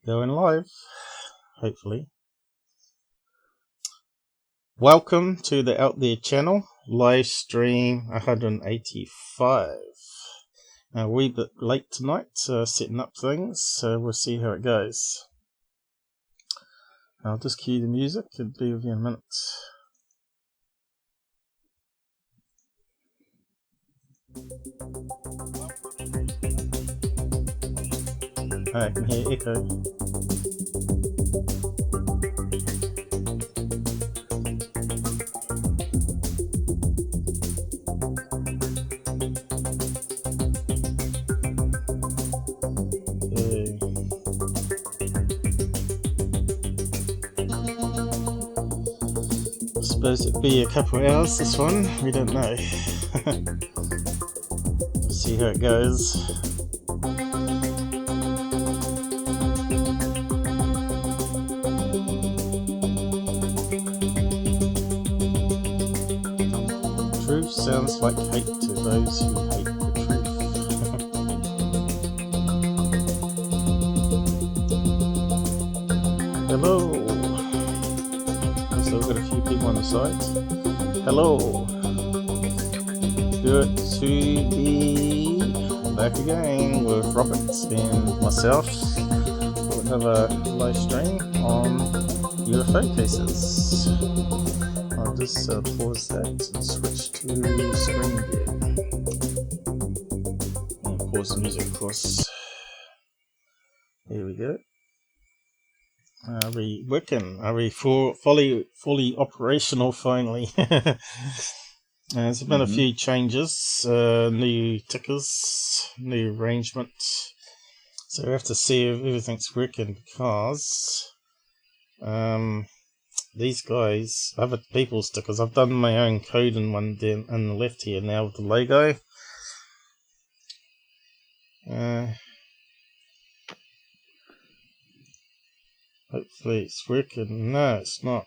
Going live, hopefully. Welcome to the Out There channel, live stream 185. A wee bit late tonight, setting up things, so we'll see how it goes. I'll just cue the music and be with you in a minute. I can hear echo. I suppose it'd be a couple of hours, this one, we don't know. We'll see how it goes. Truth sounds like hate to those who hate the truth. Hello. So we've got a few people on the site. Hello. Good to be back again with Robert and myself for another live stream on UFO cases. I'll just pause that and switch to screen view. And pause the music, of course. Here we go. Are we working? Are we fully operational finally? There's been a few changes, new tickers, new arrangement. So we have to see if everything's working because these guys, other people's stickers, I've done my own code in one down on the left here now with the logo. Hopefully it's working. No, it's not.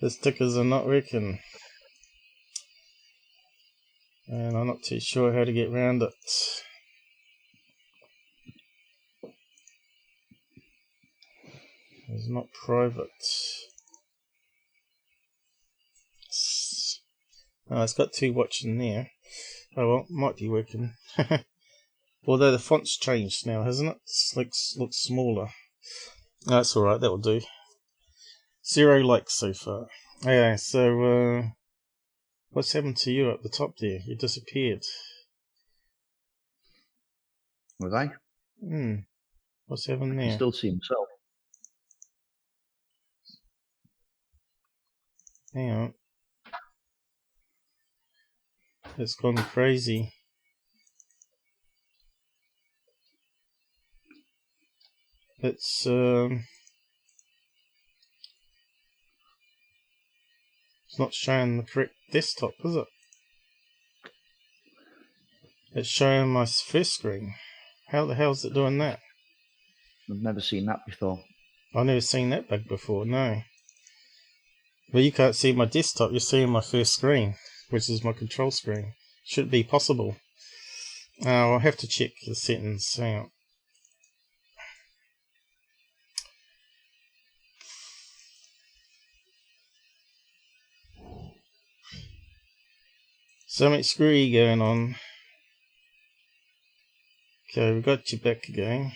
The stickers are not working. And I'm not too sure how to get around it. It's not private. Oh, it's got two watching there. Oh well, might be working. Although the font's changed now, hasn't it? It looks smaller. That's alright, that'll do. 0 likes so far. Okay, so what's happened to you at the top there? You disappeared. Was I? What's happened there? I can still see himself. Hang on. It's gone crazy. It's not showing the correct desktop, is it? It's showing my first screen. How the hell is it doing that? I've never seen that before. I've never seen that bug before, no. But you can't see my desktop, you're seeing my first screen, which is my control screen. Should be possible. I'll have to check the settings. Hang on. Something screwy going on. Okay, we got you back again.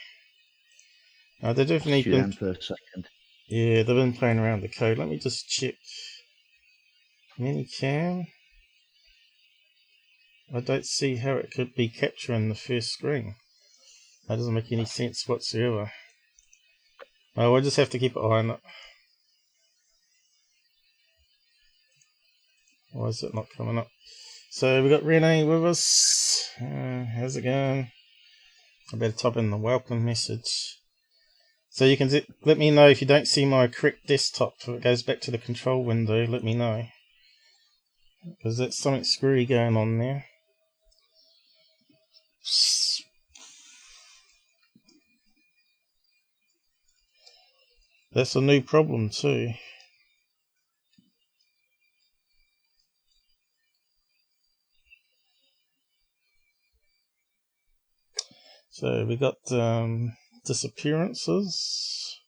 They've definitely been for a second. Yeah, they've been playing around the code. Let me just check. Minicam. I don't see how it could be capturing the first screen. That doesn't make any sense whatsoever. Oh, we'll just have to keep an eye on it. Why is it not coming up? So we got Renee with us. How's it going? I better type in the welcome message. So you can let me know if you don't see my correct desktop. If it goes back to the control window, let me know. Because there's something screwy going on there. That's a new problem too. So we got disappearances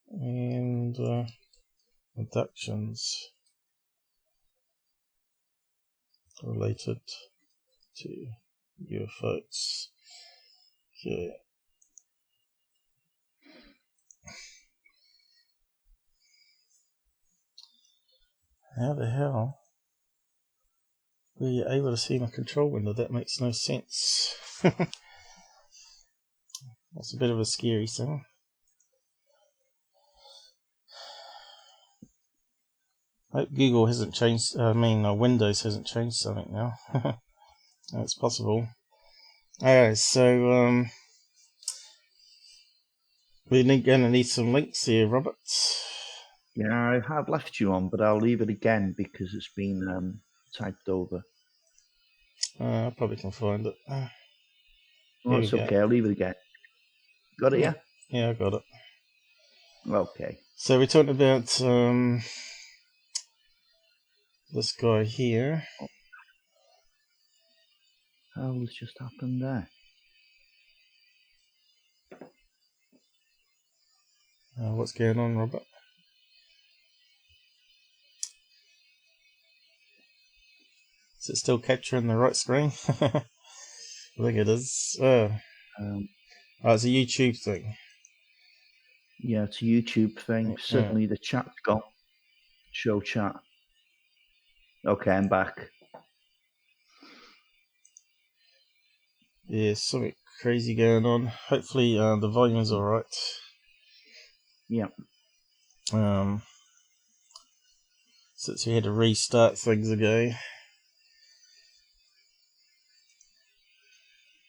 and abductions related to UFOs. Okay. How the hell were you able to see my control window? That makes no sense. That's a bit of a scary thing. I hope Google hasn't changed, Windows hasn't changed something now. That's possible. Alright, so, we're going to need some links here, Robert. Yeah, I have left you on, but I'll leave it again because it's been typed over. I probably can find it. Oh, it's okay, I'll leave it again. Got it, yeah? Yeah, I got it. Okay. So we're talking about this guy here. What's just happened there? What's going on, Robert? Is it still capturing the right screen? I think it is. It's a YouTube thing. Yeah, it's a YouTube thing. Certainly the chat's gone. Show chat. Okay, I'm back. Yeah, something crazy going on. Hopefully the volume's alright. Yeah. Since we had to restart things ago.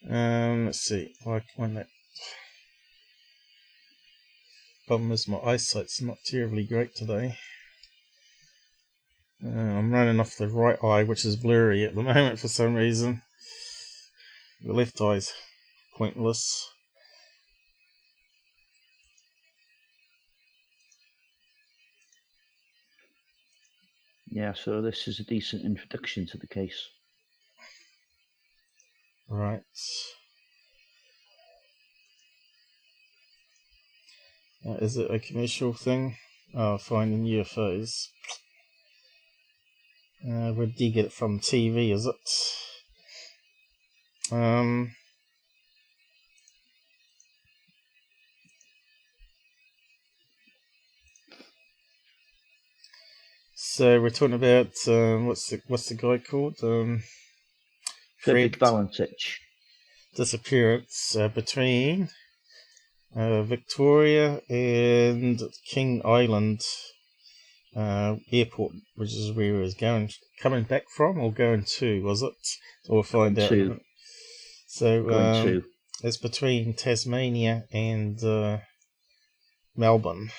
Let's see. Problem is my eyesight's not terribly great today. I'm running off the right eye, which is blurry at the moment for some reason. The left eye's pointless. Yeah, so this is a decent introduction to the case. Right. Is it a commercial thing? Finding UFOs. Where do you get it from? TV, is it? So we're talking about what's the guy called? Fred Valentich. Disappearance between Victoria and King Island airport, which is where he was coming back from, or going to, was it? So we'll find out. So it's between Tasmania and Melbourne,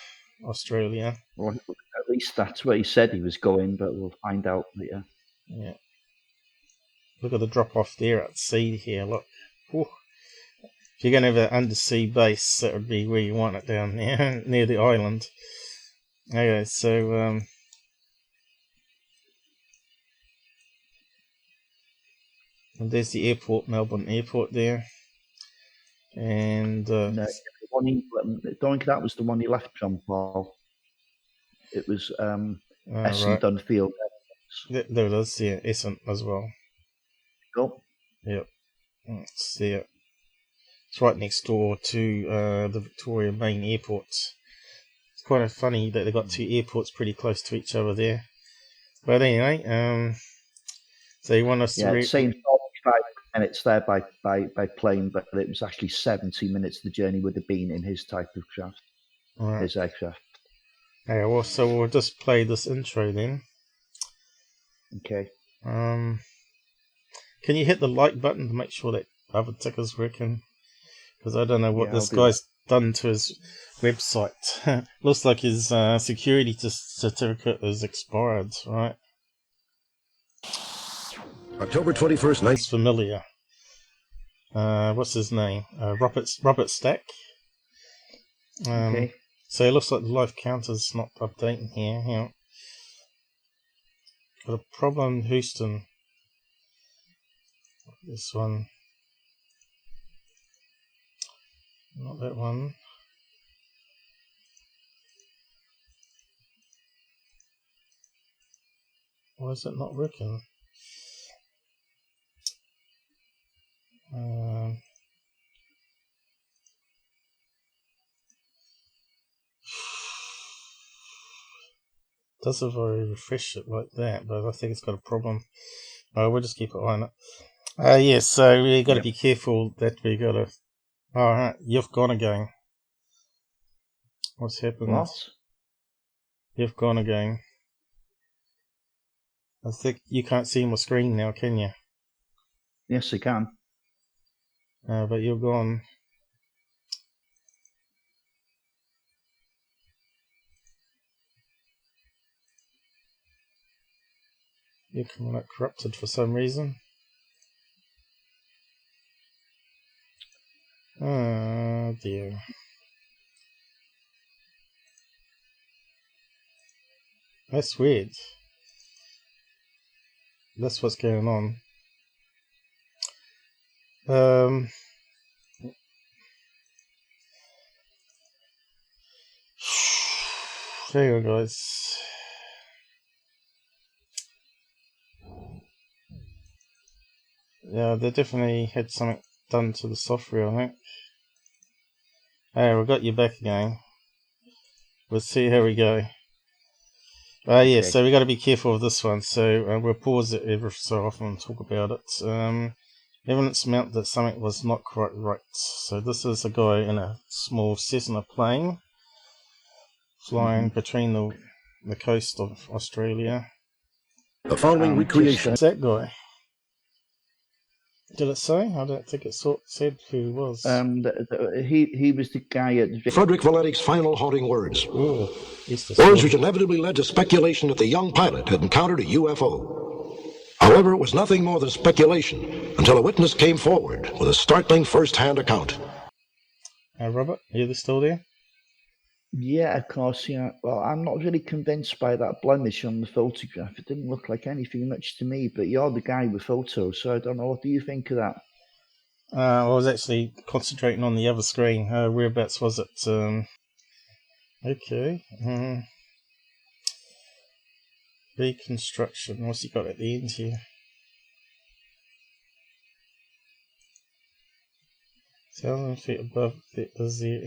Australia. Well, at least that's where he said he was going, but we'll find out later. Yeah. Look at the drop off there at sea here. Look. Whew. If you're going to have an undersea base, that would be where you want it, down there, near the island. Okay, so and there's the airport, Melbourne Airport there. And no, I think that was the one he left from, Paul. It was Essendon right. Field. There it is, yeah, Essendon as well. Go. Yep. Let's see it. It's right next door to the Victoria main airport. It's kind of funny that they've got two airports pretty close to each other there. But anyway, so you want us to it's saying 45 minutes there by plane, but it was actually 70 minutes the journey would have been in his type of craft. Right. His aircraft. Okay, well, so we'll just play this intro then. Okay. Can you hit the like button to make sure that other ticker's working? Because I don't know what this guy's done to his website. Looks like his security certificate is expired, right? October 21st, It's familiar. What's his name? Robert Stack. Okay. So it looks like the live counter's not updating here. Hang on. Got a problem, Houston. This one. not that one. Why is it not working? Doesn't very refresh it like that, but I think it's got a problem. We'll just keep it on it. Yes, so we got to be careful that we got to. Alright, you've gone again. What's happened? What? You've gone again. I think you can't see my screen now, can you? Yes, I can. But you're gone. You're coming up corrupted for some reason. Oh dear. That's weird. That's what's going on. Hang on, guys. Yeah, they definitely had something done to the software, I think. Hey, we got you back again. We'll see how we go. Yeah, so we got to be careful of this one. So we'll pause it every so often and talk about it. Evidence meant that something was not quite right. So this is a guy in a small Cessna plane flying between the coast of Australia. The following recreation. Who's that guy? Did it say? I don't think it said who he was. He was the guy at Frederick Valentich's final haunting words. Ooh, Words which inevitably led to speculation that the young pilot had encountered a UFO. However, it was nothing more than speculation until a witness came forward with a startling first-hand account. Robert, are you still there? Yeah, of course, yeah. Well, I'm not really convinced by that blemish on the photograph. It didn't look like anything much to me, but you're the guy with photos, so I don't know. What do you think of that? I was actually concentrating on the other screen. Whereabouts was it? Okay. Reconstruction. What's he got at the end here? 1,000 feet above. Is there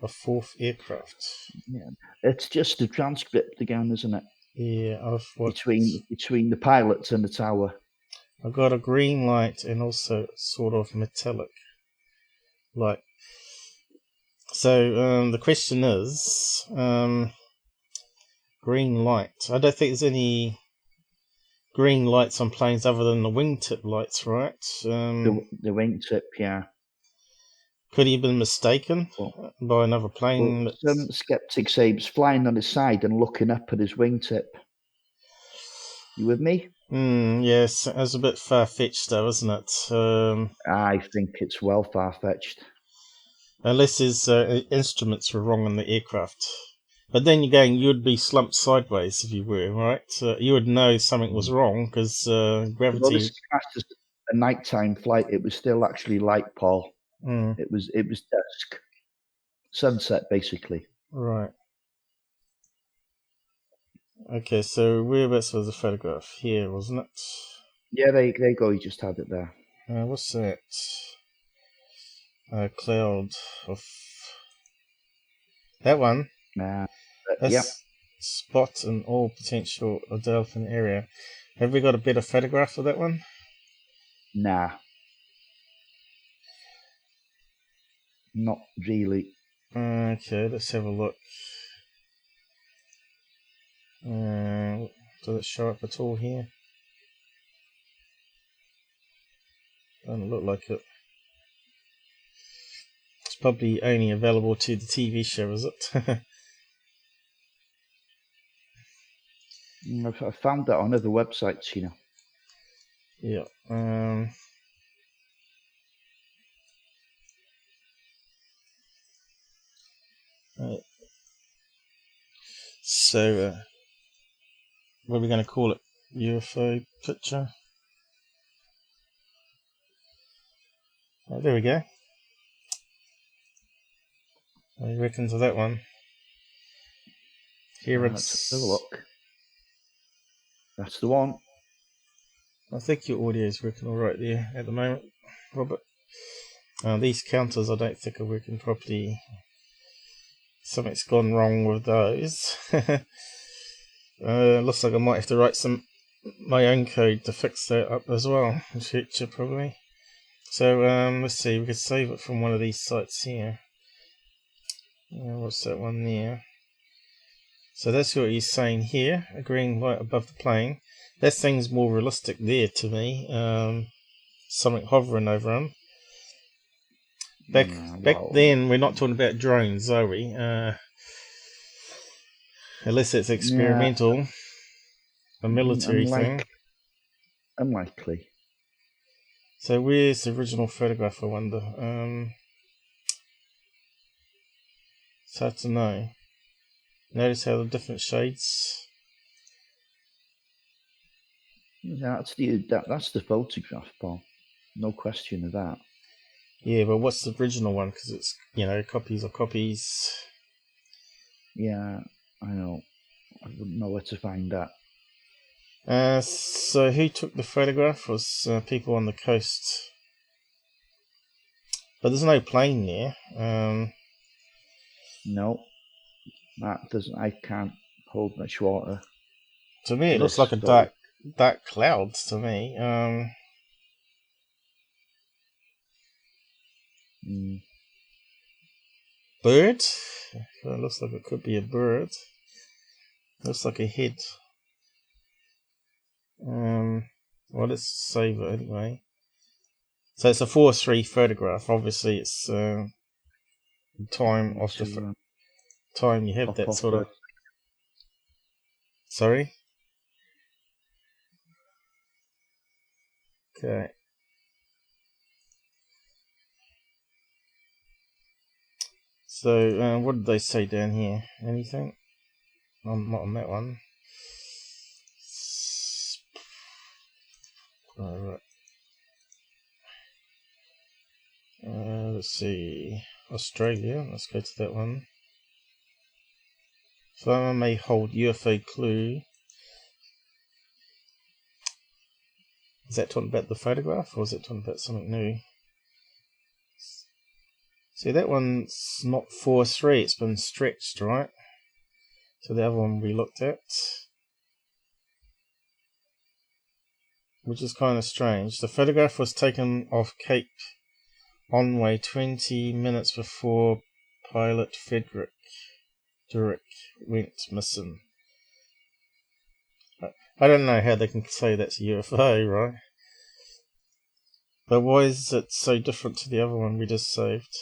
a fourth aircraft? Yeah, it's just a transcript again, isn't it? Yeah, of what? Between the pilots and the tower. I've got a green light and also sort of metallic light. So the question is, green light. I don't think there's any green lights on planes other than the wingtip lights, right? The wingtip, yeah. Could he have been mistaken by another plane? Well, some skeptics say he was flying on his side and looking up at his wingtip. You with me? Yes, it's a bit far-fetched though, isn't it? I think it's well far-fetched. Unless his instruments were wrong on the aircraft. But then again, you'd be slumped sideways if you were, right? You would know something was wrong because gravity... Well, this is a nighttime flight. It was still actually light, Paul. It was dusk. Sunset, basically. Right. Okay, so whereabouts was the photograph? Here, wasn't it? Yeah, there you go. You just had it there. What's that? Cloud of... That one? Nah. Yep. Spot in all potential dolphin area. Have we got a better photograph of that one? Nah. Not really. Okay, let's have a look. Does it show up at all here? Doesn't look like it. It's probably only available to the TV show, is it? I found that on other websites, you know. Yeah. Right. So, what are we going to call it? UFO picture? Oh, there we go. What do you reckon to that one? Here Let's have a look. That's the one. I think your audio is working all right there at the moment, Robert. These counters I don't think are working properly. Something's gone wrong with those. Looks like I might have to write my own code to fix that up as well in future probably. So let's see, we could save it from one of these sites here. What's that one there? So that's what he's saying here, a green light above the plane. That thing's more realistic there to me. Something hovering over him. Back then, we're not talking about drones, are we? Unless it's experimental, a military thing. Unlikely. So where's the original photograph, I wonder? It's hard to know. Notice how the different shades. That's the photograph, Paul. No question of that. Yeah, but what's the original one? Because it's, copies of copies. Yeah, I know. I wouldn't know where to find that. So who took the photograph was people on the coast. But there's no plane there. No. I can't hold much water. To me, it looks like a dark clouds to me. Bird? It looks like it could be a bird. Looks like a head. Well, let's save it anyway. So it's a 4:3 photograph. Obviously, it's time of the time you have that sort of. Sorry. Okay. So, what did they say down here? Anything? Not on that one. Alright. Let's see. Australia. Let's go to that one. Farmer may hold UFO clue. Is that talking about the photograph, or is it talking about something new? See, that one's not 4:3, it's been stretched, right? So the other one we looked at, which is kind of strange. The photograph was taken off Cape Onway 20 minutes before pilot Frederick went missing. I don't know how they can say that's a UFO, right? But why is it so different to the other one we just saved?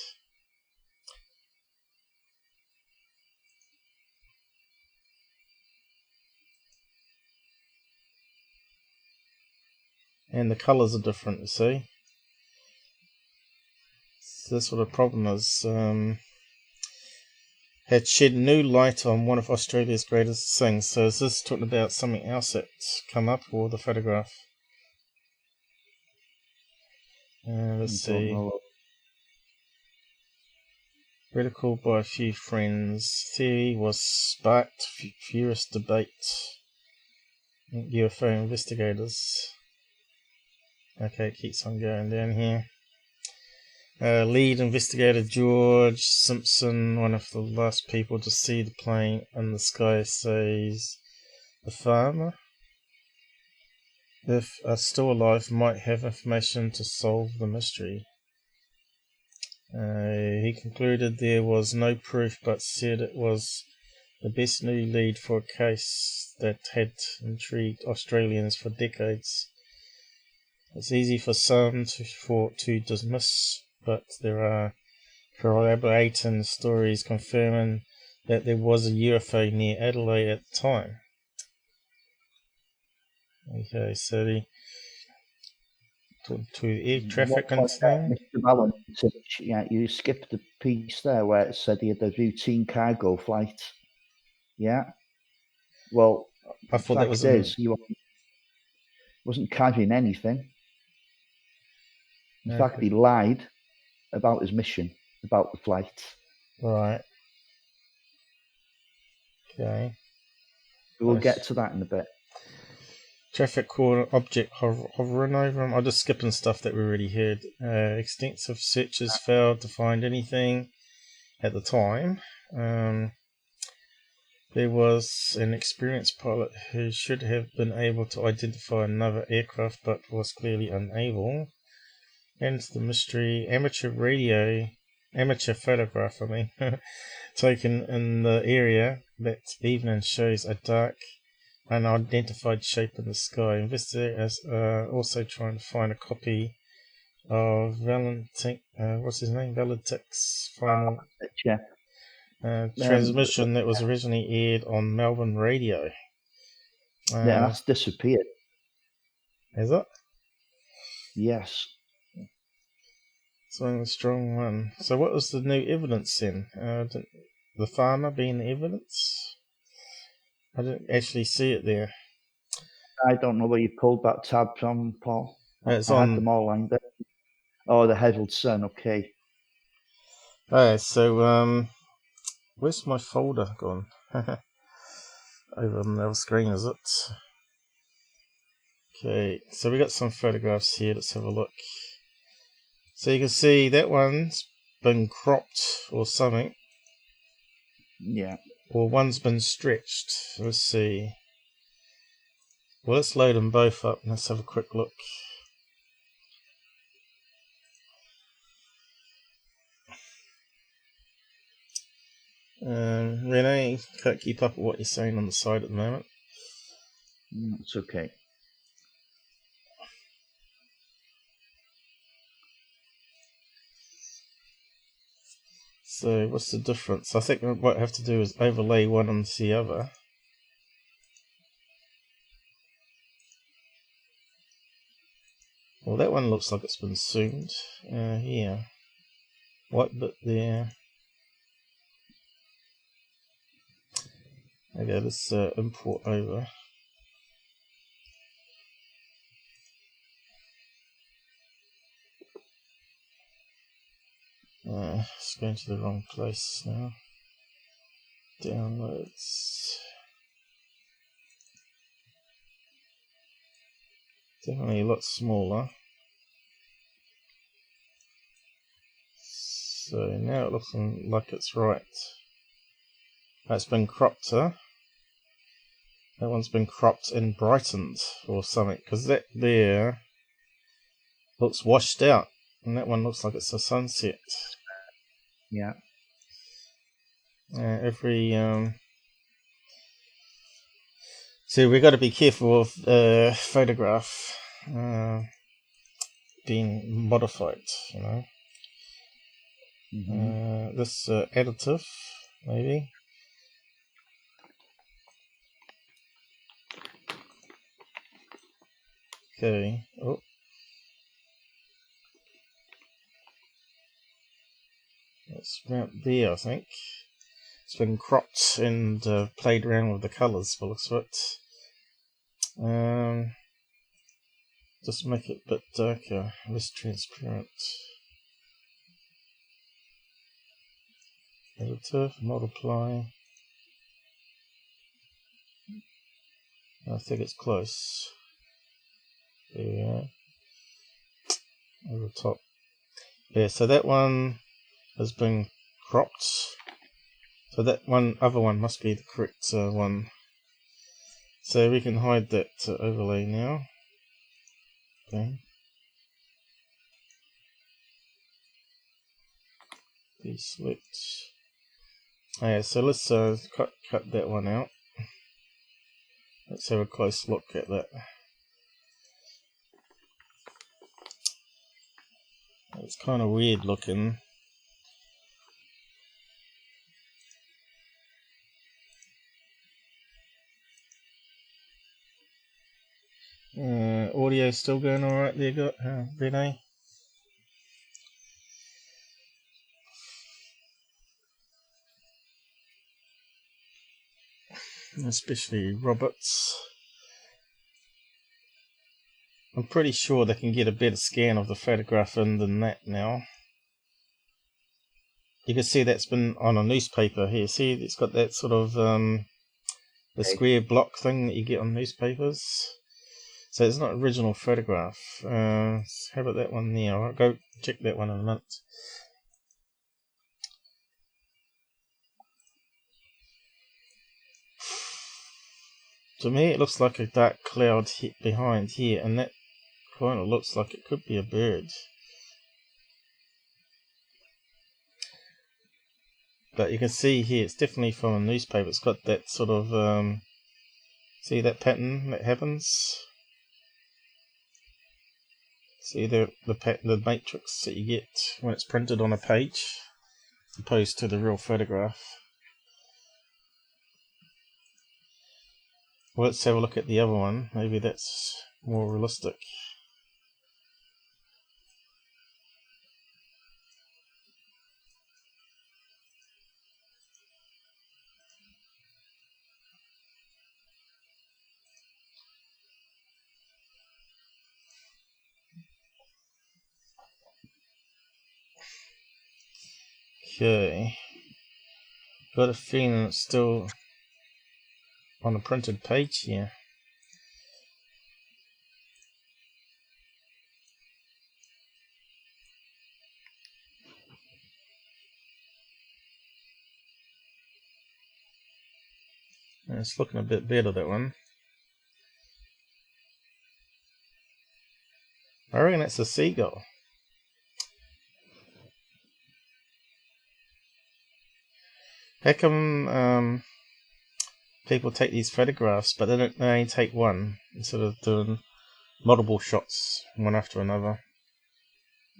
And the colours are different, you see. So that's what the problem is. Had shed new light on one of Australia's greatest things. So is this talking about something else that's come up, or the photograph? Let's see. Ridiculed by a few friends. Theory was sparked furious debate. UFO investigators. Okay, it keeps on going down here. Lead investigator George Simpson, one of the last people to see the plane in the sky, says the farmer, if still alive, might have information to solve the mystery. He concluded there was no proof, but said it was the best new lead for a case that had intrigued Australians for decades. It's easy for some to dismiss, but there are corroborating stories confirming that there was a UFO near Adelaide at the time. Okay, so to air traffic incident. Mr. Valentich, yeah, you skipped the piece there where it said he had a routine cargo flight. Yeah. Well, I thought that was he wasn't carrying anything. In fact, he lied about his mission, about the flight. Right. Okay. We'll get to that in a bit. Traffic caught object hovering over them. I'm just skipping stuff that we already heard. Extensive searches failed to find anything at the time. There was an experienced pilot who should have been able to identify another aircraft but was clearly unable. And the mystery amateur photograph, taken in the area that evening shows a dark, unidentified shape in the sky. Investigators are also trying to find a copy of Valentich, Valentich's final transmission that was originally aired on Melbourne radio. Yeah, that's disappeared. Is it? Yes. So a strong one. So what was the new evidence then? The farmer being the evidence? I didn't actually see it there. I don't know where you pulled that tab from, Paul. It's I on. had them all lined up. Oh, the Herald Sun, okay. Alright, so where's my folder gone? Over on the other screen, is it? Okay, so we got some photographs here. Let's have a look. So you can see that one's been cropped or something. Yeah. Or one's been stretched. Let's see. Well, let's load them both up and let's have a quick look. Renee, can't keep up with what you're saying on the side at the moment. It's okay. So what's the difference? I think what I have to do is overlay one onto the other. Well, that one looks like it's been zoomed. Here. White bit there. Okay, let's import over. It's going to the wrong place now. Downloads. Definitely a lot smaller. So now it looks like it's right. That's been cropped, huh? That one's been cropped and brightened or something, because that there looks washed out, and that one looks like it's a sunset. Yeah. So we got to be careful of photograph being modified, you know. This additive, maybe. Okay. Oh. It's about there, I think. It's been cropped and played around with the colours, by the looks of it. Just make it a bit darker, less transparent. Editor, multiply. I think it's close. There we are. Over the top. Yeah, so that one has been cropped. So that other one must be the correct one. So we can hide that overlay now. Okay. Deselect. Yeah, so let's cut that one out. Let's have a close look at that. It's kind of weird looking. Audio still going alright there, Renee? Especially Roberts. I'm pretty sure they can get a better scan of the photograph in than that now. You can see that's been on a newspaper here. See, it's got that sort of the square block thing that you get on newspapers. So it's not original photograph. How about that one there? I'll go check that one in a minute. To me, it looks like a dark cloud behind here, and that kind of looks like it could be a bird. But you can see here, it's definitely from a newspaper. It's got that sort of, see that pattern that happens? See the matrix that you get when it's printed on a page, opposed to the real photograph. Well, let's have a look at the other one. Maybe that's more realistic. Okay, got a feeling it's still on a printed page here. And it's looking a bit better, that one. I reckon it's a seagull. How come people take these photographs, but they only take one instead of doing multiple shots, one after another?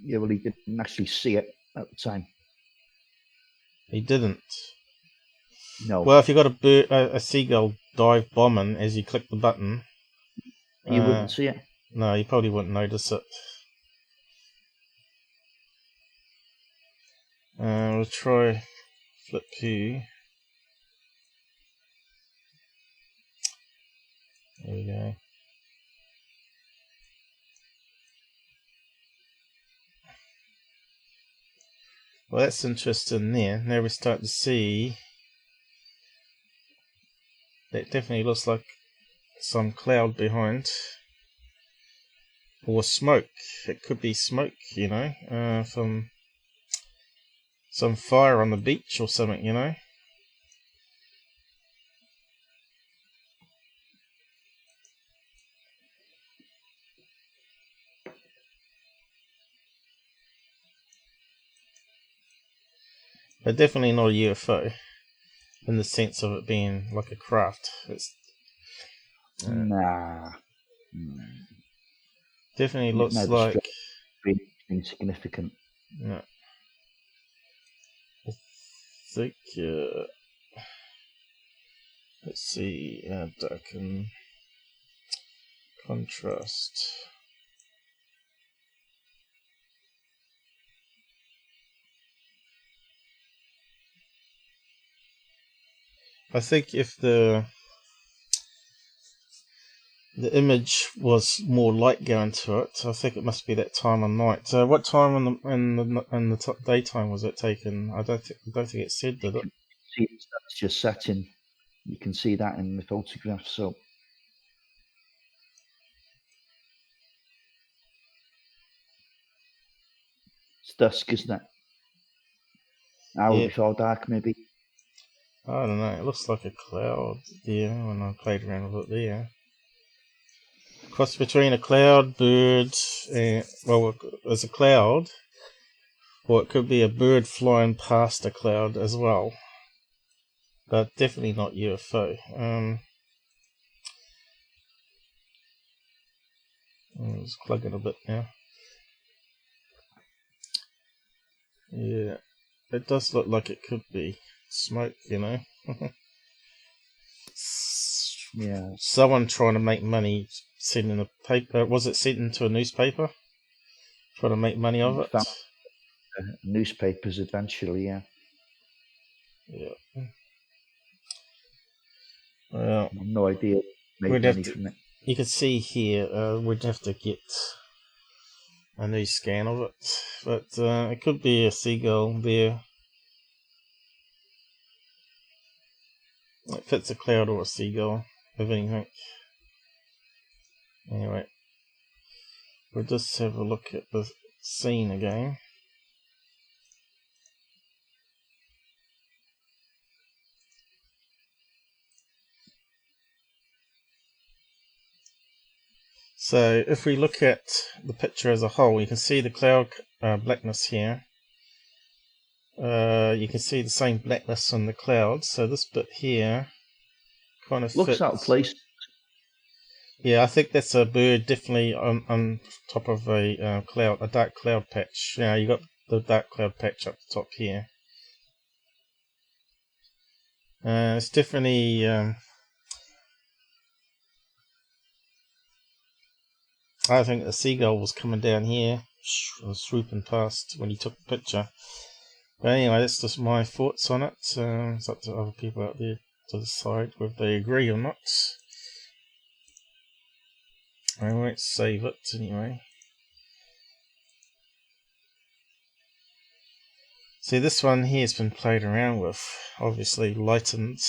Yeah, well, he didn't actually see it at the time. He didn't. No. Well, if you got a seagull dive bombing as you click the button, you wouldn't see it. No, you probably wouldn't notice it. We'll try flip view. There we go. Well, that's interesting there. Now we start to see that definitely looks like some cloud behind. Or smoke. It could be smoke, you know, from some fire on the beach or something, you know. But definitely not a UFO in the sense of it being like a craft. It's nah. Definitely looks like insignificant. Yeah. I think let's see, dark and contrast. I think if the image was more light going to it, I think it must be that time of night. What time in the daytime was it taken? I don't think it said, did it? See, it's just setting. You can see that in the photograph. So it's dusk, isn't it? Hour before dark, maybe. I don't know. It looks like a cloud there when I played around with it there. Cross between a cloud, bird, and well, there's a cloud, or it could be a bird flying past a cloud as well. But definitely not UFO. Let's plug it a bit now. Yeah, it does look like it could be smoke, you know. Yeah. Someone trying to make money sending a paper. Was it sent into a newspaper? Trying to make money of it? Newspapers eventually, yeah. Yeah. Well, no idea. Made money from it. You can see here, we'd have to get a new scan of it, but it could be a seagull there. If it's a cloud or a seagull, if anything. Anyway, we'll just have a look at the scene again. So if we look at the picture as a whole, you can see the cloud blackness here. You can see the same blackness on the clouds. So this bit here kind of Looks fits. out of place. Yeah, I think that's a bird definitely on top of a cloud, a dark cloud patch. Yeah, you got the dark cloud patch up the top here. It's definitely. I think the seagull was coming down here, swooping past when he took the picture. But anyway, that's just my thoughts on it. It's up to other people out there to decide whether they agree or not. I won't save it anyway. See, this one here has been played around with, obviously lightened.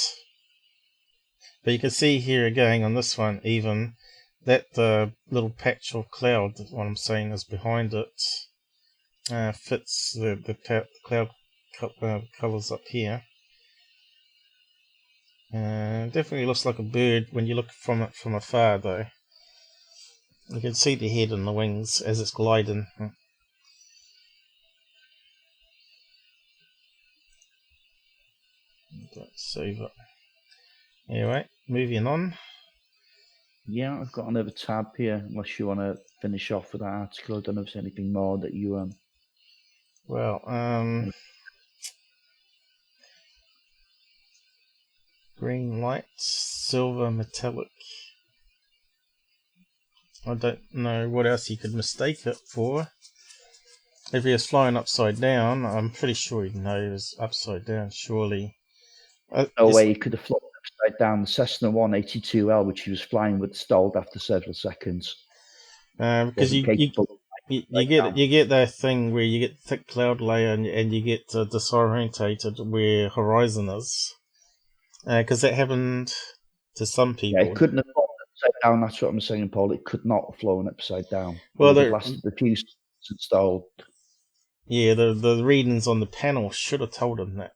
But you can see here again on this one, even that little patch of cloud, what I'm saying is behind it, fits the cloud colours up here. Definitely looks like a bird when you look from it from afar, though. You can see the head and the wings as it's gliding. Don't save it. Anyway, moving on. Yeah, I've got another tab here, unless you want to finish off with that article. I don't know if there's anything more that you... Well, green light, silver metallic. I don't know what else you could mistake it for. If he was flying upside down, I'm pretty sure he'd know he was upside down, surely. No way he could have flown upside down. The Cessna 182L, which he was flying with, stalled after several seconds. Because you get that thing where you get thick cloud layer and you get disorientated where horizon is. Because that happened to some people. Yeah, it couldn't have flown upside down. That's what I'm saying, Paul. It could not have flown upside down. Well, it lasted a few seconds and stalled. Yeah, the readings on the panel should have told him that.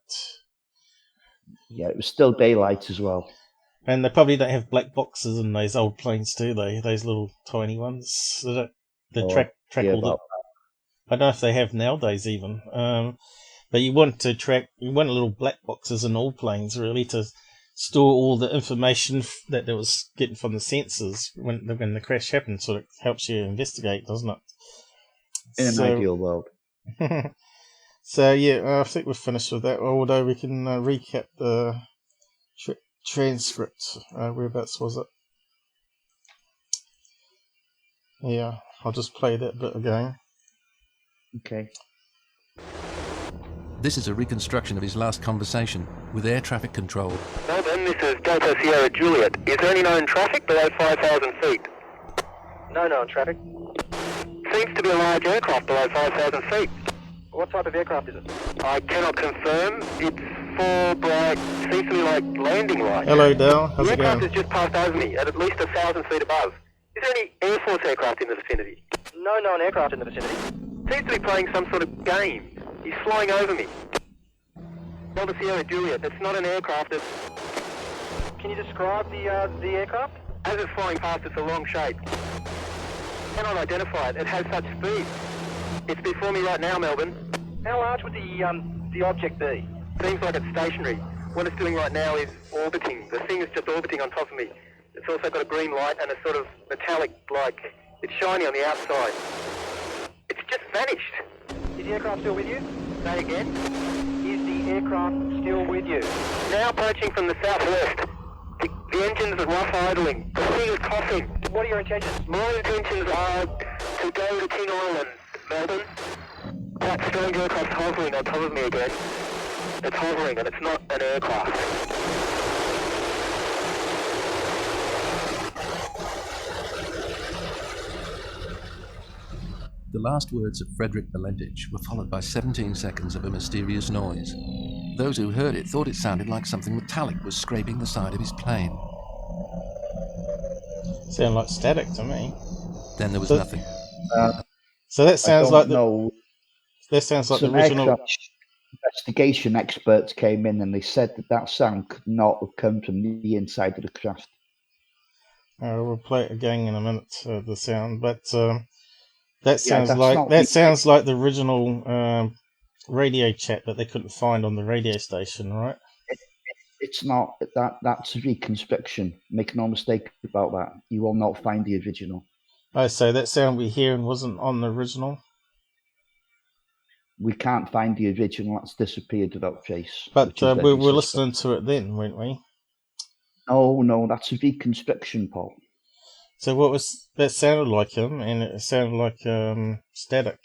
Yeah, it was still daylight as well. And they probably don't have black boxes in those old planes, do they? Those little tiny ones. They track all the... I don't know if they have nowadays even. But you want little black boxes in all planes, really, to store all the information that it was getting from the sensors when the crash happened. So it helps you investigate, doesn't it? In an ideal world. So yeah, I think we're finished with that. Although we can recap the transcript. Whereabouts was it? Yeah, I'll just play that bit again. Okay. This is a reconstruction of his last conversation with air traffic control. Melbourne, this is Delta Sierra Juliet. Is there any known traffic below 5,000 feet? No known traffic. Seems to be a large aircraft below 5,000 feet. What type of aircraft is it? I cannot confirm. It's four bright, seems to be like landing lights. Hello, Dale. How's it going? The aircraft has just passed over me at least 1,000 feet above. Is there any Air Force aircraft in the vicinity? No known aircraft in the vicinity. Seems to be playing some sort of game. He's flying over me. Delta Sierra Juliet. It's not an aircraft. Can you describe the aircraft? As it's flying past, it's a long shape. Cannot identify it. It has such speed. It's before me right now, Melbourne. How large would the object be? Seems like it's stationary. What it's doing right now is orbiting. The thing is just orbiting on top of me. It's also got a green light and a sort of metallic, like, it's shiny on the outside. It's just vanished. Is the aircraft still with you? Say again. Is the aircraft still with you? Now approaching from the southwest. The engines are rough idling. The thing is coughing. What are your intentions? My intentions are to go to King Island, Melbourne. That strange aircraft's hovering on top of me again. It's hovering and it's not an aircraft. The last words of Frederick Valentich were followed by 17 seconds of a mysterious noise. Those who heard it thought it sounded like something metallic was scraping the side of his plane. Sound like static to me. Then there was So- nothing. So that I sounds don't like know. that sounds like the Some original. aircraft investigation experts came in and they said that sound could not have come from the inside of the craft. We'll play it again in a minute. The sound, but that Yeah, sounds that's like not that the- sounds like the original radio chat that they couldn't find on the radio station, right? It's not that. That's a reconstruction. Make no mistake about that. You will not find the original. Oh, so that sound we're hearing wasn't on the original. We can't find the original. That's disappeared without trace. But which is we very were suspect. listening to it then, weren't we? Oh no, that's a reconstruction, Paul. So what was that sounded like him, and it sounded like static.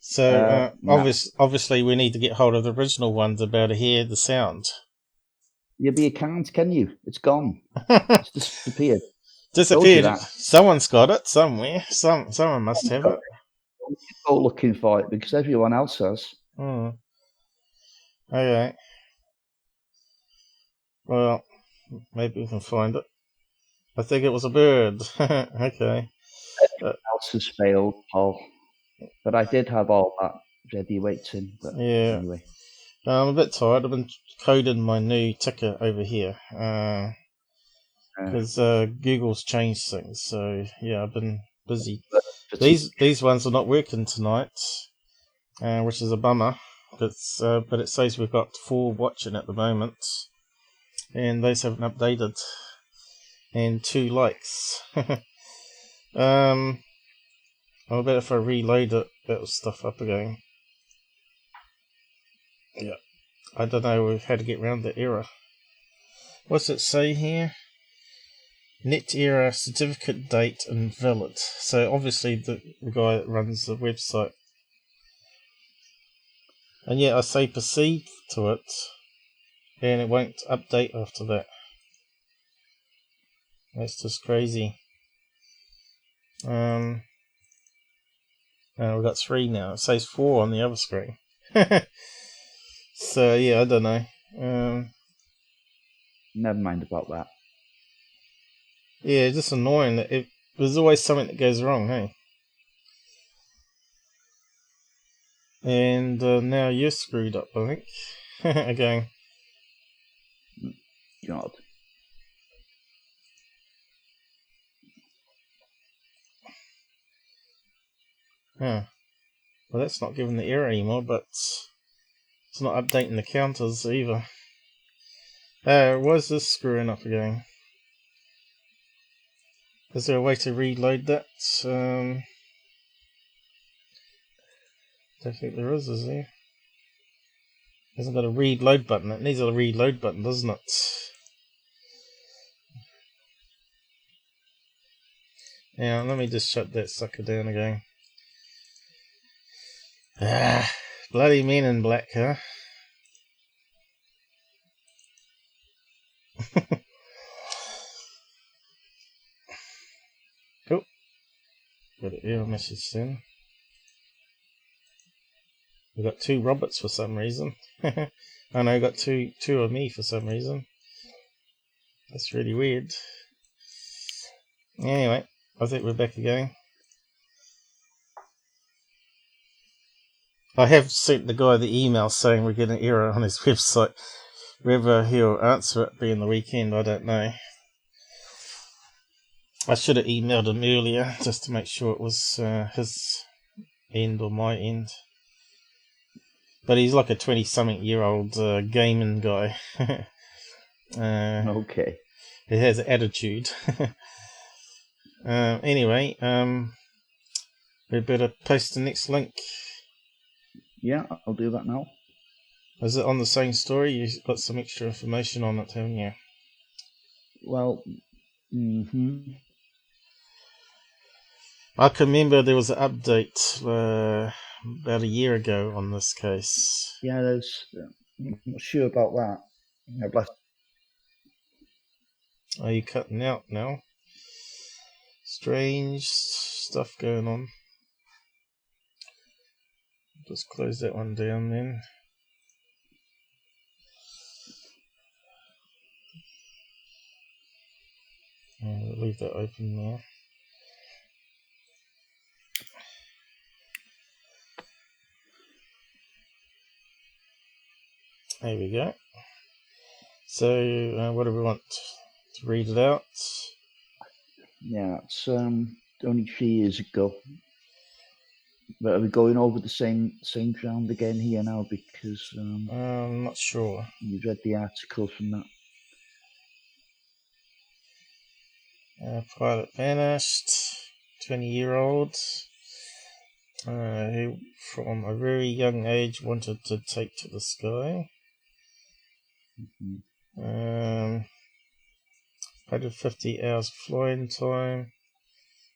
So No. obviously we need to get hold of the original one to be able to hear the sound. Yeah, but you can't, can you? It's gone. It's disappeared. Disappeared. that. Someone's got it somewhere. Someone must have it. Go looking for it because everyone else has. Hmm. Okay. Well, maybe we can find it. I think it was a bird. Okay. Else has failed, Paul. But I did have all that ready waiting. But Yeah. anyway. I'm a bit tired. I've been coding my new ticker over here because Google's changed things. So yeah, I've been busy. These ones are not working tonight, which is a bummer. But it says we've got 4 watching at the moment, and those haven't updated, and 2 likes. I bet if I reload it, that'll stuff up again. Yeah, I don't know how to get around that error. What's it say here? Net error, certificate date invalid. So obviously the guy that runs the website. And yet I say proceed to it, and it won't update after that. That's just crazy. We've got 3 now. It says 4 on the other screen. So yeah, I don't know. Never mind about that. Yeah, it's just annoying that there's always something that goes wrong, hey? And now you're screwed up, I think. Again. God. Huh. Well, that's not giving the error anymore, but it's not updating the counters either. Why is this screwing up again? Is there a way to reload that? Don't think there is there? It hasn't got a reload button. It needs a reload button, doesn't it? Yeah, let me just shut that sucker down again. Bloody men in black, huh? Oh, got an error message then. We got 2 Roberts for some reason. I know, got two of me for some reason. That's really weird. Anyway, I think we're back again. I have sent the guy the email saying we're getting an error on his website. Whether he'll answer it being the weekend, I don't know. I should have emailed him earlier just to make sure it was his end or my end. But he's like a 20-something-year-old gaming guy. Okay. He has attitude. Anyway, we better post the next link. Yeah, I'll do that now. Is it on the same story? You've got some extra information on it, haven't you? Well, I can remember there was an update about a year ago on this case. yeah, there's. I'm not sure about that. I've left. Are you cutting out now? Strange stuff going on. Just close that one down then. Leave that open there. There we go. So, what do we want? To read it out? Yeah, it's only 3 years ago. But are we going over the same ground again here now? Because I'm not sure. you read the article from that. Pilot vanished. 20-year-old. Who from a very young age wanted to take to the sky. 150 hours flying time,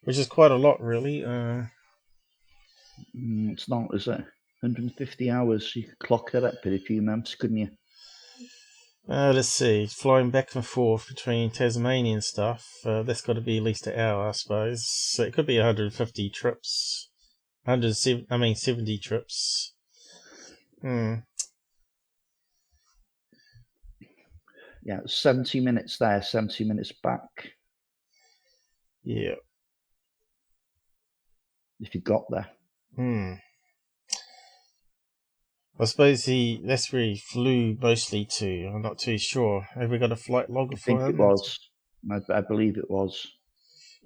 which is quite a lot, really. It's not, is it? 150 hours. You could clock that up in a few months, couldn't you? Let's see. Flying back and forth between Tasmania and stuff. That's got to be at least an hour, I suppose. So it could be 150 trips. 70 trips. Yeah, 70 minutes there, 70 minutes back. Yeah. If you got there. I suppose that's where he flew mostly to. I'm not too sure. Have we got a flight log for him? I think it was. I believe it was.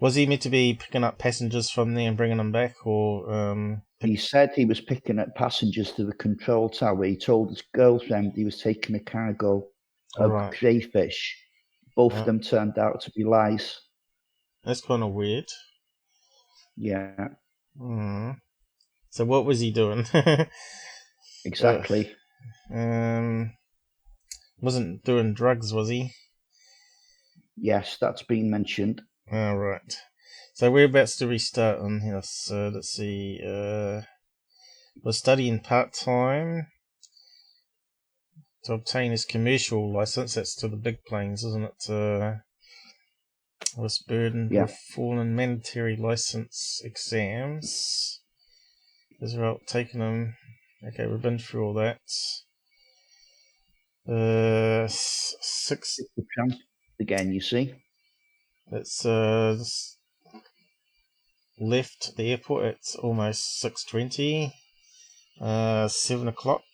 Was he meant to be picking up passengers from there and bringing them back, or? He said he was picking up passengers to the control tower. He told his girlfriend he was taking a cargo of crayfish. Both of them turned out to be lies. That's kind of weird. Yeah. So what was he doing? Exactly. Wasn't doing drugs, was he? Yes, that's been mentioned. All right. So whereabouts do we start on here? So let's see. We're studying part-time to obtain his commercial license. That's to the big planes, isn't it? Was burdened with full and mandatory license exams. As well, taking them. Okay, we've been through all that. 6 again, you see. It's left the airport at almost 6:20. 7 o'clock.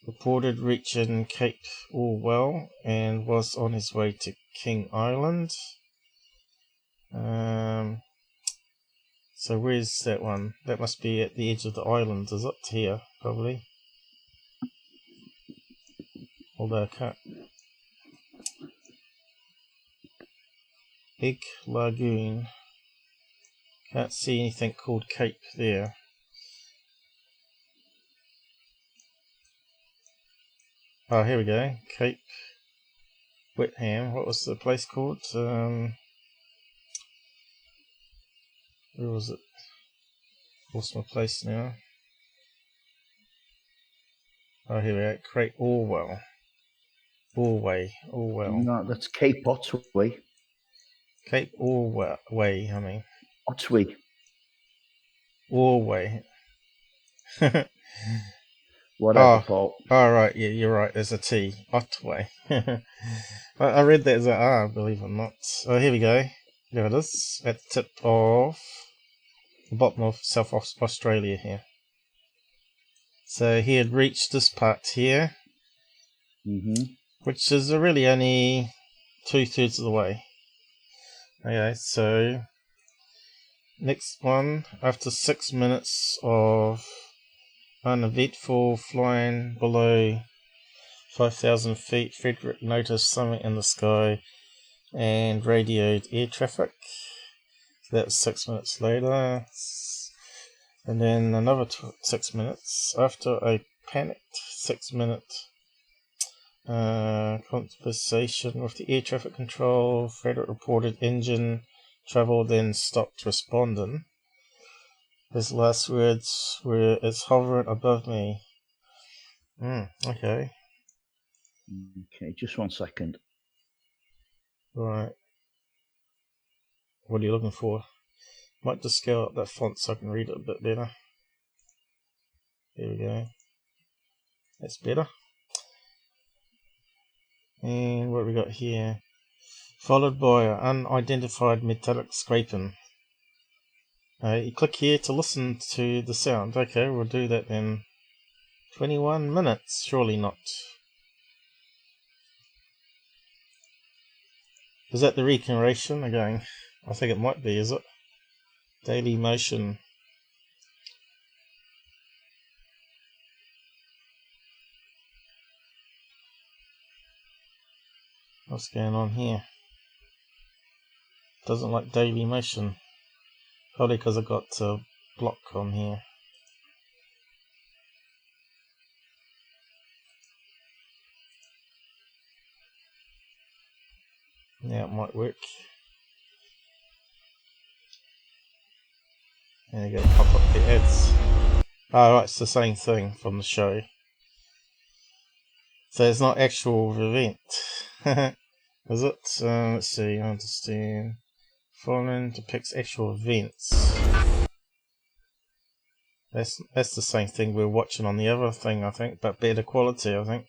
Reported reaching Cape Orwell and was on his way to King Island. So where's that one? That must be at the edge of the island, is it? Here, probably. Although I can't. Big Lagoon. Can't see anything called Cape there. Oh, here we go. Cape Whitham. What was the place called? Where was it? Lost my place now. Oh, here we go. Cape Orwell. Orwell. No, that's Cape Otway. Cape Orwell, I mean. Otway. Orway. Whatever, Paul. Oh, right. Yeah, you're right. There's a T. Otway. I read that as a R, believe it or not. Oh, here we go. There it is. At the tip of the bottom of South Australia here. So he had reached this part here. Which is really only 2/3 of the way. Okay, so next one, after 6 minutes of uneventful flying below 5,000 feet, Frederick noticed something in the sky and radioed air traffic. So that was 6 minutes later. And then another 6 minutes after a panicked 6-minute conversation with the air traffic control. Frederick reported engine trouble, then stopped responding. His last words were, "It's hovering above me." Okay. Okay, just 1 second. Right. What are you looking for? Might just scale up that font so I can read it a bit better. There we go. That's better. And what we got here? followed by an unidentified metallic scraping. You click here to listen to the sound. Okay, we'll do that then. 21 minutes, surely not. Is that the reconration again? I think it might be, is it? Daily motion. What's going on here? Doesn't like daily motion. Probably because I've got a block on here. Yeah, it might work. There you go, pop up the ads. Oh, right, it's the same thing from the show. So it's not actual event. Is it? Let's see, I understand. Following depicts actual events. That's the same thing we're watching on the other thing, I think, but better quality, I think.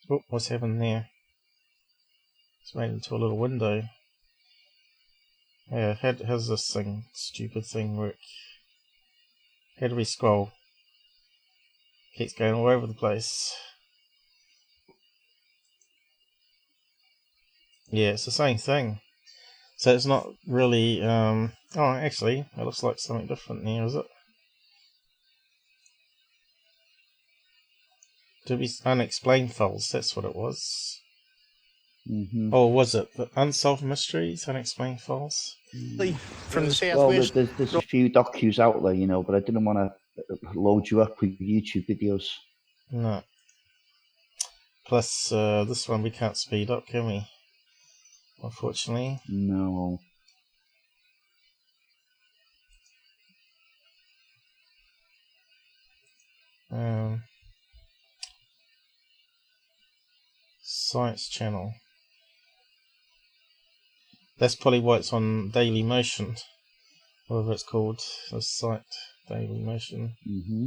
Oh, what's happened there? It's made into a little window. Yeah, how's this stupid thing work? How do we scroll? Keeps going all over the place. Yeah, it's the same thing. So it's not really, oh, actually, it looks like something different here, is it? To be unexplained files, that's what it was. Mm-hmm. Or was it the Unsolved Mysteries, Unexplained Files? From the Well, southwest. there's a few docus out there, you know, but I didn't want to load you up with YouTube videos. No. Plus, this one we can't speed up, can we? Unfortunately. No. Science Channel. That's probably why it's on Daily Motion. Whatever it's called. The site, Daily Motion. Mm-hmm.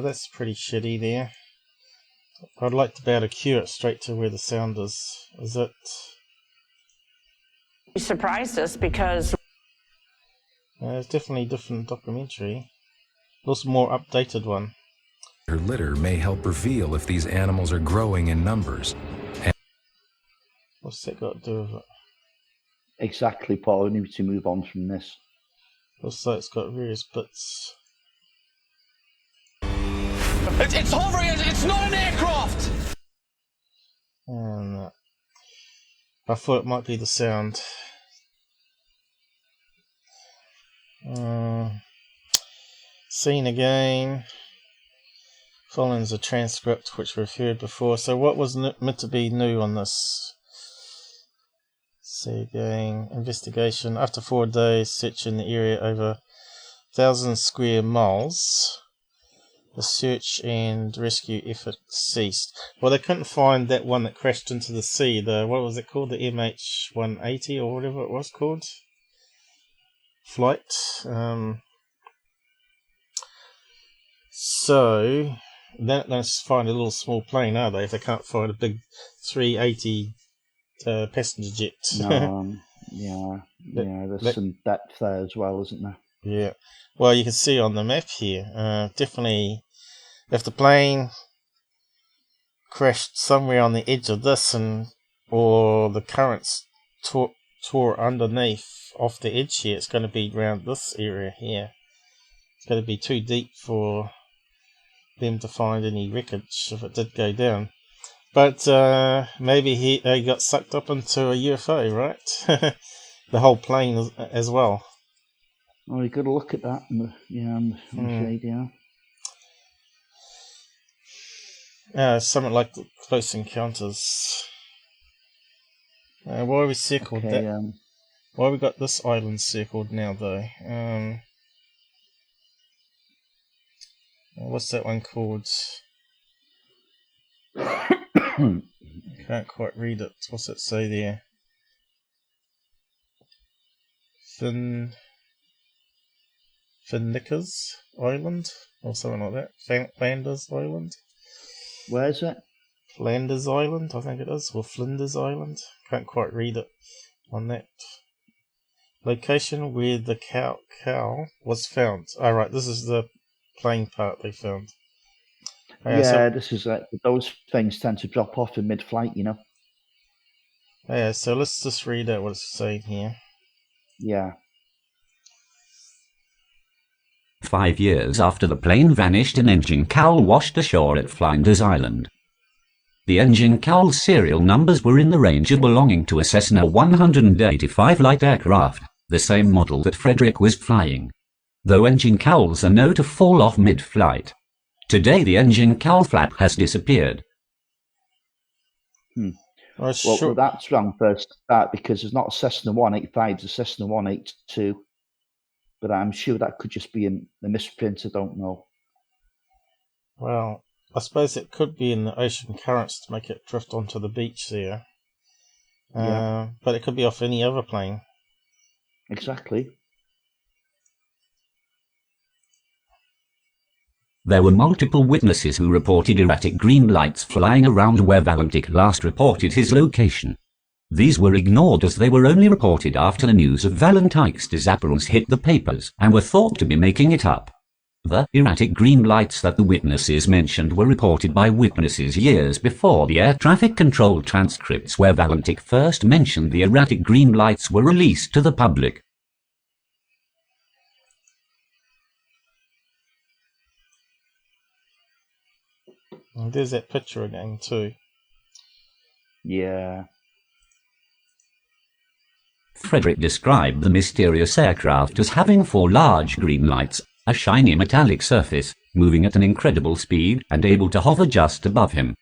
That's pretty shitty there. I'd like to be able to cue it straight to where the sound is. Is it? You surprised us because It's definitely a different documentary. Also more updated one. Her litter may help reveal if these animals are growing in numbers. What's that got to do with it? Exactly, Paul. I need to move on from this. Looks like it's got various bits. It's hovering. It's not an aircraft. And I thought it might be the sound. Scene again. Following a transcript which we've heard before. So what was meant to be new on this? See again. Investigation. After 4 days searching the area over 1,000 square miles, the search and rescue effort ceased. Well, they couldn't find that one that crashed into the sea. What was it called? The MH180 or whatever it was called. Flight. So they're not going to find a little small plane, are they? If they can't find a big 380 passenger jet. No, yeah, there's some depth there as well, isn't there? Yeah. Well, you can see on the map here, definitely, if the plane crashed somewhere on the edge of this, or the currents tore underneath off the edge here, it's going to be around this area here. It's going to be too deep for them to find any wreckage if it did go down. But maybe they got sucked up into a UFO, right? The whole plane as well. Oh, you got to look at that. On the shade, yeah. Something like the Close Encounters. Why are we circled that? Why we got this island circled now, though? What's that one called? Can't quite read it. What's it say there? Finnickers Island? Or something like that. Flanders Island? Where is it? Flanders Island, I think it is, or Flinders Island. Can't quite read it on that. Location where the cow was found. Right, this is the plane part they found. This is those things tend to drop off in mid-flight, you know. Yeah, so let's just read out what it's saying here. Yeah. 5 years after the plane vanished, an engine cowl washed ashore at Flinders Island. The engine cowl's serial numbers were in the range of belonging to a Cessna 185 light aircraft, the same model that Frederick was flying. Though engine cowls are known to fall off mid-flight. Today the engine cowl flap has disappeared. Well, that's wrong first start, because there's not a Cessna 185, it's a Cessna 182. But I'm sure that could just be a misprint, I don't know. Well, I suppose it could be in the ocean currents to make it drift onto the beach there. But it could be off any other plane. Exactly. There were multiple witnesses who reported erratic green lights flying around where Valentich last reported his location. These were ignored as they were only reported after the news of Valentich's disappearance hit the papers and were thought to be making it up. The erratic green lights that the witnesses mentioned were reported by witnesses years before the air traffic control transcripts where Valentich first mentioned the erratic green lights were released to the public. And there's that picture again too. Yeah. Frederick described the mysterious aircraft as having 4 large green lights, a shiny metallic surface, moving at an incredible speed and able to hover just above him.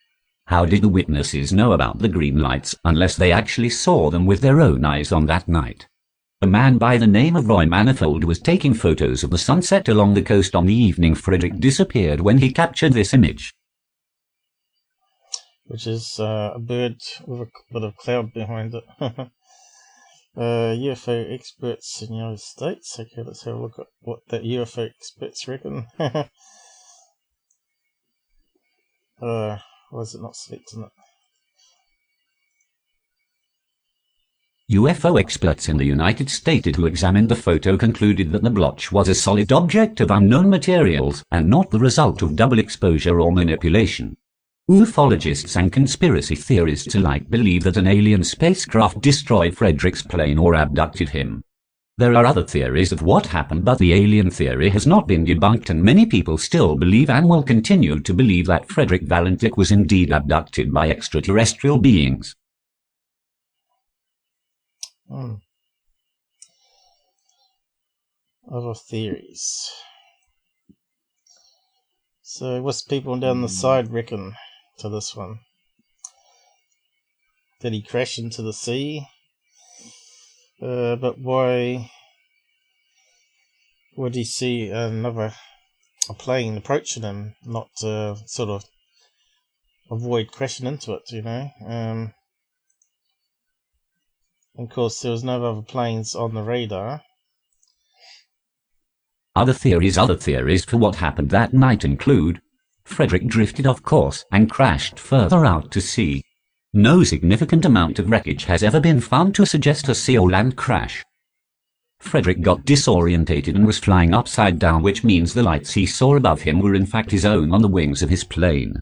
How did the witnesses know about the green lights unless they actually saw them with their own eyes on that night? A man by the name of Roy Manifold was taking photos of the sunset along the coast on the evening Frederick disappeared when he captured this image. Which is a bird with a bit of cloud behind it. UFO experts in the United States. Okay, let's have a look at what the UFO experts reckon. Why is it not selecting it? UFO experts in the United States who examined the photo concluded that the blotch was a solid object of unknown materials and not the result of double exposure or manipulation. Ufologists and conspiracy theorists alike believe that an alien spacecraft destroyed Frederick's plane or abducted him. There are other theories of what happened, but the alien theory has not been debunked, and many people still believe and will continue to believe that Frederick Valentich was indeed abducted by extraterrestrial beings. Other theories. So what's people down the side reckon to this one? Did he crash into the sea? But why would he see a plane approaching him, not sort of avoid crashing into it, you know? Of course, there was no other planes on the radar. Other theories for what happened that night include: Frederick drifted off course and crashed further out to sea. No significant amount of wreckage has ever been found to suggest a sea or land crash. Frederick got disorientated and was flying upside down, which means the lights he saw above him were in fact his own on the wings of his plane.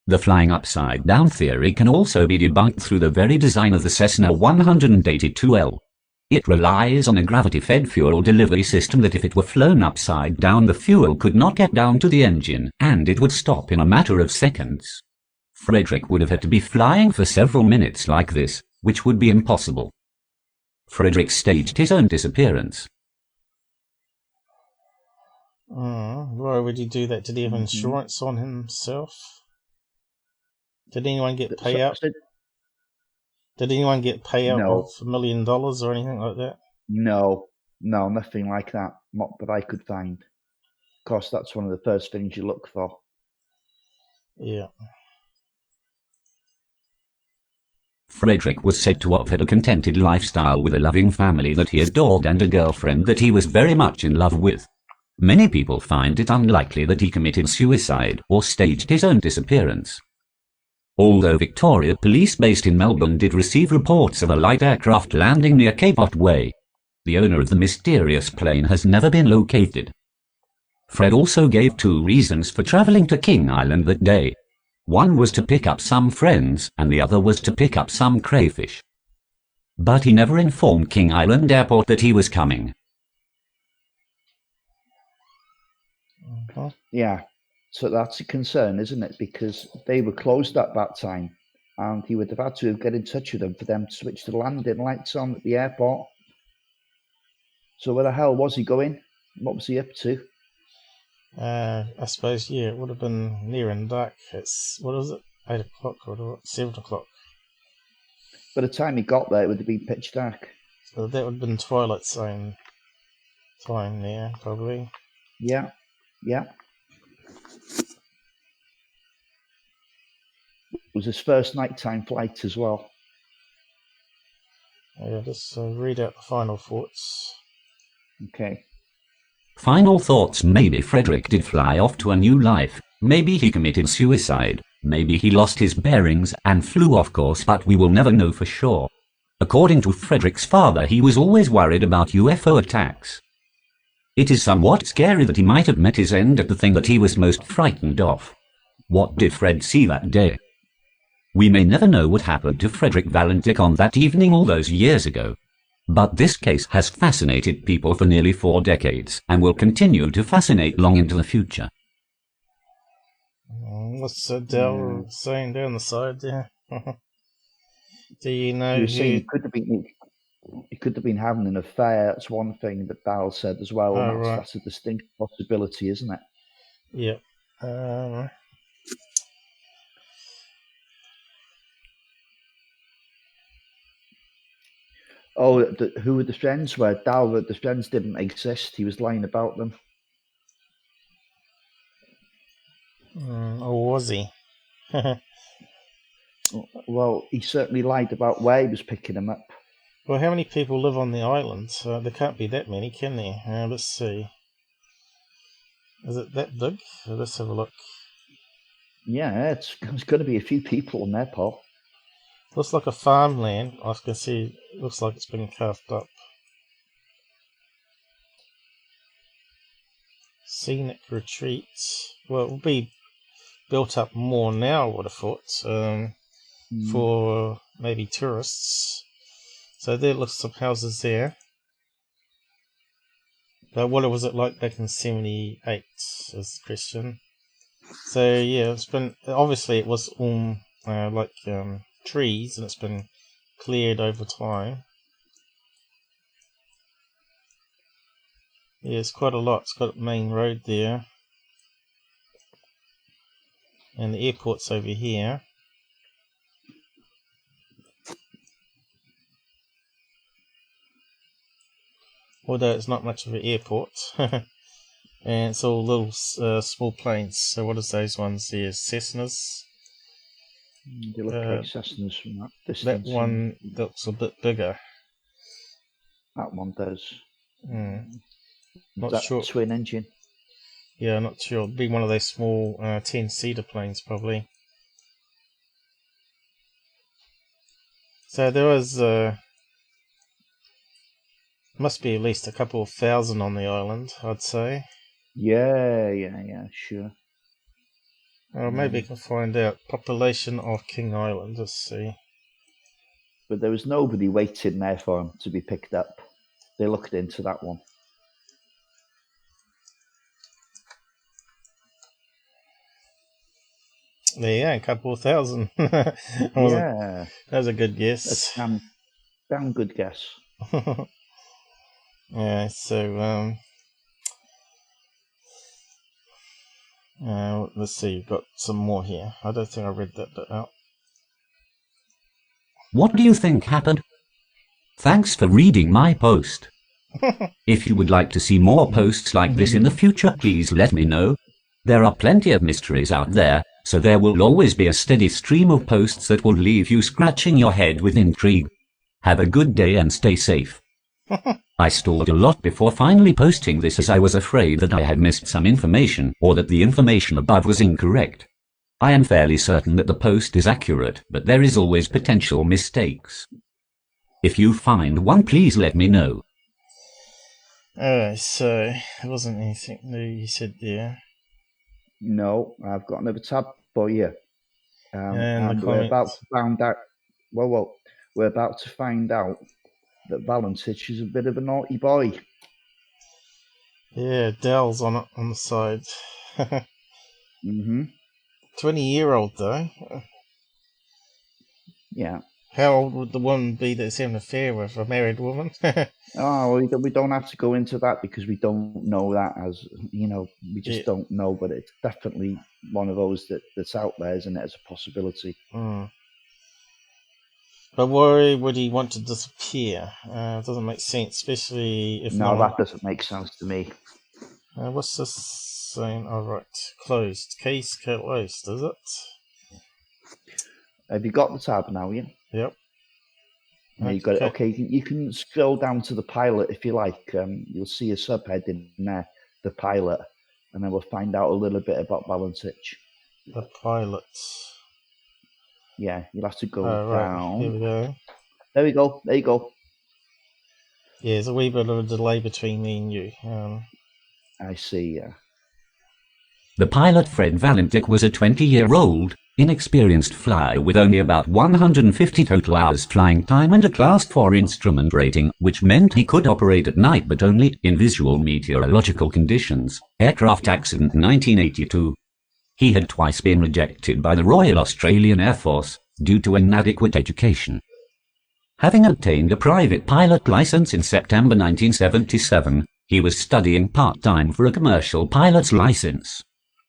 The flying upside down theory can also be debunked through the very design of the Cessna 182L. It relies on a gravity-fed fuel delivery system that if it were flown upside down, the fuel could not get down to the engine, and it would stop in a matter of seconds. Frederick would have had to be flying for several minutes like this, which would be impossible. Frederick staged his own disappearance. Why would he do that? Did he have insurance on himself? Did anyone get payout? Did anyone get payout of $1 million or anything like that? No, nothing like that. Not that I could find. Of course, that's one of the first things you look for. Yeah. Frederick was said to have had a contented lifestyle with a loving family that he adored and a girlfriend that he was very much in love with. Many people find it unlikely that he committed suicide or staged his own disappearance. Although Victoria Police based in Melbourne did receive reports of a light aircraft landing near Cape Otway, the owner of the mysterious plane has never been located. Fred also gave 2 reasons for travelling to King Island that day. One was to pick up some friends and the other was to pick up some crayfish. But he never informed King Island Airport that he was coming. Okay. Yeah, so that's a concern, isn't it? Because they were closed at that time, and he would have had to get in touch with them for them to switch the landing lights on at the airport. So where the hell was he going? What was he up to? I suppose, yeah, it would have been near and dark. It's, what was it, 8 o'clock or 7 o'clock? By the time he got there, it would have been pitch dark. So that would have been twilight zone time there, probably. Yeah, yeah. It was his first nighttime flight as well. Yeah, just read out the final thoughts. Okay. Final thoughts. Maybe Frederick did fly off to a new life. Maybe he committed suicide. Maybe he lost his bearings and flew off course, but we will never know for sure. According to Frederick's father, he was always worried about UFO attacks. It is somewhat scary that he might have met his end at the thing that he was most frightened of. What did Fred see that day? We may never know what happened to Frederick Valentich on that evening all those years ago. But this case has fascinated people for nearly 4 decades and will continue to fascinate long into the future. What's Dell saying down the side there? Do you know He who... was saying he could have been having an affair. That's one thing that Dal said as well. Oh, And right. that's a distinct possibility, isn't it? Yeah. Oh, who were the friends? Where Dal, the friends didn't exist. He was lying about them. Or was he? Well, he certainly lied about where he was picking them up. Well, how many people live on the island? There can't be that many, can there? Let's see. Is it that big? Let's have a look. Yeah, it's going to be a few people on there, Paul. Looks like a farmland. I can see. Looks like it's been carved up. Scenic retreats. Well, it will be built up more now, I would have thought, for maybe tourists. So there looks some houses there. But what was it like back in '78? Is the question. So yeah, it's been, obviously it was all trees, and it's been cleared over time. Yeah, it's quite a lot. It's got a main road there. And the airport's over here. Although it's not much of an airport. And it's all little small planes. So what is those ones there? Cessnas? They look like Cessnas from that distance. That one looks a bit bigger. That one does. Not that sure. Twin engine. Yeah, not sure. It'll be one of those small 10-seater planes, probably. So there was must be at least a couple of thousand on the island, I'd say. Yeah, sure. Maybe I can find out. Population of King Island, let's see. But there was nobody waiting there for him to be picked up. They looked into that one. There you go, a couple of thousand. Yeah. That was a good guess. A damn good guess. Yeah, so let's see, you've got some more here. I don't think I read that bit out. What do you think happened? Thanks for reading my post. If you would like to see more posts like this in the future, please let me know. There are plenty of mysteries out there, so there will always be a steady stream of posts that will leave you scratching your head with intrigue. Have a good day and stay safe. I stalled a lot before finally posting this, as I was afraid that I had missed some information or that the information above was incorrect. I am fairly certain that the post is accurate, but there is always potential mistakes. If you find one, please let me know. Alright, so there wasn't anything new you said there. No, I've got another tab for you. And we're about to find out. Well, we're about to find out that Valentich is a bit of a naughty boy. Yeah, Dell's on the side. 20-year-old though. Yeah. How old would the woman be that's having an affair with a married woman? Oh, we don't have to go into that because we don't know that, as you know, we just don't know. But it's definitely one of those that's out there, isn't it, as a possibility. But why would he want to disappear? It doesn't make sense, especially if that doesn't make sense to me. What's this saying? All right, closed. Case closed, is it? Have you got the tab now, Ian? Yep. Yeah, you got it. Okay, you can scroll down to the pilot if you like. You'll see a subheading there, the pilot, and then we'll find out a little bit about Valentich. The pilot. Yeah, you'll have to go down. Right, here we go. There we go. There you go. Yeah, there's a wee bit of a delay between me and you. I see, yeah. The pilot, Fred Valentich, was a 20-year-old, inexperienced flyer with only about 150 total hours flying time and a Class 4 instrument rating, which meant he could operate at night but only in visual meteorological conditions. Aircraft accident 1982. He had twice been rejected by the Royal Australian Air Force due to inadequate education. Having obtained a private pilot license in September 1977, he was studying part-time for a commercial pilot's license.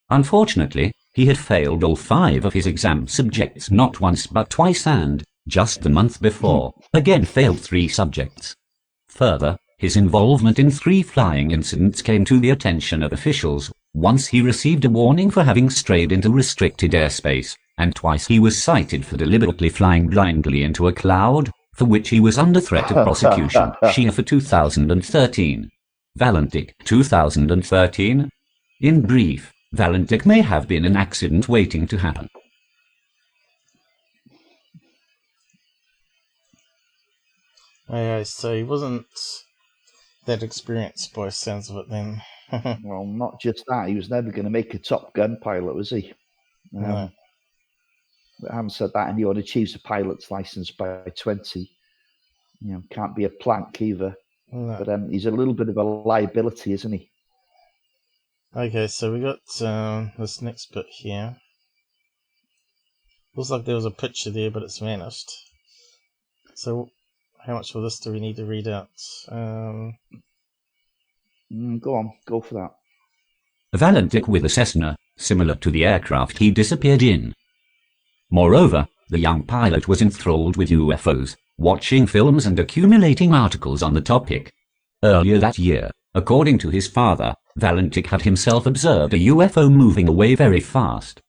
Unfortunately, he had failed all 5 of his exam subjects not once but twice and, just the month before, again failed 3 subjects. Further, his involvement in 3 flying incidents came to the attention of officials. Once he received a warning for having strayed into restricted airspace, and twice he was cited for deliberately flying blindly into a cloud, for which he was under threat of prosecution. Shia for 2013. Valentich, 2013. In brief, Valentich may have been an accident waiting to happen. Okay, so he wasn't that experienced by the sounds of it then. Well, not just that. He was never going to make a Top Gun pilot, was he? No. But having said that, anyone achieves a pilot's license by 20, can't be a plank either. No. But he's a little bit of a liability, isn't he? Okay, so we got this next bit here. Looks like there was a picture there, but it's vanished. So, how much of this do we need to read out? Go on, go for that. Valentich with a Cessna, similar to the aircraft he disappeared in. Moreover, the young pilot was enthralled with UFOs, watching films and accumulating articles on the topic. Earlier that year, according to his father, Valentich had himself observed a UFO moving away very fast.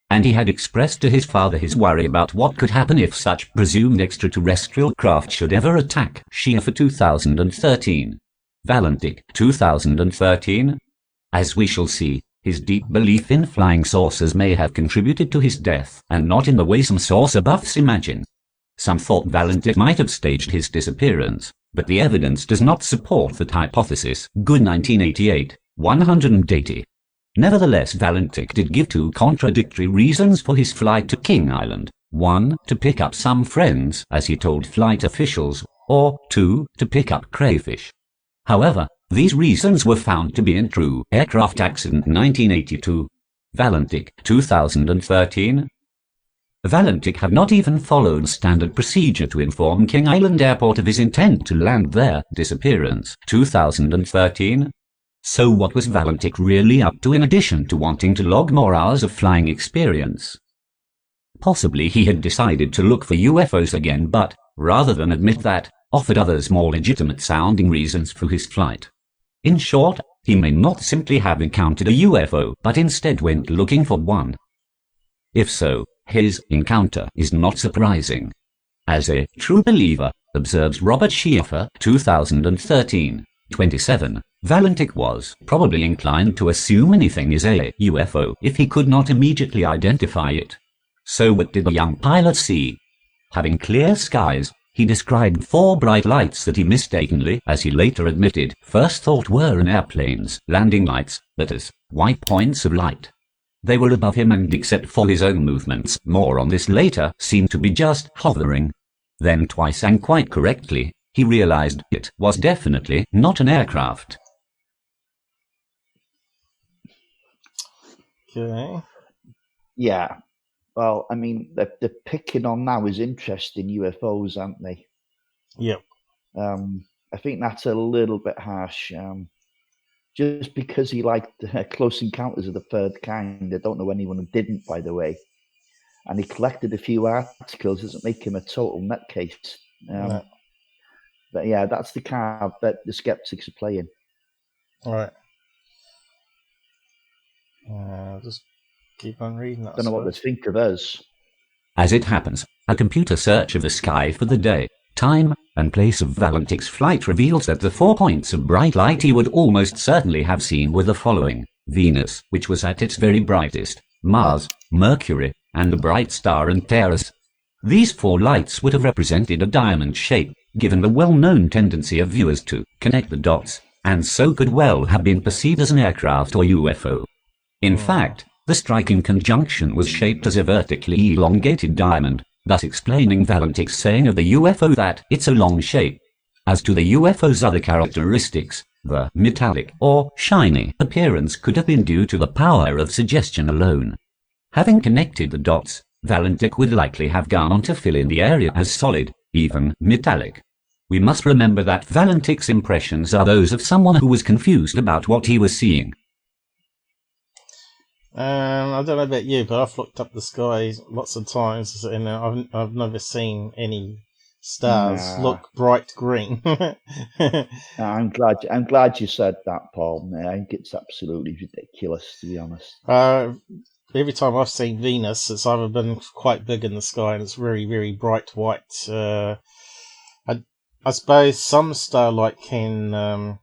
And he had expressed to his father his worry about what could happen if such presumed extraterrestrial craft should ever attack. Shia for 2013. Valentich, 2013. As we shall see, his deep belief in flying saucers may have contributed to his death, and not in the way some saucer buffs imagine. Some thought Valentich might have staged his disappearance, but the evidence does not support that hypothesis. Good 1988, 180. Nevertheless, Valentich did give 2 contradictory reasons for his flight to King Island. 1, to pick up some friends, as he told flight officials, or 2, to pick up crayfish. However, these reasons were found to be untrue. Aircraft accident 1982. Valentich, 2013. Valentich had not even followed standard procedure to inform King Island Airport of his intent to land there. Disappearance, 2013. So what was Valentich really up to in addition to wanting to log more hours of flying experience? Possibly he had decided to look for UFOs again, but, rather than admit that, offered others more legitimate sounding reasons for his flight. In short, he may not simply have encountered a UFO, but instead went looking for one. If so, his encounter is not surprising. As a true believer, observes Robert Schieffer, 2013, 27, Valentich was probably inclined to assume anything is a UFO if he could not immediately identify it. So what did the young pilot see? Having clear skies, he described 4 bright lights that he mistakenly, as he later admitted, first thought were an airplane's landing lights, but as white points of light. They were above him and, except for his own movements, more on this later, seemed to be just hovering. Then twice, and quite correctly, he realized it was definitely not an aircraft. Okay. Yeah. Well, I mean, they're picking on now his interest in UFOs, aren't they? Yep. I think that's a little bit harsh. Just because he liked Close Encounters of the Third Kind, I don't know anyone who didn't, by the way. And he collected a few articles, doesn't make him a total nutcase. No. But yeah, that's the card that the skeptics are playing. All right. Just keep on reading that. Don't know what they think of us. As it happens, a computer search of the sky for the day, time, and place of Valentich's flight reveals that the 4 points of bright light he would almost certainly have seen were the following: Venus, which was at its very brightest, Mars, Mercury, and the bright star Antares. These 4 lights would have represented a diamond shape, given the well-known tendency of viewers to connect the dots, and so could well have been perceived as an aircraft or UFO. In fact, the striking conjunction was shaped as a vertically elongated diamond, thus explaining Valentich's saying of the UFO that it's a long shape. As to the UFO's other characteristics, the metallic or shiny appearance could have been due to the power of suggestion alone. Having connected the dots, Valentich would likely have gone on to fill in the area as solid, even metallic. We must remember that Valentich's impressions are those of someone who was confused about what he was seeing. I don't know about you, but I've looked up the sky lots of times, and I've never seen any stars look bright green. I'm glad you said that, Paul. I think it's absolutely ridiculous, to be honest. Every time I've seen Venus, it's either been quite big in the sky and it's very, very bright white. I suppose some starlight can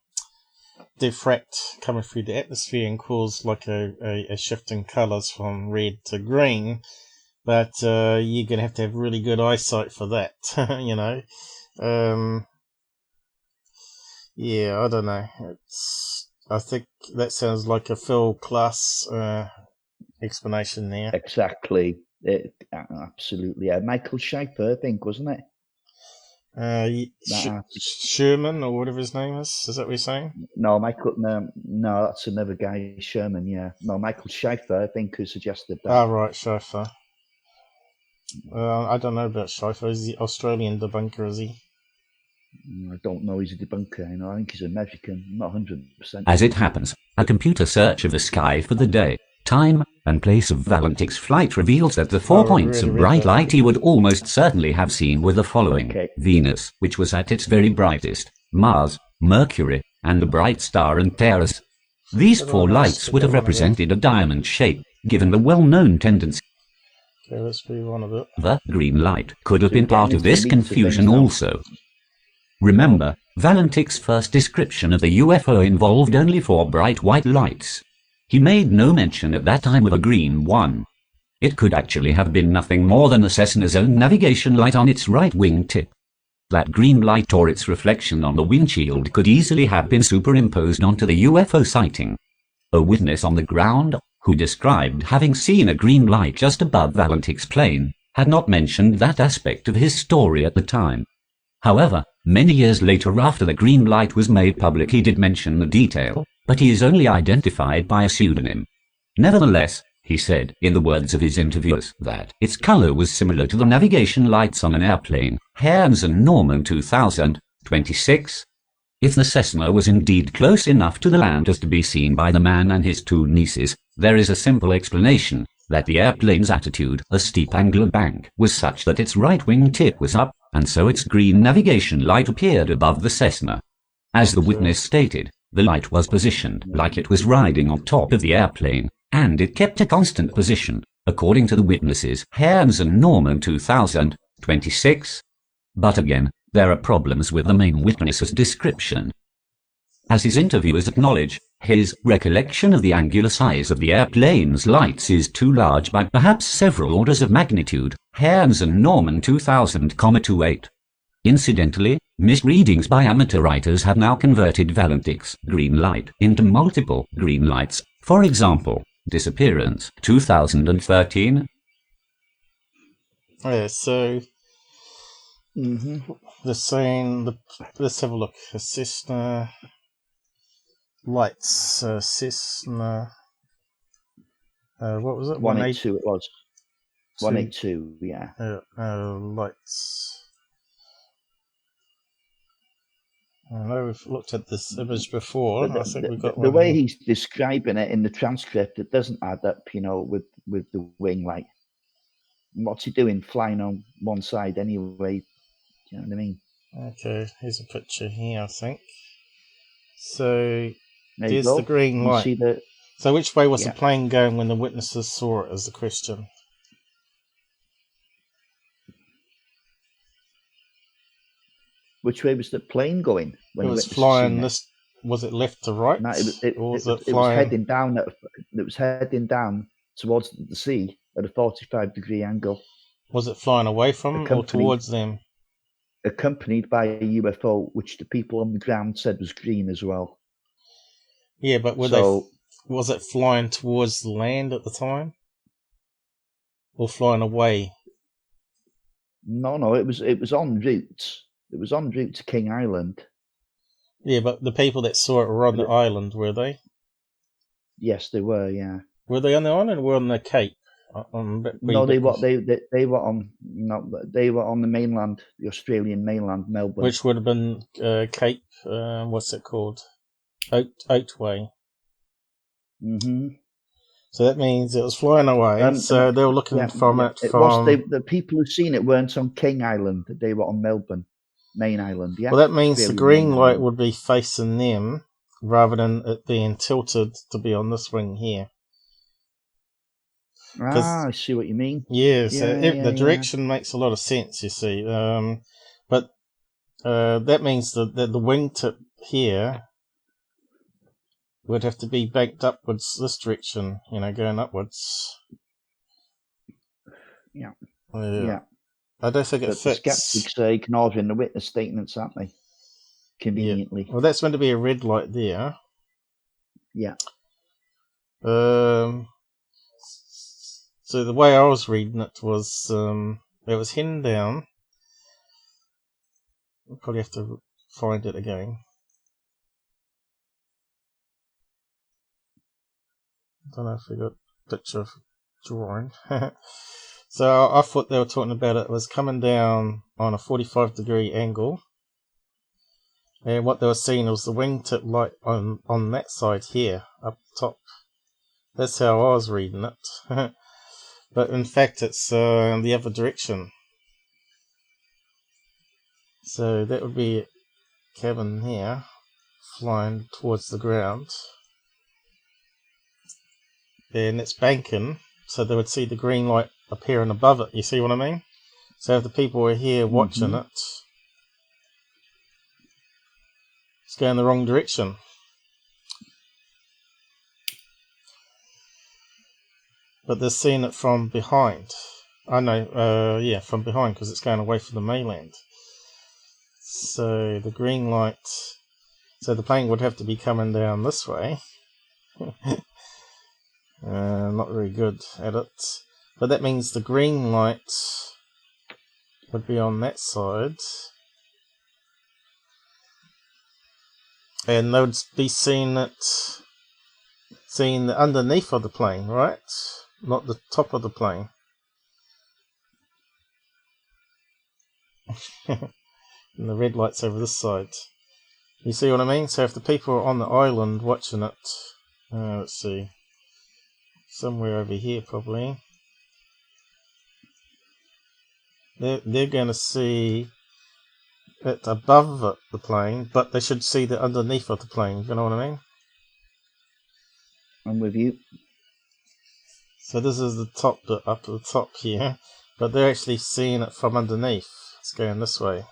diffract coming through the atmosphere and cause like a shift in colours from red to green, but you're going to have really good eyesight for that. You know. Yeah, I don't know. I think that sounds like a Phil Class explanation there. Exactly. Absolutely. Michael Schaefer, I think, wasn't it? Sherman, or whatever his name is that what you're saying? No, no, that's another guy, Sherman, yeah. No, Michael Schaefer, I think, who suggested that. Oh, right, Schaefer. I don't know about Schaefer. Is he Australian debunker, is he? I don't know, he's a debunker, you know. I think he's American, not 100%. As it happens, a computer search of the sky for the day, time, and place of Valentich's flight reveals that the 4 points of bright light he would almost certainly have seen were the following: Venus, which was at its very brightest, Mars, Mercury, and the bright star Antares. These 4 lights would have represented a diamond shape, given the well-known tendency. Okay, let's be one of it. The green light could have been part of this confusion also. Remember, Valentich's first description of the UFO involved only 4 bright white lights. He made no mention at that time of a green one. It could actually have been nothing more than the Cessna's own navigation light on its right wing tip. That green light or its reflection on the windshield could easily have been superimposed onto the UFO sighting. A witness on the ground, who described having seen a green light just above Valentich's plane, had not mentioned that aspect of his story at the time. However, many years later, after the green light was made public, he did mention the detail, but he is only identified by a pseudonym. Nevertheless, he said, in the words of his interviewers, that its color was similar to the navigation lights on an airplane, Hans and Norman 2026. If the Cessna was indeed close enough to the land as to be seen by the man and his 2 nieces, there is a simple explanation, that the airplane's attitude, a steep angular bank, was such that its right wing tip was up, and so its green navigation light appeared above the Cessna. As the witness stated, the light was positioned like it was riding on top of the airplane, and it kept a constant position, according to the witnesses Hans and Norman 2026. But again, there are problems with the main witness's description. As his interviewers acknowledge, his recollection of the angular size of the airplane's lights is too large by perhaps several orders of magnitude. Cairns and Norman 2000,28. Incidentally, misreadings by amateur writers have now converted Valentich's green light into multiple green lights. For example, Disappearance 2013. Yeah, so they're saying, let's have a look. A Cessna lights, Cessna, what was it? 182 it was. 182, yeah. Lights. I know we've looked at this image before. I think we've got the way he's describing it in the transcript, it doesn't add up, you know, with the wing light. What's he doing flying on one side anyway? Do you know what I mean? Okay, here's a picture here, I think. So There's the green light. See the, so which way was the plane going when the witnesses saw it, is the question. Which way was the plane going? When it was flying this. Was it left to right? No, it was heading down. It was heading down towards the sea at a 45-degree angle. Was it flying away from or towards them? Accompanied by a UFO, which the people on the ground said was green as well. Yeah, but was it flying towards the land at the time, or flying away? No, it was en route. It was en route to King Island. Yeah, but the people that saw it were on the island, were they? Yes, they were. Yeah. Were they on the island or were on the Cape? No, they were on. No, they were on the mainland, the Australian mainland, Melbourne. Which would have been Cape. What's it called? Otway. So that means it was flying away. So they were looking from it. The people who seen it weren't on King Island. They were on Melbourne, main island. Yeah. Well, that means the green light would be facing them rather than it being tilted to be on this wing here. I see what you mean. Yeah, so the direction makes a lot of sense, you see. But that means that the wingtip here would have to be banked upwards this direction, you know, going upwards. Yeah. I don't think it fits. The skeptics are ignoring the witness statements, aren't they? Conveniently. Yeah. Well, that's meant to be a red light there. Yeah. So the way I was reading it was heading down. I'll probably have to find it again. I don't know if we got a picture of drawing. So I thought they were talking about it was coming down on a 45-degree angle. And what they were seeing was the wingtip light on that side here, up top. That's how I was reading it. But in fact, it's the other direction. So that would be a cabin here, flying towards the ground. And it's banking, so they would see the green light appearing above it. You see what I mean? So if the people were here watching it, it's going the wrong direction. But they're seeing it from behind. I know, from behind, because it's going away from the mainland. So the green light, so the plane would have to be coming down this way. Not very good at it. But that means the green light would be on that side. And they would be seeing the underneath of the plane, right? Not the top of the plane. And the red light's over this side. You see what I mean? So if the people are on the island watching it, let's see, somewhere over here probably, they're going to see it above the plane, but they should see the underneath of the plane. You know what I mean? I'm with you. So this is the top bit up at the top here, but they're actually seeing it from underneath. It's going this way.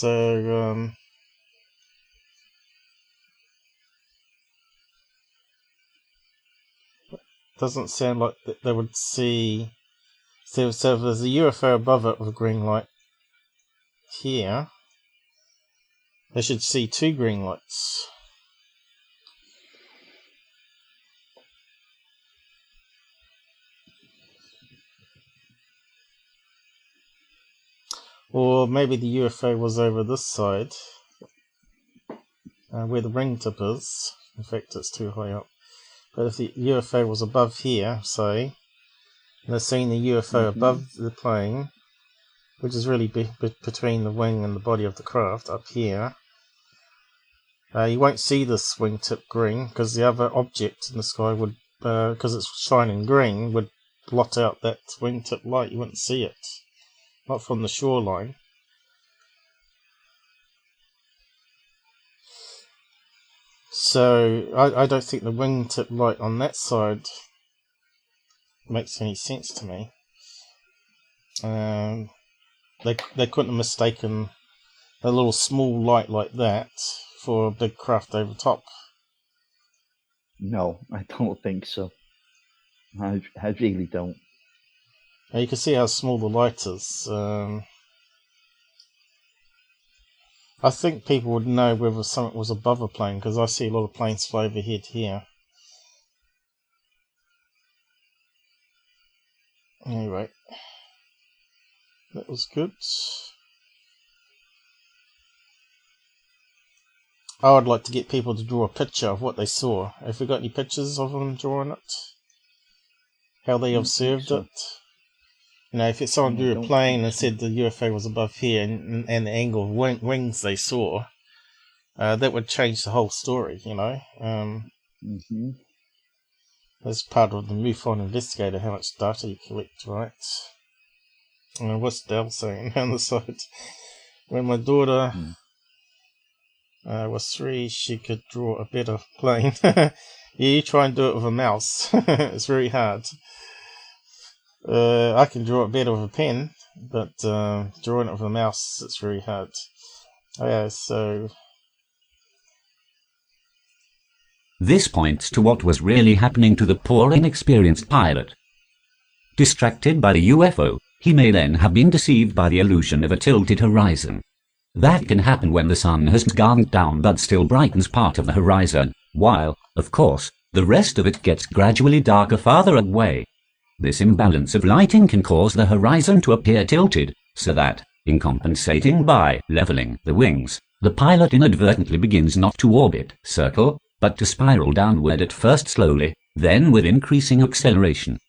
so doesn't sound like they would see. So if there's a UFO above it with a green light here, they should see 2 green lights. Or maybe the UFO was over this side, where the wingtip is. In fact, it's too high up. But if the UFO was above here, say, and they're seeing the UFO above the plane, which is really between the wing and the body of the craft, up here, you won't see this wingtip green, because the other object in the sky would, because it's shining green, would blot out that wingtip light. You wouldn't see it. Not from the shoreline. So I don't think the wingtip light on that side makes any sense to me. They couldn't have mistaken a little small light like that for a big craft over top. No, I don't think so. I really don't. Now you can see how small the light is. I think people would know whether something was above a plane, because I see a lot of planes fly overhead here. Anyway, that was good. I would like to get people to draw a picture of what they saw. Have we got any pictures of them drawing it? How they observed it? You know, if someone drew a plane and said the UFO was above here and the angle of wings they saw, that would change the whole story, you know. As part of the MUFON investigator, how much data you collect, right? And what's Dell saying on the side? When my daughter was 3, she could draw a better plane. Yeah, you try and do it with a mouse. It's very hard. I can draw it better with a pen, but drawing it with a mouse, it's very hard. Okay, so... This points to what was really happening to the poor inexperienced pilot. Distracted by the UFO, he may then have been deceived by the illusion of a tilted horizon. That can happen when the sun has gone down but still brightens part of the horizon, while, of course, the rest of it gets gradually darker farther away. This imbalance of lighting can cause the horizon to appear tilted, so that, in compensating by leveling the wings, the pilot inadvertently begins not to orbit, circle, but to spiral downward at first slowly, then with increasing acceleration.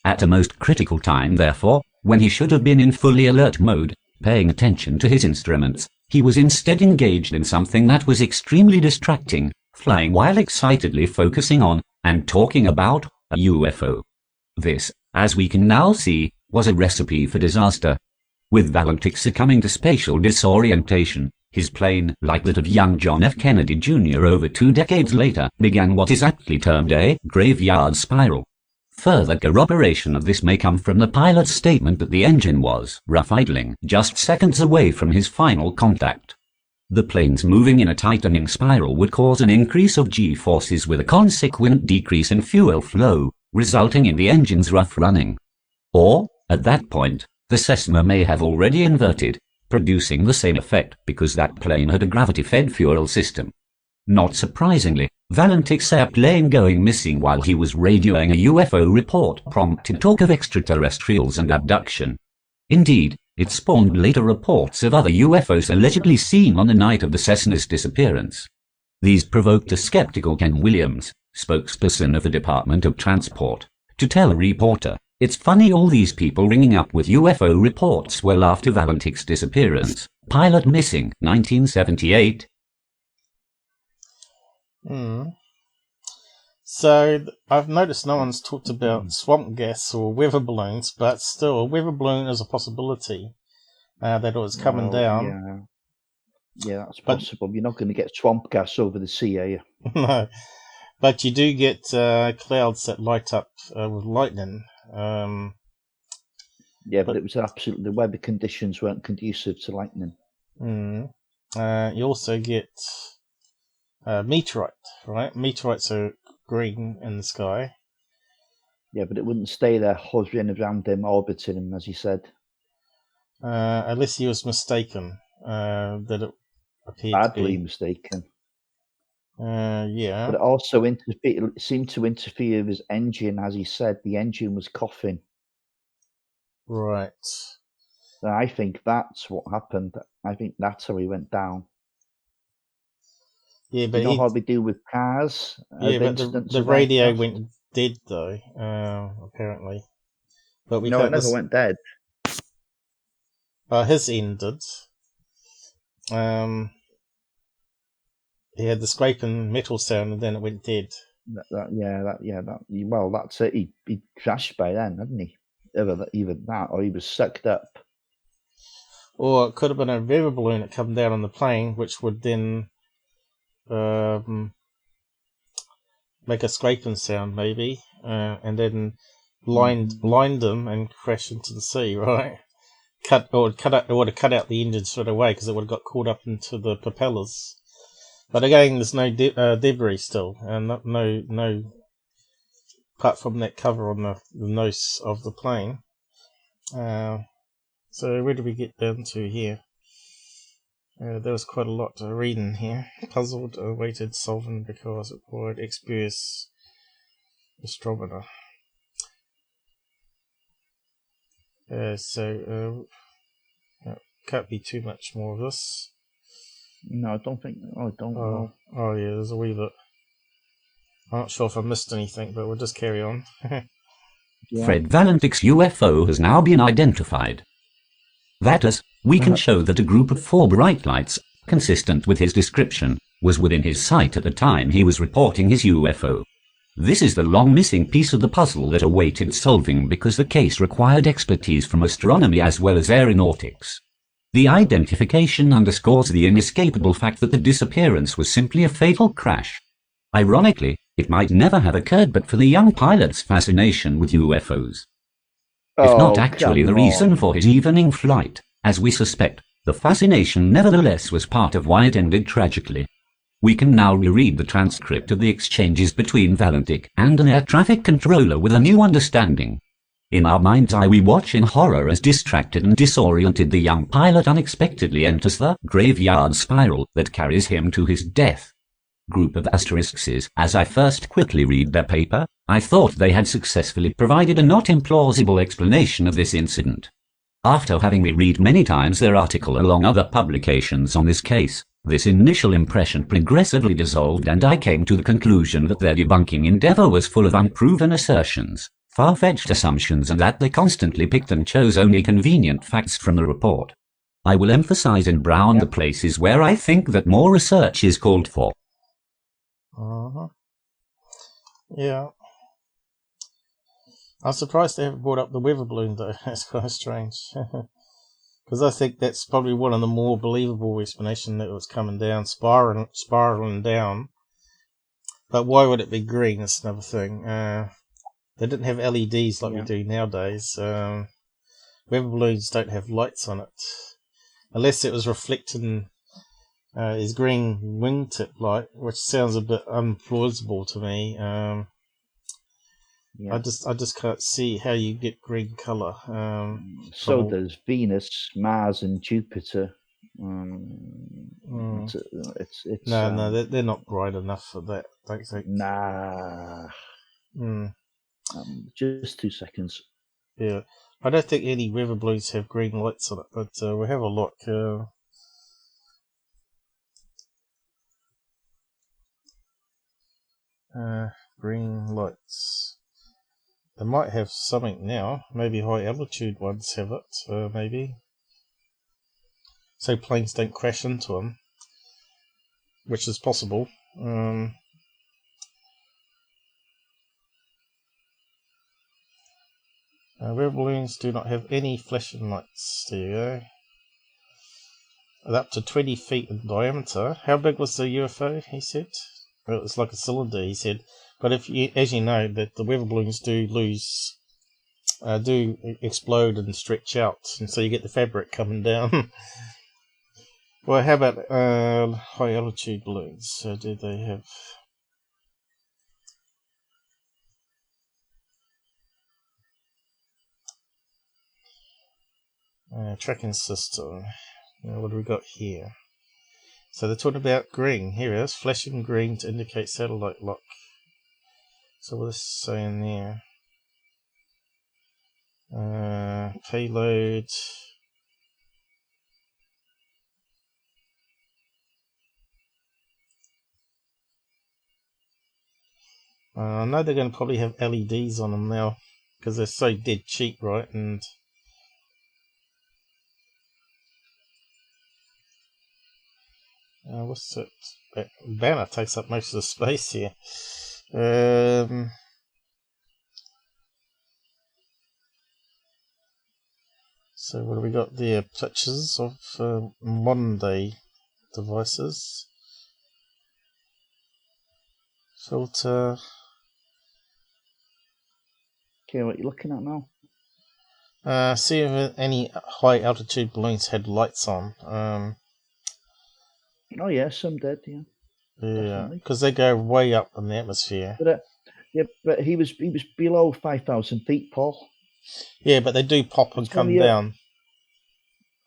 At a most critical time, therefore, when he should have been in fully alert mode, paying attention to his instruments, he was instead engaged in something that was extremely distracting, flying while excitedly focusing on, and talking about, a UFO. This, as we can now see, was a recipe for disaster. With Valentich succumbing to spatial disorientation, his plane, like that of young John F. Kennedy Jr. over 2 decades later, began what is aptly termed a graveyard spiral. Further corroboration of this may come from the pilot's statement that the engine was rough idling just seconds away from his final contact. The planes moving in a tightening spiral would cause an increase of G-forces with a consequent decrease in fuel flow, resulting in the engine's rough running. Or, at that point, the Cessna may have already inverted, producing the same effect because that plane had a gravity-fed fuel system. Not surprisingly, Valentich's airplane going missing while he was radioing a UFO report prompted talk of extraterrestrials and abduction. Indeed, it spawned later reports of other UFOs allegedly seen on the night of the Cessna's disappearance. These provoked a skeptical Ken Williams, spokesperson of the Department of Transport, to tell a reporter, "It's funny all these people ringing up with UFO reports well after Valentich's disappearance. Pilot missing, 1978. So, I've noticed no one's talked about swamp gas or weather balloons, but still, a weather balloon is a possibility that it was coming down. Yeah, that's possible. You're not going to get swamp gas over the sea, are you? No, but you do get clouds that light up with lightning. Yeah, but it was absolutely, the weather conditions weren't conducive to lightning. You also get meteorite, right? Meteorites are green in the sky. Yeah, but it wouldn't stay there hovering around him, orbiting him, as he said. Unless he was mistaken that it appeared Badly to be. mistaken. Yeah. But it also seemed to interfere with his engine, as he said. The engine was coughing. Right. So I think that's what happened. I think that's how he went down. Yeah, but you know how they do with cars? Yeah, but the radio went dead, though, apparently. But we no, can't it never went dead. His ended. He had the scraping metal sound, and then it went dead. Well, that's it. He crashed by then, hadn't he? Either that, or he was sucked up. Or it could have been a weather balloon that come down on the plane, which would then make a scraping sound, maybe, and then blind them and crash into the sea, right? It would have cut out the engine straight away because it would have got caught up into the propellers. But again, there's no debris still, and no apart from that cover on the nose of the plane. So where do we get down to here? There was quite a lot to read in here. Puzzled, awaited solving because it required experienced astronomer. Can't be too much more of this. No, I don't think. Oh, don't. Oh yeah, there's a wee bit. I'm not sure if I missed anything, but we'll just carry on. Yeah. Fred Valentich's UFO has now been identified. That is, we can show that a group of 4 bright lights, consistent with his description, was within his sight at the time he was reporting his UFO. This is the long missing piece of the puzzle that awaited solving because the case required expertise from astronomy as well as aeronautics. The identification underscores the inescapable fact that the disappearance was simply a fatal crash. Ironically, it might never have occurred but for the young pilot's fascination with UFOs. If not actually the reason for his evening flight, as we suspect, the fascination nevertheless was part of why it ended tragically. We can now reread the transcript of the exchanges between Valentich and an air traffic controller with a new understanding. In our mind's eye we watch in horror as distracted and disoriented the young pilot unexpectedly enters the graveyard spiral that carries him to his death. Group of asterisks. As I first quickly read their paper, I thought they had successfully provided a not implausible explanation of this incident. After having reread many times their article along other publications on this case, this initial impression progressively dissolved and I came to the conclusion that their debunking endeavor was full of unproven assertions, far-fetched assumptions, and that they constantly picked and chose only convenient facts from the report. I will emphasize in brown the places where I think that more research is called for. Yeah. I'm surprised they haven't brought up the weather balloon, though. That's quite strange. Because I think that's probably one of the more believable explanations, that it was coming down, spiraling down. But why would it be green? That's another thing. They didn't have LEDs like we do nowadays. Weather balloons don't have lights on it. Unless it was reflecting his green wingtip light, which sounds a bit unplausible to me. I just can't see how you get green colour. So does Venus, Mars, and Jupiter. It's no, they're not bright enough for that. Don't think. Nah. Just 2 seconds. Yeah, I don't think any weather balloons have green lights on it, but we'll have a look. Green lights. They might have something now. Maybe high altitude ones have it. Maybe. So planes don't crash into them, which is possible. Weather balloons do not have any flashing lights. There you go. Up to 20 feet in diameter. How big was the UFO? He said. Well, it was like a cylinder. He said. But if you, as you know, that the weather balloons do explode and stretch out, and so you get the fabric coming down. Well, how about high altitude balloons? So do they have? Tracking system. What do we got here? So they're talking about green. Here it is, flashing green to indicate satellite lock. So what's this saying there? Payload. I know they're going to probably have LEDs on them now because they're so dead cheap, right? And what's it? Banner takes up most of the space here. So what do we got there? Pictures of modern day devices. Filter. Okay, what are you looking at now? See if any high altitude balloons had lights on. Oh yeah, some did. Yeah. Yeah, because they go way up in the atmosphere. But but he was below 5,000 feet, Paul. Yeah, but they do pop and come down.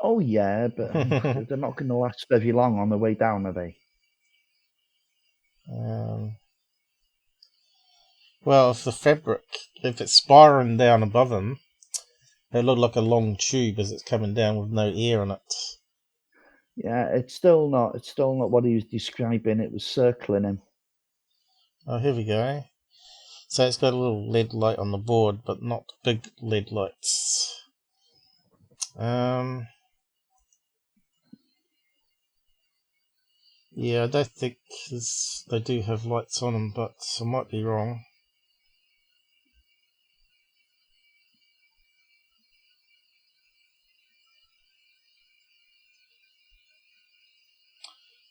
Oh yeah, but they're not going to last very long on the way down, are they? Well, if the fabric, if it's spiraling down above them, it look like a long tube as it's coming down with no air in it. Yeah, it's still not what he was describing. It was circling him. Oh, here we go. So it's got a little LED light on the board, but not big LED lights. Yeah, I don't think they do have lights on them, but I might be wrong.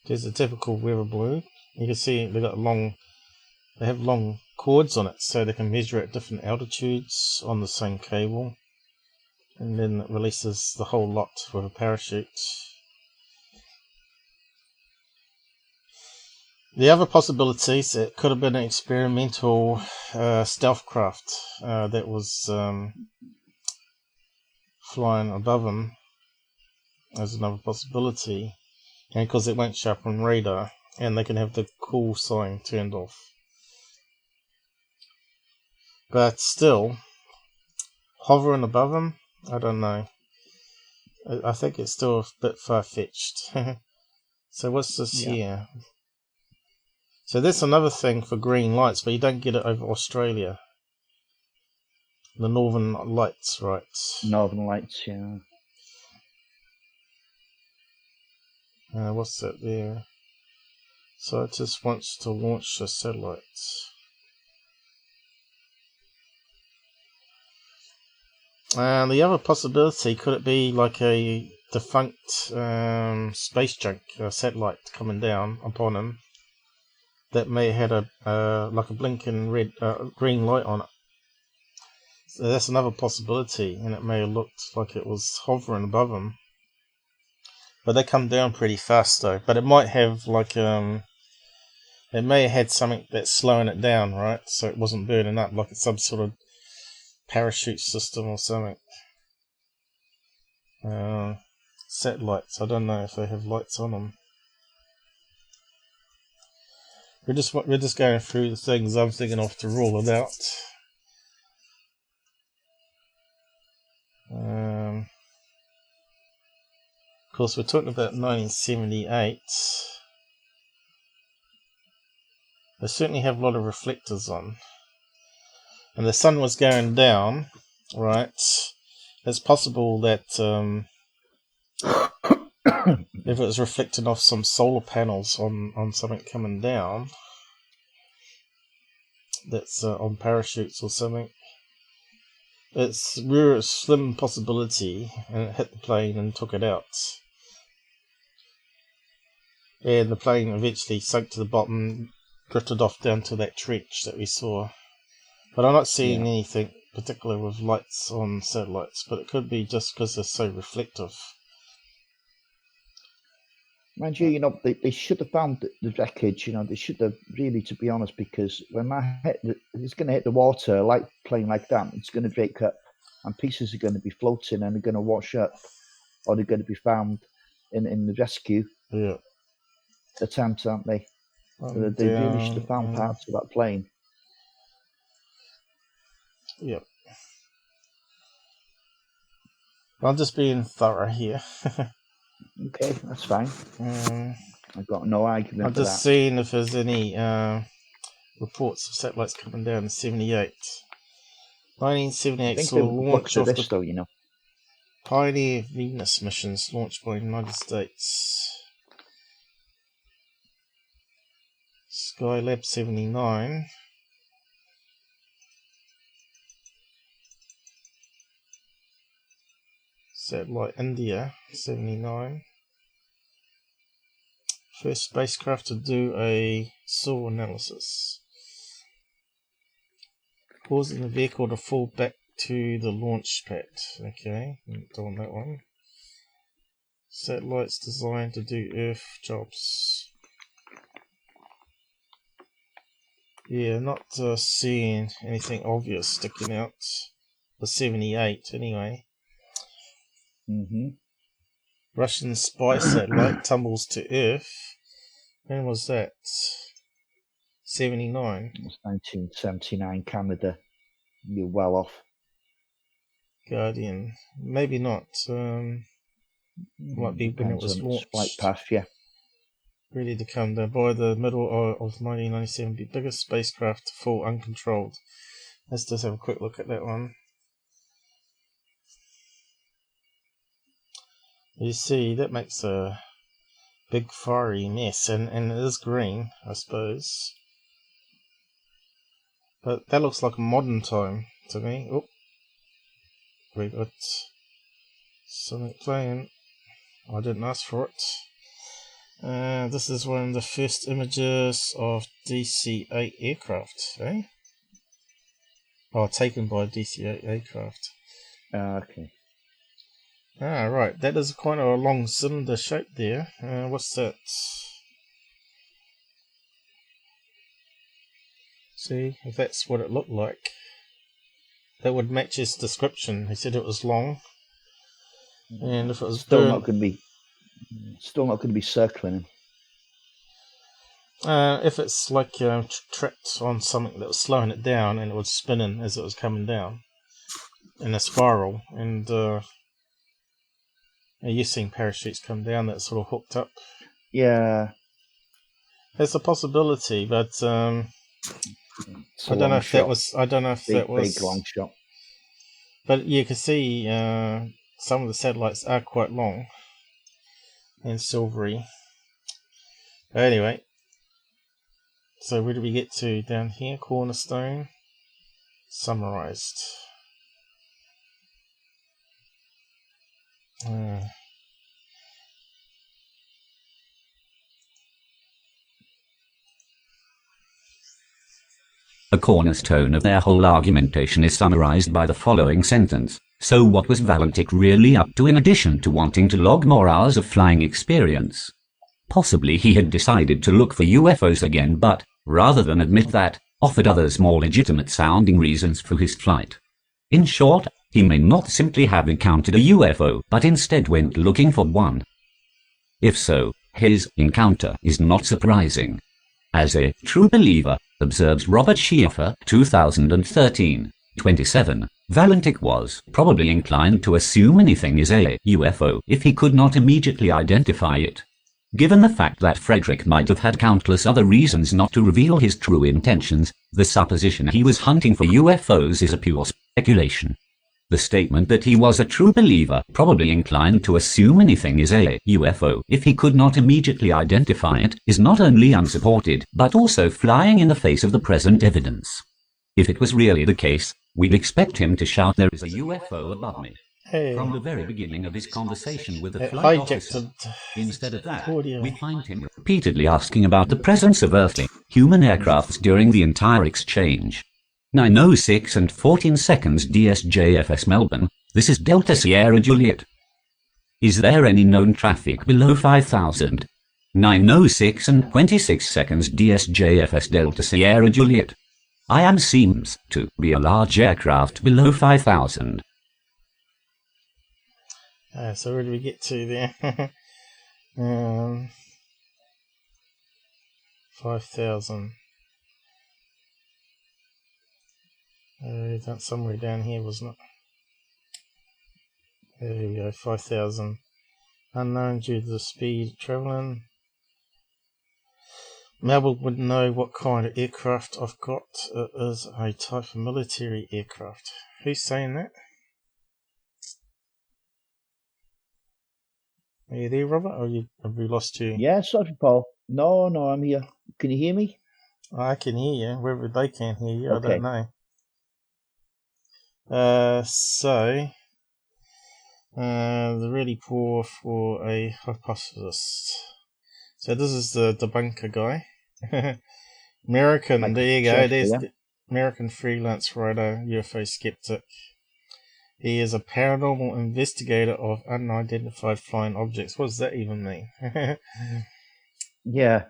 There's a typical weather balloon. You can see they have long cords on it, so they can measure at different altitudes on the same cable, and then it releases the whole lot with a parachute. The other possibilities, it could have been an experimental stealth craft that was flying above them as another possibility, and because it won't show up on radar, and they can have the call sign turned off. But still, hovering above them, I don't know. I think it's still a bit far-fetched. So what's this here? So that's another thing for green lights, but you don't get it over Australia. The Northern Lights, right? Northern Lights, yeah. What's that there? Scientist wants to launch a satellite. The other possibility, could it be like a defunct space junk satellite coming down upon him that may have had a like a blinking green light on it? So that's another possibility, and it may have looked like it was hovering above him. But they come down pretty fast though. But it might have like it may have had something that's slowing it down, right? So it wasn't burning up, like it's some sort of parachute system or something. Satellites, I don't know if they have lights on them. We're just going through the things I'm thinking of to rule it out. Of course, we're talking about 1978. They certainly have a lot of reflectors on. And the sun was going down, right? It's possible that if it was reflecting off some solar panels on something coming down, that's on parachutes or something, it's a slim possibility, and it hit the plane and took it out. And the plane eventually sunk to the bottom, drifted off down to that trench that we saw. But I'm not seeing anything particular with lights on satellites, but it could be just because they're so reflective. Mind you, they should have found the wreckage. They should have really, to be honest, because when it's going to hit the water, like plane like that, it's going to break up, and pieces are going to be floating and they're going to wash up, or they're going to be found in the rescue attempts, aren't they? So they really should have found parts of that plane. Yep. I'm just being thorough here. Okay, that's fine. I've got no argument. I'm just seeing if there's any reports of satellites coming down in 78. 1978 saw launch of the Pioneer Venus missions launched by the United States. Skylab 79. Satellite India 79. First spacecraft to do a soil analysis, causing the vehicle to fall back to the launch pad. Okay, don't want that one. Satellites designed to do Earth jobs. Yeah, not seeing anything obvious sticking out for 78 anyway. Russian spy satellite tumbles to Earth. When was that? 79. It's 1979 Canada. You're well off. Guardian. Maybe not. Might be when it was launched. Flight path, yeah. Ready to come down by the middle of 1997. The biggest spacecraft to fall uncontrolled. Let's just have a quick look at that one. You see, that makes a big fiery mess, and it is green, I suppose. But that looks like a modern time to me. Oh, we got something playing. I didn't ask for it. This is one of the first images of DC-8 aircraft, eh? Oh, taken by DC-8 aircraft. Okay. Ah, right. That is quite a long cylinder shape there. What's that? See, if that's what it looked like, that would match his description. He said it was long, and if it was still not going to be circling. If it's like trapped on something that was slowing it down, and it was spinning as it was coming down in a spiral, and you've seen parachutes come down that sort of hooked up. Yeah, there's a possibility, but I don't know if that was. I don't know if that was big long shot. But you can see some of the satellites are quite long and silvery. Anyway, so where do we get to down here? Cornerstone summarized. A cornerstone of their whole argumentation is summarized by the following sentence. So what was Valentich really up to in addition to wanting to log more hours of flying experience? Possibly he had decided to look for UFOs again, but, rather than admit that, offered others more legitimate sounding reasons for his flight. In short, he may not simply have encountered a UFO, but instead went looking for one. If so, his encounter is not surprising. As a true believer, observes Robert Schieffer, 2013, 27, Valentich was probably inclined to assume anything is a UFO if he could not immediately identify it. Given the fact that Frederick might have had countless other reasons not to reveal his true intentions, the supposition he was hunting for UFOs is a pure speculation. The statement that he was a true believer, probably inclined to assume anything is a UFO if he could not immediately identify it, is not only unsupported, but also flying in the face of the present evidence. If it was really the case, we'd expect him to shout, "There is a UFO above me," from the very beginning of his conversation with the flight officer. Instead of that, we find him repeatedly asking about the presence of earthly, human aircrafts during the entire exchange. 9:06 and 14 seconds DSJFS Melbourne, this is Delta Sierra Juliet. Is there any known traffic below 5,000? 9:06 and 26 seconds DSJFS Delta Sierra Juliet. I am seems to be a large aircraft below 5,000. So where do we get to there? 5,000. That's somewhere down here, wasn't it? There we go, 5,000. Unknown due to the speed travelling. Melbourne would know what kind of aircraft I've got. It is a type of military aircraft. Who's saying that? Are you there, Robert? Or have we lost you? Yeah, sorry, Paul. No, I'm here. Can you hear me? I can hear you. Whether they can hear you, Okay. I don't know. They're really poor for a hypothesis. So this is the debunker guy. American, Like there you go. Tshirt, There's yeah. the American freelance writer, UFO skeptic. He is a paranormal investigator of unidentified flying objects. What does that even mean? Yeah.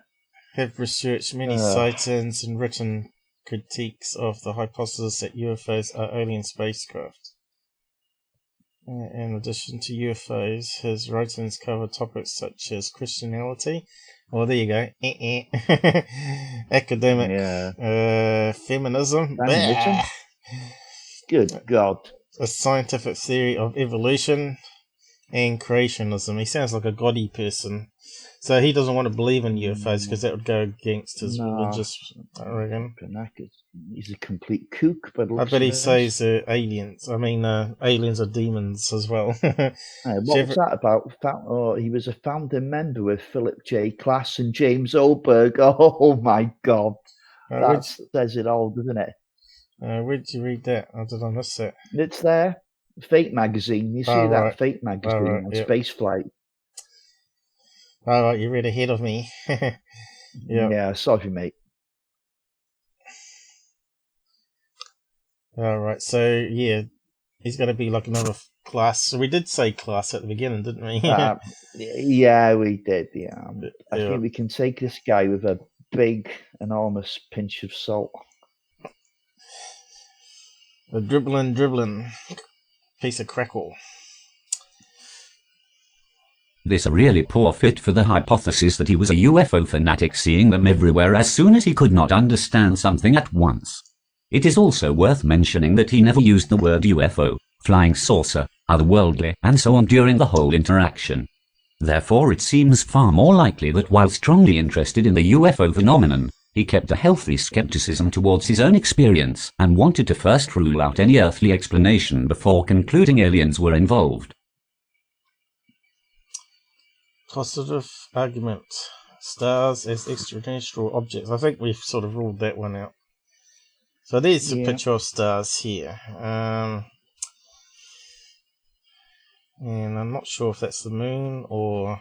Have researched many sightings and written critiques of the hypothesis that UFOs are alien spacecraft. In addition to UFOs, his writings cover topics such as Christianity. Well, there you go. Academic. Feminism. Feminism? Good God. A scientific theory of evolution and creationism. He sounds like a gaudy person. So he doesn't want to believe in UFOs because that would go against his religious, I reckon. He's a complete kook, but I bet he says aliens. I mean, aliens are demons as well. What was that about? He was a founding member with Philip J. Klass and James Oberg. Oh my God. That says it all, doesn't it? Where did you read that? I did I miss that? It's there. Fate magazine. You see that? Right. Fate magazine on space flight. All right, you read ahead of me. Yeah, sorry, mate. All right, so yeah, he's going to be like another class. So we did say class at the beginning, didn't we? Yeah, we did. Yeah, I think we can take this guy with a big, enormous pinch of salt. The dribbling piece of crackle. This a really poor fit for the hypothesis that he was a UFO fanatic, seeing them everywhere as soon as he could not understand something at once. It is also worth mentioning that he never used the word UFO, flying saucer, otherworldly, and so on during the whole interaction. Therefore it seems far more likely that while strongly interested in the UFO phenomenon, he kept a healthy skepticism towards his own experience and wanted to first rule out any earthly explanation before concluding aliens were involved. Positive argument. Stars as extraterrestrial objects. I think we've sort of ruled that one out. So there's a picture of stars here. And I'm not sure if that's the moon or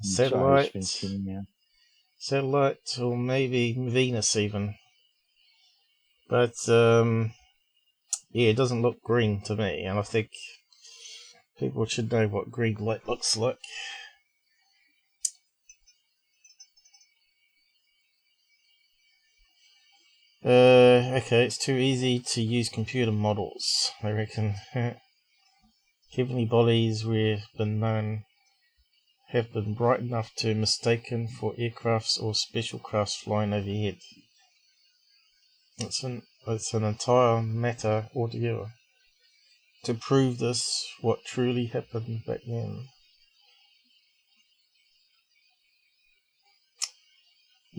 satellite. Satellite or maybe Venus even. But it doesn't look green to me. And I think people should know what green light looks like. Okay, it's too easy to use computer models, I reckon. Heavenly bodies have been bright enough to mistaken for aircrafts or special crafts flying overhead. It's an entire matter altogether. To prove this, what truly happened back then.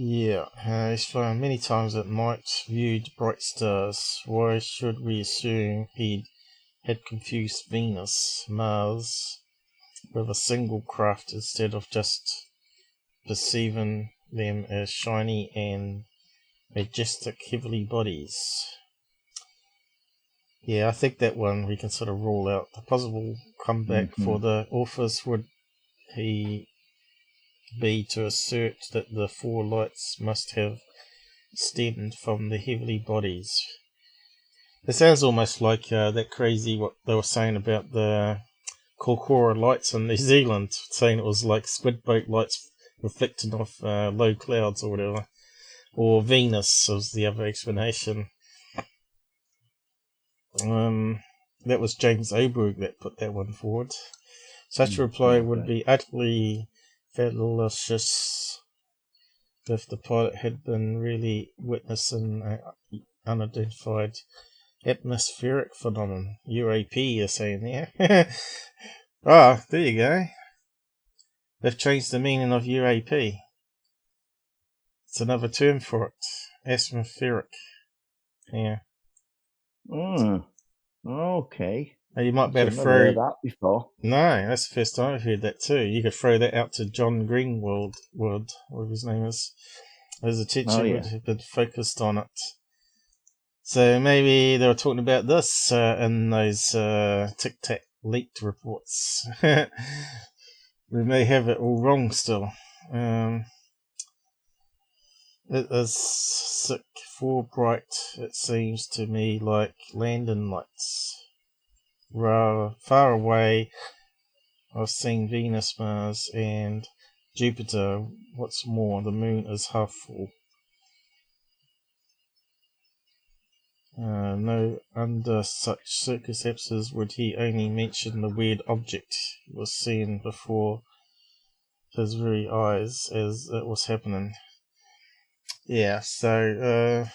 Yeah, he's flown many times at night, viewed bright stars. Why should we assume he had confused Venus, Mars, with a single craft instead of just perceiving them as shiny and majestic heavenly bodies? Yeah, I think that one we can sort of rule out. The possible comeback for the authors would be to assert that the four lights must have stemmed from the heavenly bodies. It sounds almost like that crazy what they were saying about the Korkora lights in New Zealand, saying it was like squid boat lights reflecting off low clouds or whatever. Or Venus was the other explanation. That was James Oberg that put that one forward. Such a reply would be utterly fallacious if the pilot had been really witnessing an unidentified atmospheric phenomenon. UAP, you're saying there. Ah, there you go. They've changed the meaning of UAP. It's another term for it. Atmospheric. Yeah. Okay. Now you might be able to Never heard throw that before. No, that's the first time I've heard that too. You could throw that out to John Greenwald, whatever his name is. As a teacher would have been focused on it. So maybe they were talking about this in those Tic Tac leaked reports. We may have it all wrong still. It is sick for bright, it seems to me, like landing lights. Far away, I've seen Venus, Mars, and Jupiter. What's more, the moon is half full. No, under such circumstances would he only mention the weird object he was seeing before his very eyes as it was happening. Yeah, so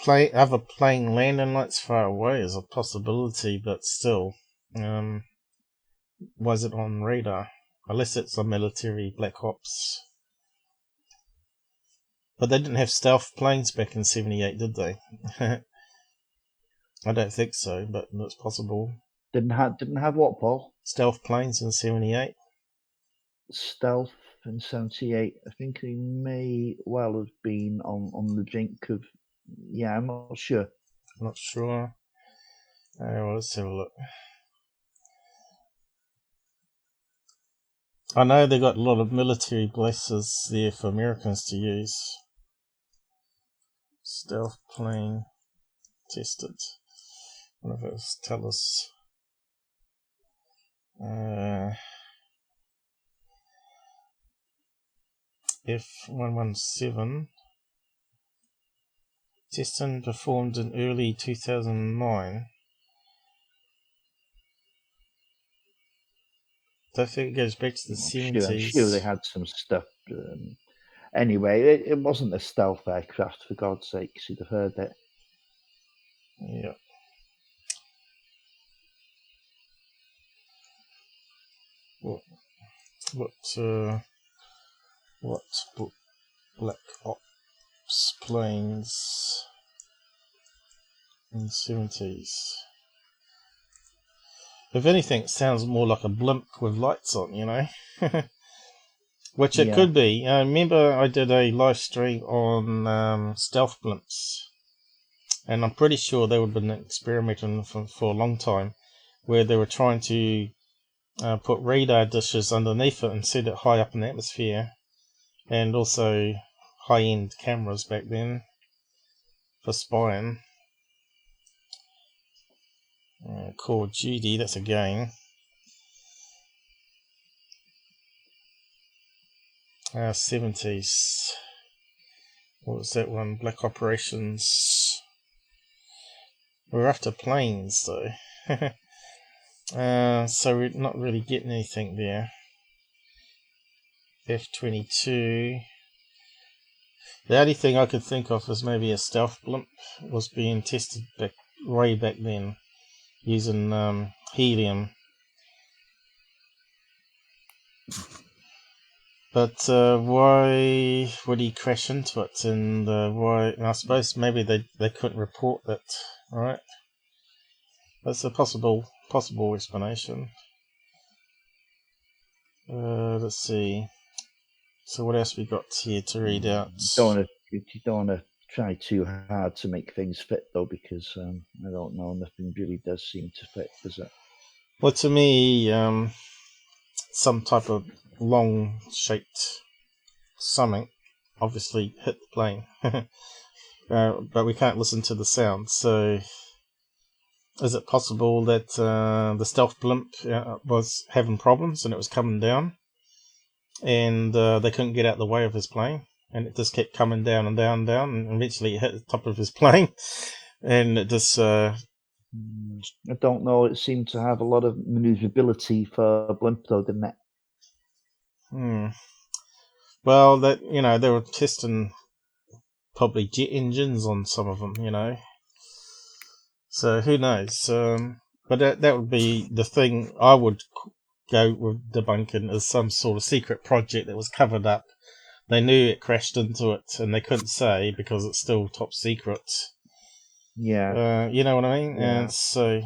other plane landing lights far away is a possibility, but still, was it on radar? Unless it's a military black ops. But they didn't have stealth planes back in 78, did they? I don't think so, but it's possible. Didn't have what, Paul? Stealth planes in 78? Stealth in 78. I think they may well have been on the brink of... Yeah, I'm not sure. Not sure. Well, let's have a look. I know they got a lot of military blasters there for Americans to use. Stealth plane tested. What if it was tell us? F-117 testing performed in early 2009. I think it goes back to the 70s. I'm sure they had some stuff. Anyway, it wasn't a stealth aircraft, for God's sake. You'd have heard it. Yeah. What black ops planes in the 70s? If anything, it sounds more like a blimp with lights on, you know? Which it could be. I remember I did a live stream on stealth blimps. And I'm pretty sure they would have been experimenting for a long time, where they were trying to put radar dishes underneath it and set it high up in the atmosphere. And also high-end cameras back then for spying. Call of Duty, that's a game. 70s. What was that one? Black Operations. We're after planes though. So we're not really getting anything there. F-22. The only thing I could think of is maybe a stealth blimp was being tested way back then using helium. But why would he crash into it? And why? And I suppose maybe they couldn't report that, right? That's a possible explanation. Let's see. So what else we got here to read out? You don't want to try too hard to make things fit, though, because I don't know, nothing really does seem to fit, does it? Well, to me, some type of long-shaped something obviously hit the plane. But we can't listen to the sound, so is it possible that the stealth blimp was having problems and it was coming down? and they couldn't get out the way of his plane, and it just kept coming down and down and down, and eventually it hit the top of his plane, and it just... I don't know. It seemed to have a lot of maneuverability for a blimp, though, didn't it? Well, that they were testing probably jet engines on some of them, So who knows? But that would be the thing I would go with debunking, as some sort of secret project that was covered up. They knew it crashed into it, and they couldn't say because it's still top secret. Yeah. You know what I mean? Yeah. And so,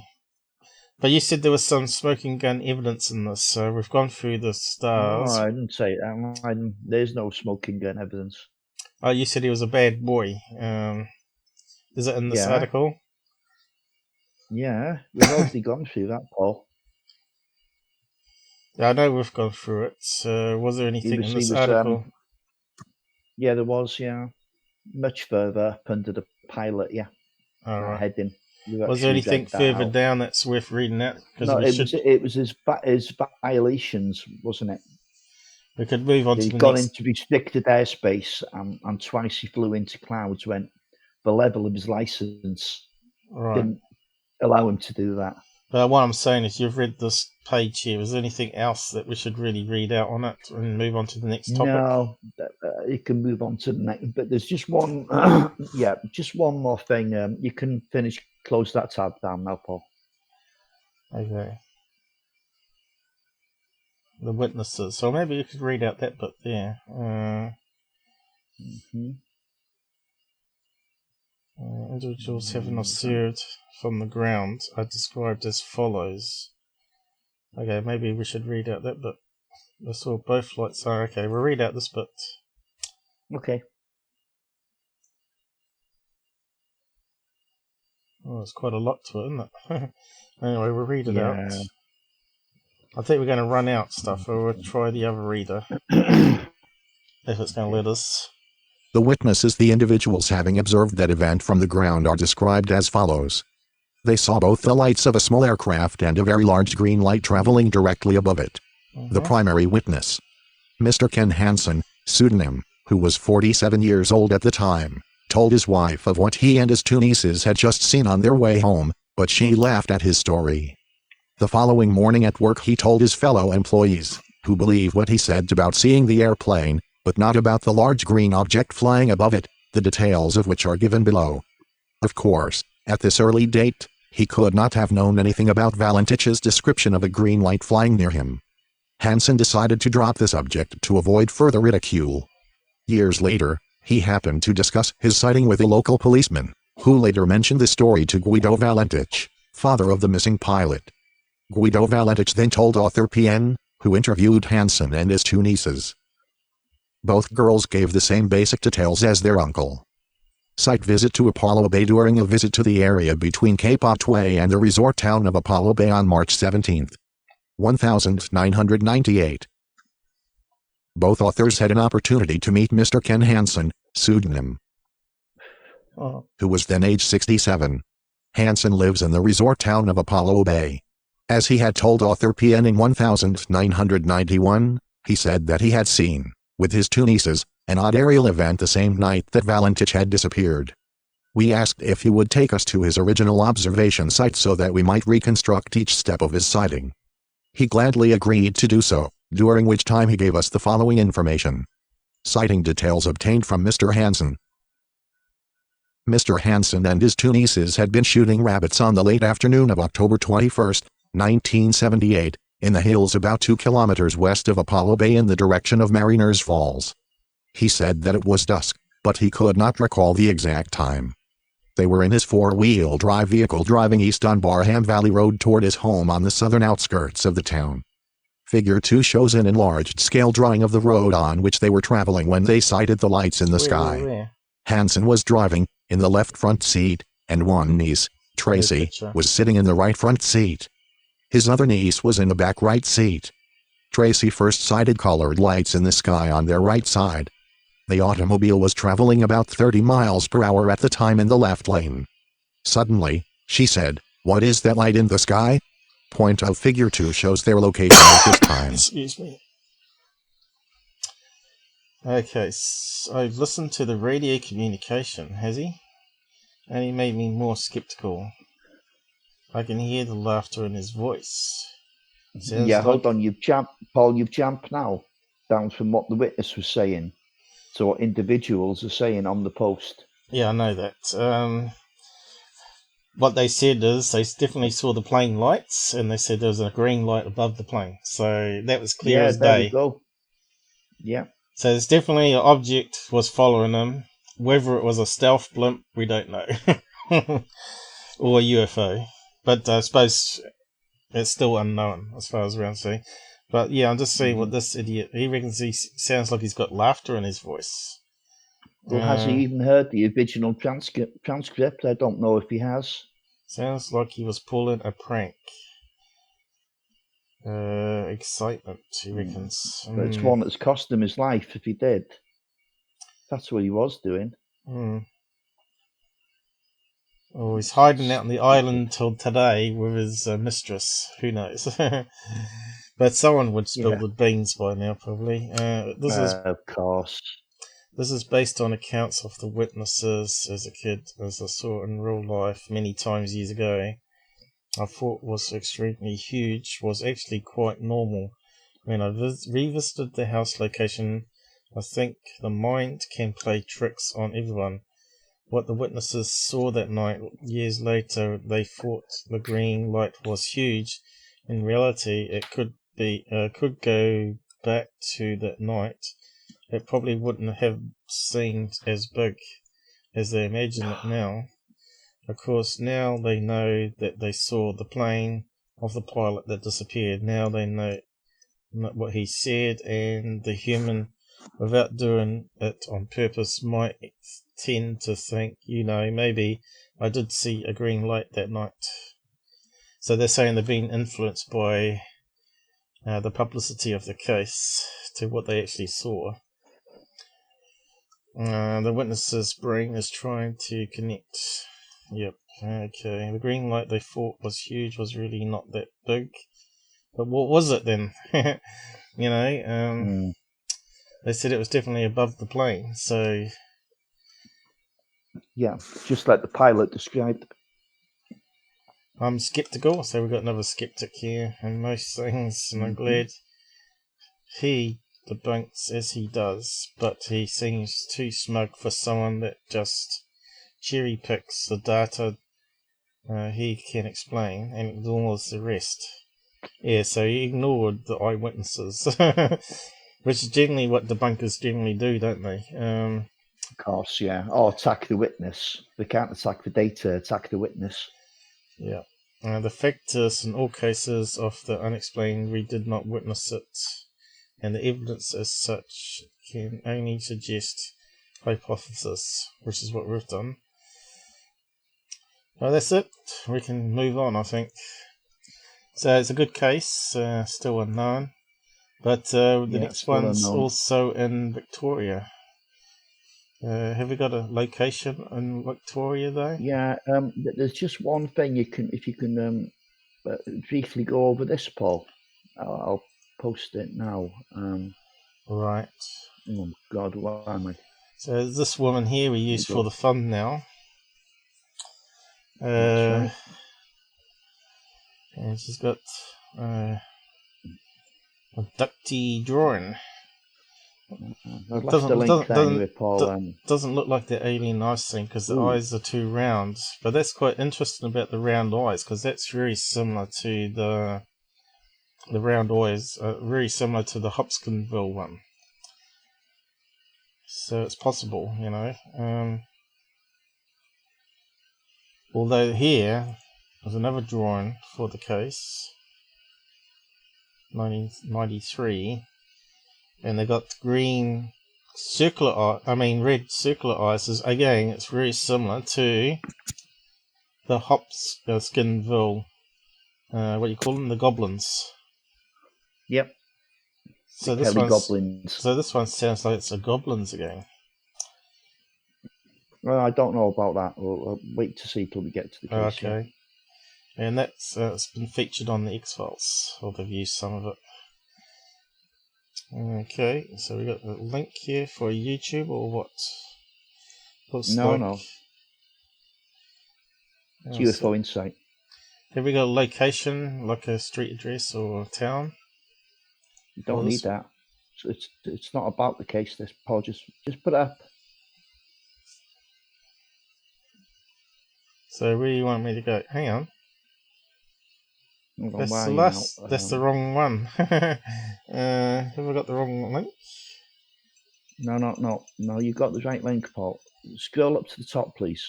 but you said there was some smoking gun evidence in this, so we've gone through the stars. No, I didn't say that. There's no smoking gun evidence. Oh, you said he was a bad boy. Is it in this article? Yeah, we've already gone through that, Paul. I know we've gone through it. Was there anything in this article? Yeah, there was, much further up under the pilot, All right. Heading. Was there anything further down that's worth reading out? No, it was his violations, wasn't it? We could move on to the He'd gone into restricted airspace, and twice he flew into clouds when the level of his license didn't allow him to do that. But what I'm saying is, you've read this page here. Is there anything else that we should really read out on it and move on to the next topic? No, you can move on to the next. But there's just one, just one more thing. You can close that tab down now, Paul. Okay. The witnesses. So maybe you could read out that bit there. Individuals having observed from the ground are described as follows. Okay, maybe we should read out that bit. I saw both lights are okay. We'll read out this bit. Okay. Oh, there's quite a lot to it, isn't it? Anyway, we'll read it out. I think we're going to run out stuff, or we'll try the other reader. If it's going to let us. The witnesses, the individuals having observed that event from the ground, are described as follows. They saw both the lights of a small aircraft and a very large green light traveling directly above it. The primary witness, Mr. Ken Hansen, pseudonym, who was 47 years old at the time, told his wife of what he and his two nieces had just seen on their way home, but she laughed at his story. The following morning at work he told his fellow employees, who believed what he said about seeing the airplane, but not about the large green object flying above it, the details of which are given below. Of course, at this early date, he could not have known anything about Valentich's description of a green light flying near him. Hansen decided to drop the subject to avoid further ridicule. Years later, he happened to discuss his sighting with a local policeman, who later mentioned the story to Guido Valentich, father of the missing pilot. Guido Valentich then told author PN, who interviewed Hansen and his two nieces. Both girls gave the same basic details as their uncle. Site visit to Apollo Bay. During a visit to the area between Cape Otway and the resort town of Apollo Bay on March 17, 1998. Both authors had an opportunity to meet Mr. Ken Hansen, pseudonym, who was then age 67. Hansen lives in the resort town of Apollo Bay. As he had told author PN in 1991, he said that he had seen, with his two nieces, an odd aerial event the same night that Valentich had disappeared. We asked if he would take us to his original observation site so that we might reconstruct each step of his sighting. He gladly agreed to do so, during which time he gave us the following information. Sighting details obtained from Mr. Hansen. Mr. Hansen and his two nieces had been shooting rabbits on the late afternoon of October 21, 1978, in the hills about 2 kilometers west of Apollo Bay in the direction of Mariners Falls. He said that it was dusk, but he could not recall the exact time. They were in his four-wheel drive vehicle driving east on Barham Valley Road toward his home on the southern outskirts of the town. Figure 2 shows an enlarged-scale drawing of the road on which they were traveling when they sighted the lights in the sky. Hansen was driving, in the left front seat, and one niece, Tracy, was sitting in the right front seat. His other niece was in the back right seat. Tracy first sighted colored lights in the sky on their right side. The automobile was traveling about 30 miles per hour at the time in the left lane. Suddenly, she said, "What is that light in the sky?" Point of figure 2 shows their location at this time. Excuse me. Okay, so I've listened to the radio communication, has he? And he made me more skeptical. I can hear the laughter in his voice. Sounds Yeah, like... hold on. You've jumped, Paul. You've jumped now down from what the witness was saying to what individuals are saying on the post. Yeah, I know that. What they said is they definitely saw the plane lights, and they said there was a green light above the plane. So that was clear as there day. we go. Yeah. So there's definitely an object was following him. Whether it was a stealth blimp, we don't know. Or a UFO. But I suppose it's still unknown as far as we're seeing. But yeah, I'm just seeing what this idiot... He reckons he sounds like he's got laughter in his voice. Well, has he even heard the original transcript? I don't know if he has. Sounds like he was pulling a prank. Excitement, he reckons. But it's one that's cost him his life if he did. That's what he was doing. Oh, he's hiding out on the island till today with his mistress. Who knows? But someone would spill the beans by now, probably. Of course. This is based on accounts of the witnesses as a kid, as I saw in real life many times years ago. I thought was extremely huge, was actually quite normal. When I revisited the house location, I think the mind can play tricks on everyone. What the witnesses saw that night, years later, they thought the green light was huge. In reality, it could go back to that night. It probably wouldn't have seemed as big as they imagine it now. Of course, now they know that they saw the plane of the pilot that disappeared. Now they know what he said, and the human, without doing it on purpose, might tend to think, maybe I did see a green light that night. So they're saying they've been influenced by the publicity of the case to what they actually saw. The witness's brain is trying to connect. Yep, okay. The green light they thought was huge was really not that big. But what was it then? They said it was definitely above the plane, so... Yeah, just like the pilot described. I'm skeptical, so we've got another skeptic here in most things, and I'm glad he debunks as he does, but he seems too smug for someone that just cherry picks the data he can explain and ignores the rest. Yeah, so he ignored the eyewitnesses, which is generally what debunkers generally do, don't they? Of course, yeah. Or attack the witness. They can't attack the data, attack the witness. Yeah. The fact is, in all cases of the unexplained, we did not witness it, and the evidence as such can only suggest hypothesis, which is what we've done. Well, that's it. We can move on, I think. So it's a good case, still unknown, but the next one's also in Victoria. Have we got a location in Victoria, though? Yeah, there's just one thing if you can briefly go over this, Paul. I'll post it now. Right. Oh God, why am I? So this woman here we use for the thumbnail. That's right. And she's got a ducty drawing. I've left a link there anyway, Paul. Doesn't look like the alien eyes thing because the eyes are too round. But that's quite interesting about the round eyes because that's very similar to the round eyes, very similar to the Hopkinsville one. So it's possible, although here there's another drawing for the case, 1993, and they got red circular eyes. Again, it's very similar to the Hopkinsville, what do you call them? The goblins. Yep. So goblins. So this one sounds like it's the goblins again. Well, I don't know about that. We'll wait to see till we get to the case. Okay. And that's it's been featured on the X-Files, or they've used some of it. Okay, so we got the link here for YouTube or what? Looks No, like... no. It's Oh, UFO so Insight. have we got a location, like a street address or town? You don't need that. So it's not about the case. This Paul, just put it up. So where do you want me to go? Hang on. Hold on, That's where the are you last. now? That's the wrong one. Have I got the wrong link? No. You got the right link, Paul. Scroll up to the top, please.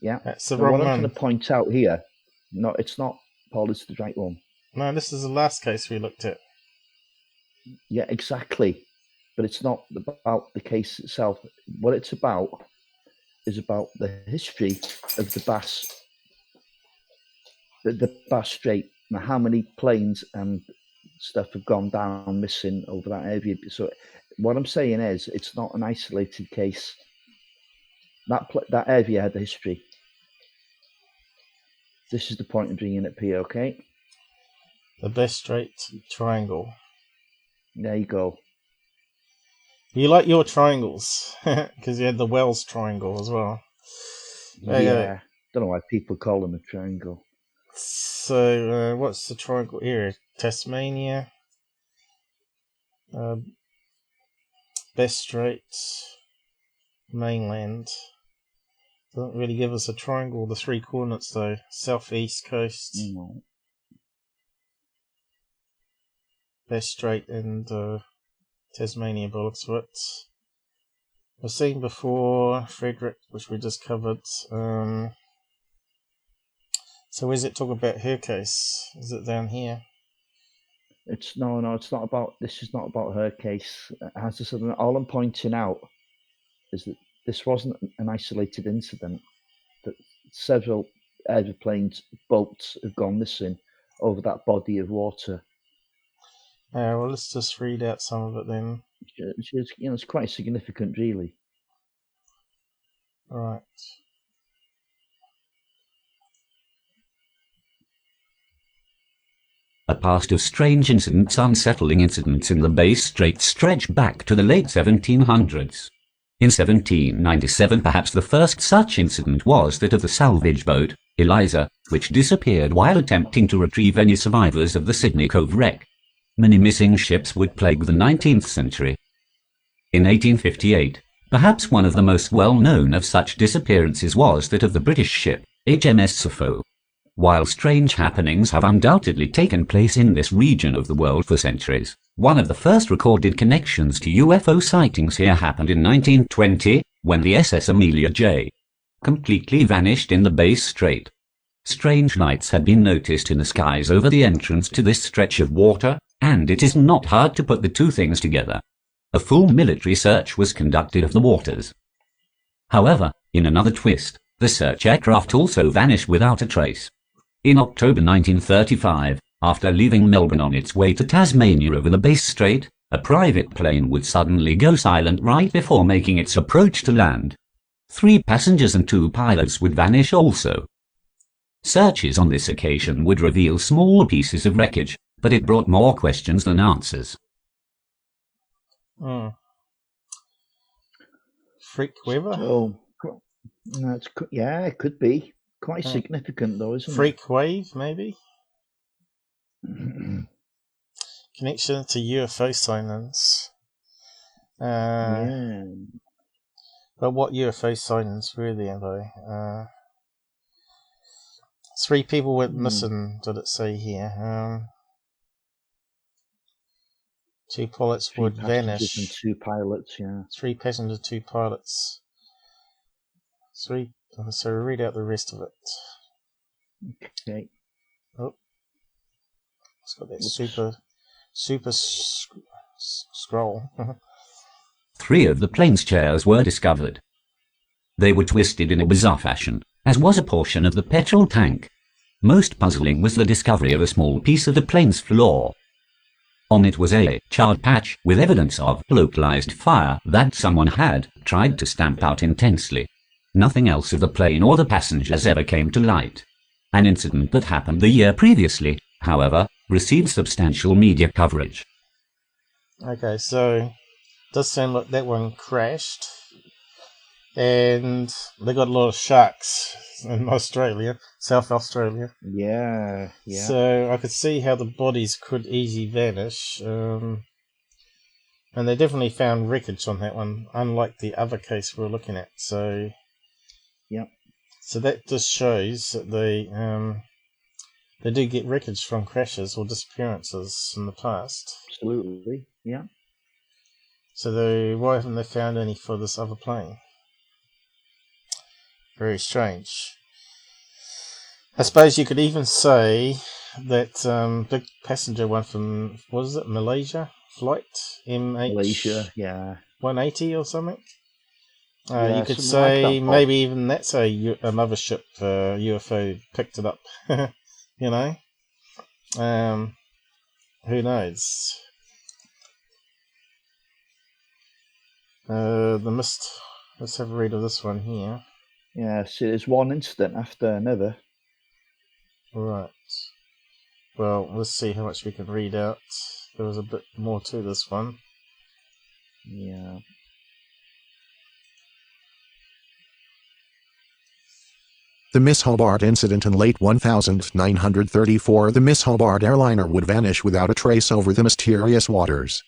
Yeah. That's the now, wrong what one. I'm going to point out here. No, it's not, Paul. It's the right one. No, this is the last case we looked at. Yeah, exactly. But it's not about the case itself. What it's about is about the history of the Bass, the Bass Strait, and how many planes and stuff have gone down missing over that area. So what I'm saying is, it's not an isolated case. That area had a history. This is the point of bringing it up here, okay? The Bass Strait Triangle. There you go. You like your triangles, because you had the Wells Triangle as well. Yeah, don't know why people call them a triangle. So, what's the triangle area? Tasmania, Bass Strait, mainland. Doesn't really give us a triangle, the three coordinates though. Southeast coast, Bass Strait and Tasmania, by the looks of it. We've seen before Frederick, which we just covered. So where's it talk about her case? Is it down here? It's no, it's not about. This is not about her case. As I said, all I'm pointing out is that this wasn't an isolated incident. That several aeroplanes, boats have gone missing over that body of water. Well, let's just read out some of it then. It's quite significant, really. All right. A past of strange incidents, unsettling incidents in the Bass Strait stretch back to the late 1700s. In 1797, perhaps the first such incident was that of the salvage boat, Eliza, which disappeared while attempting to retrieve any survivors of the Sydney Cove wreck. Many missing ships would plague the 19th century. In 1858, perhaps one of the most well-known of such disappearances was that of the British ship, HMS UFO. While strange happenings have undoubtedly taken place in this region of the world for centuries, one of the first recorded connections to UFO sightings here happened in 1920, when the SS Amelia J. completely vanished in the Bass Strait. Strange lights had been noticed in the skies over the entrance to this stretch of water, and it is not hard to put the two things together. A full military search was conducted of the waters. However, in another twist, the search aircraft also vanished without a trace. In October 1935, after leaving Melbourne on its way to Tasmania over the Bass Strait, a private plane would suddenly go silent right before making its approach to land. 3 passengers and 2 pilots would vanish also. Searches on this occasion would reveal small pieces of wreckage, but it brought more questions than answers. Freak weather? Oh, no, it could be. Quite significant though, isn't Freak wave, maybe? Connection to UFO sightings. Yeah. But what UFO sightings were there though? 3 people went missing, did it say here? 2 pilots would vanish. And 2 pilots, yeah. 3 passengers, 2 pilots. 3. So read out the rest of it. Okay. Oh, it's got that super scroll. 3 of the plane's chairs were discovered. They were twisted in a bizarre fashion, as was a portion of the petrol tank. Most puzzling was the discovery of a small piece of the plane's floor. On it was a charred patch with evidence of localized fire that someone had tried to stamp out intensely. Nothing else of the plane or the passengers ever came to light. An incident that happened the year previously, however, received substantial media coverage. Okay, so it does sound like that one crashed. And they got a lot of sharks in Australia, South Australia. Yeah. So I could see how the bodies could easily vanish. And they definitely found wreckage on that one, unlike the other case we were looking at. So, Yep. So that just shows that they do get wreckage from crashes or disappearances in the past. Absolutely. Yeah. So why haven't they found any for this other plane? Very strange. I suppose you could even say that big passenger one from, what is it, Malaysia flight? Malaysia, yeah. 180 or something? Yeah, you could something say like that, maybe even that's a mothership UFO picked it up. You know? Who knows? The mist. Let's have a read of this one here. Yeah, so there's one incident after another. Right. Well, let's see how much we can read out. There was a bit more to this one. Yeah. The Miss Hobart incident in late 1934. The Miss Hobart airliner would vanish without a trace over the mysterious waters.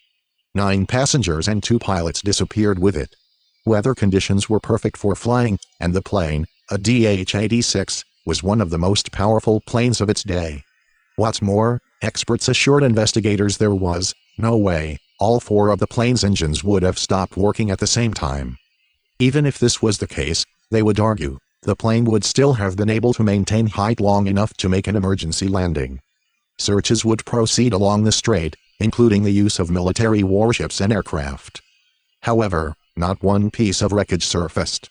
9 passengers and 2 pilots disappeared with it. Weather conditions were perfect for flying, and the plane, a DH-86, was one of the most powerful planes of its day. What's more, experts assured investigators there was no way all 4 of the plane's engines would have stopped working at the same time. Even if this was the case, they would argue, the plane would still have been able to maintain height long enough to make an emergency landing. Searches would proceed along the strait, including the use of military warships and aircraft. However, not one piece of wreckage surfaced.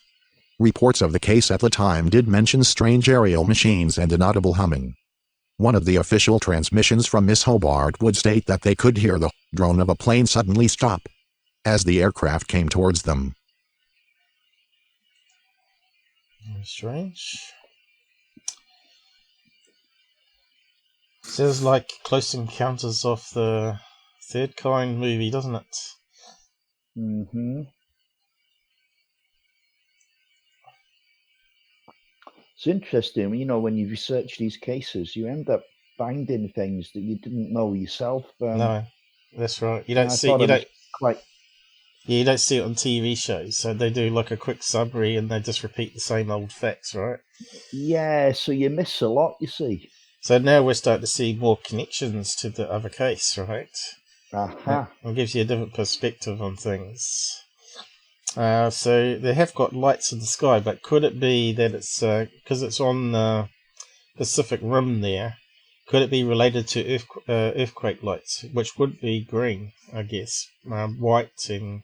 Reports of the case at the time did mention strange aerial machines and inaudible humming. One of the official transmissions from Miss Hobart would state that they could hear the drone of a plane suddenly stop as the aircraft came towards them. Strange. Sounds like Close Encounters of the Third Kind movie, doesn't it? Mm-hmm. It's interesting, you know, when you research these cases, you end up finding things that you didn't know yourself. No, that's right. You I don't see thought you it was don't quite. yeah, you don't see it on TV shows. So they do like a quick summary and they just repeat the same old facts, right? Yeah, so you miss a lot, you see. So now we're starting to see more connections to the other case, right? Aha. It gives you a different perspective on things. So they have got lights in the sky, but could it be that it's because it's on the Pacific Rim there? Could it be related to earthquake lights, which would be green, I guess, white and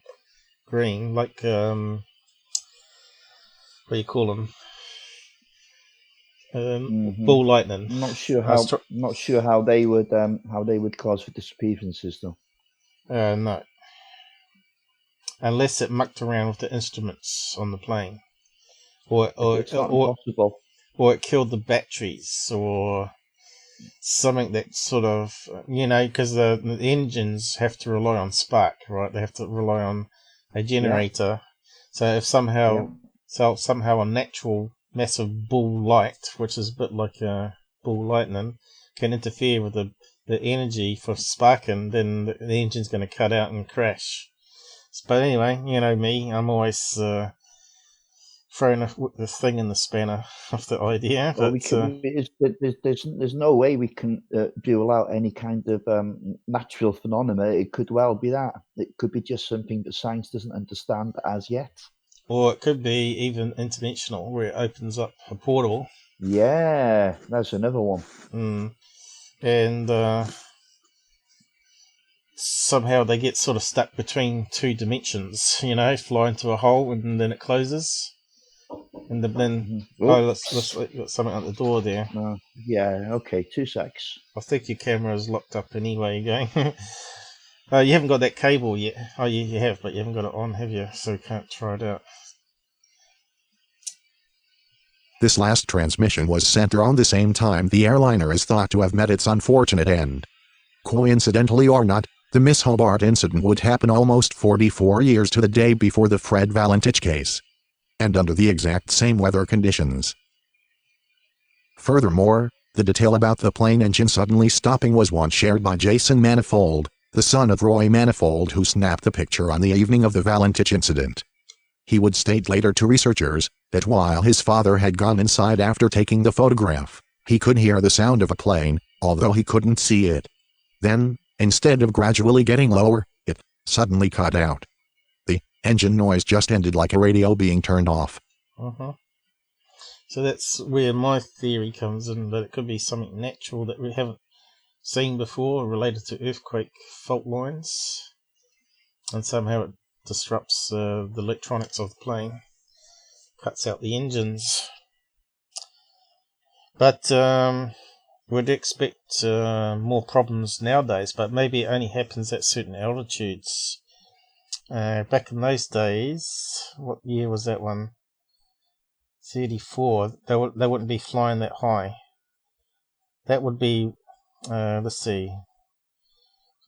green, like what do you call them? Ball lightning. I'm not sure how they would cause for disappearances though. No. Unless it mucked around with the instruments on the plane, or It's not impossible. or it killed the batteries, or something that sort of, because the engines have to rely on spark, right? They have to rely on a generator. So if somehow a natural massive ball light, which is a bit like a ball lightning, can interfere with the energy for sparking, then the engine's going to cut out and crash. But anyway, you know me, I'm always throwing the thing in the spanner of the idea. Well, But there's no way we can rule out any kind of natural phenomena. It could well be that. It could be just something that science doesn't understand as yet. or it could be even interdimensional, where it opens up a portal. Yeah, that's another one. And somehow they get sort of stuck between 2 dimensions, fly into a hole and then it closes. And then, let's got something at the door there. Yeah, okay, 2 secs. I think your camera is locked up anyway, going. You haven't got that cable yet. Oh, you have, but you haven't got it on, have you? So you can't try it out. This last transmission was sent around the same time the airliner is thought to have met its unfortunate end. Coincidentally or not, The Miss Hobart incident would happen almost 44 years to the day before the Fred Valentich case, and under the exact same weather conditions. Furthermore, the detail about the plane engine suddenly stopping was one shared by Jason Manifold, the son of Roy Manifold, who snapped the picture on the evening of the Valentich incident. He would state later to researchers that while his father had gone inside after taking the photograph, he could hear the sound of a plane, although he couldn't see it. Then, instead of gradually getting lower, it suddenly cut out. The engine noise just ended like a radio being turned off. So that's where my theory comes in, that it could be something natural that we haven't seen before related to earthquake fault lines, and somehow it disrupts the electronics of the plane, cuts out the engines. But we'd expect more problems nowadays, but maybe it only happens at certain altitudes. Back in those days, what year was that one? 34. They wouldn't be flying that high. That would be, let's see,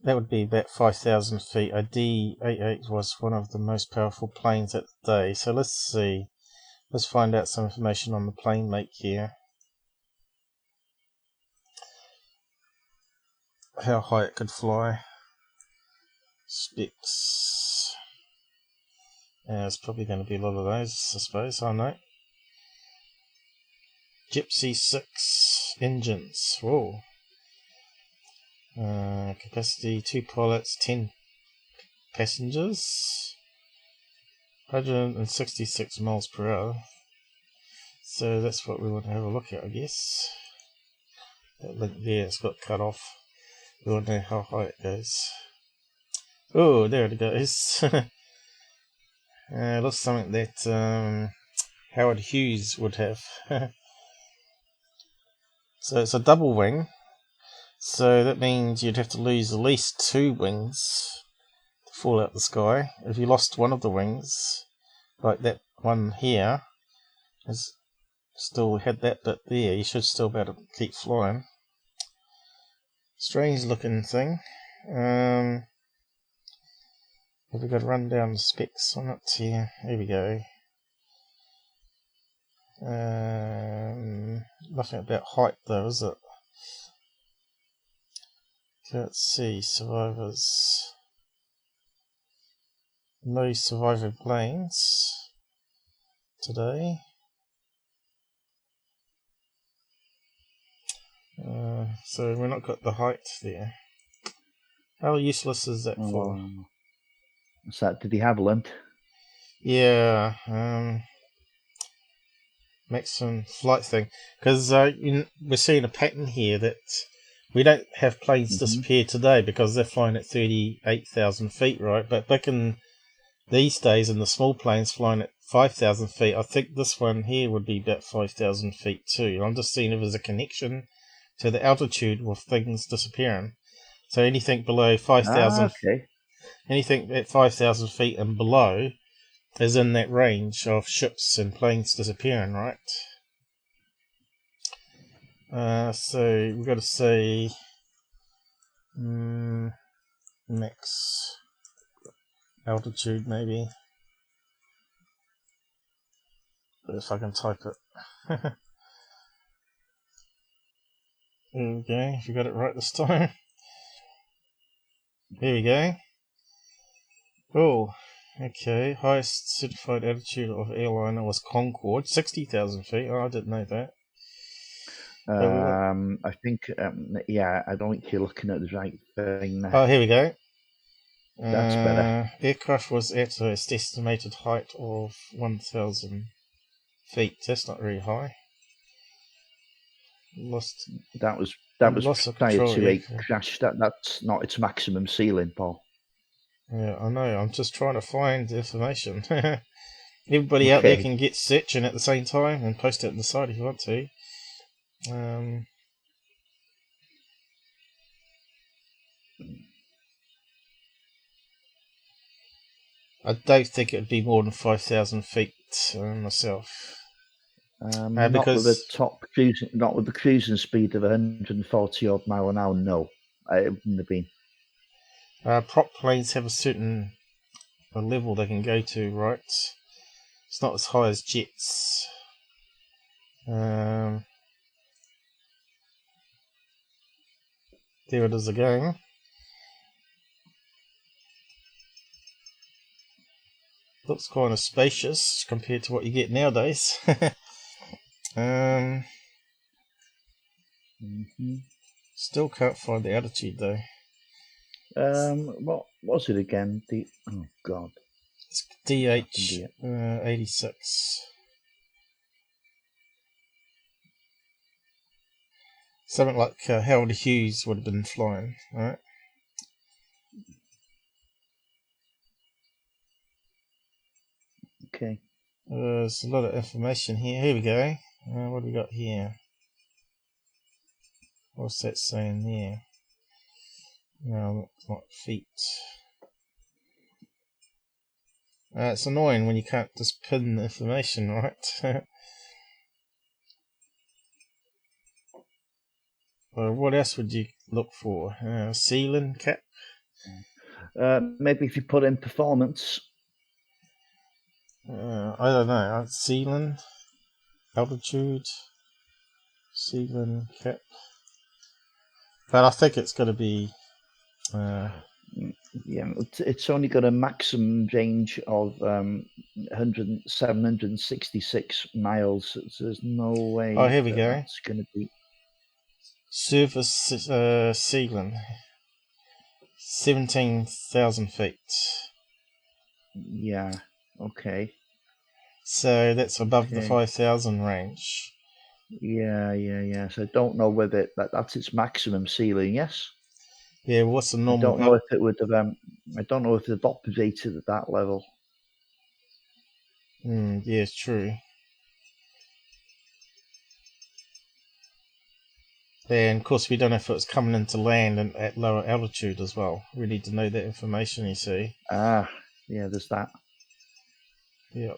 that would be about 5,000 feet. A D-88 was one of the most powerful planes at the day. So let's see. Let's find out some information on the plane make here. How high it could fly. Specs. There's probably going to be a lot of those, I suppose. I know. Gypsy 6 engines. Whoa. Capacity 2 pilots, 10 passengers. 166 miles per hour. So that's what we want to have a look at, I guess. That link there, it's got cut off. We want to know how high it goes. Oh, there it goes. Looks something that Howard Hughes would have. So it's a double wing. So that means you'd have to lose at least 2 wings to fall out the sky. If you lost one of the wings, like that one here, has still had that bit there, you should still be able to keep flying. Strange looking thing. Have we got to run down the specs on it here? Here we go. Nothing about height though, is it? Let's see, survivors. No survivor planes today. So we're not got the height there. How useless is that for? What's that? Did he have lint? Yeah, maximum flight thing. Because we're seeing a pattern here that we don't have planes disappear today because they're flying at 38,000 feet, right? But back in these days, in the small planes flying at 5,000 feet, I think this one here would be about 5,000 feet too. I'm just seeing if there's a connection to the altitude with things disappearing. So anything below 5,000, anything at 5,000 feet and below is in that range of ships and planes disappearing, right? So we've got to say max altitude maybe. But if I can type it. There we go, if you got it right this time. Here we go. Oh, okay. Highest certified altitude of airliner was Concorde, 60,000 feet. Oh, I didn't know that. I think, yeah, I don't think you're looking at the right thing there. Oh, here we go. That's better. Aircraft was at its estimated height of 1,000 feet. That's not very high. That was prior to a crash. That's not its maximum ceiling, Paul. Yeah, I know. I'm just trying to find information. Everybody out there can get searching at the same time and post it on the side if you want to. I don't think it would be more than 5,000 feet myself. Not with the top cruising, not with the cruising speed of 140 odd mile an hour. No, it wouldn't have been. Prop planes have a certain level they can go to, right? It's not as high as jets. There it is again. Looks kind of spacious compared to what you get nowadays. Still can't find the altitude though. What was it again? Oh God. It's DH 86. Something like Howard Hughes would have been flying, right? Okay. There's a lot of information here. Here we go. What do we got here? What's that saying there? No, it's not feet. It's annoying when you can't just pin the information, right? Well, what else would you look for? Ceiling cap? Maybe if you put in performance. I don't know. Ceiling, altitude, ceiling cap. But I think it's going to be. Yeah, it's only got a maximum range of 766 miles. So there's no way. Oh, here we go. It's going to be surface ceiling, 17,000 feet. Yeah. Okay. So that's above the 5,000 range. Yeah. So I don't know whether that's its maximum ceiling. Yes. Yeah. What's the normal? I don't know if it would have. I don't know if they've operated at that level. Yeah, it's true. And of course, we don't know if it was coming into land and at lower altitude as well. We need to know that information. You see. Yeah. There's that. Yeah.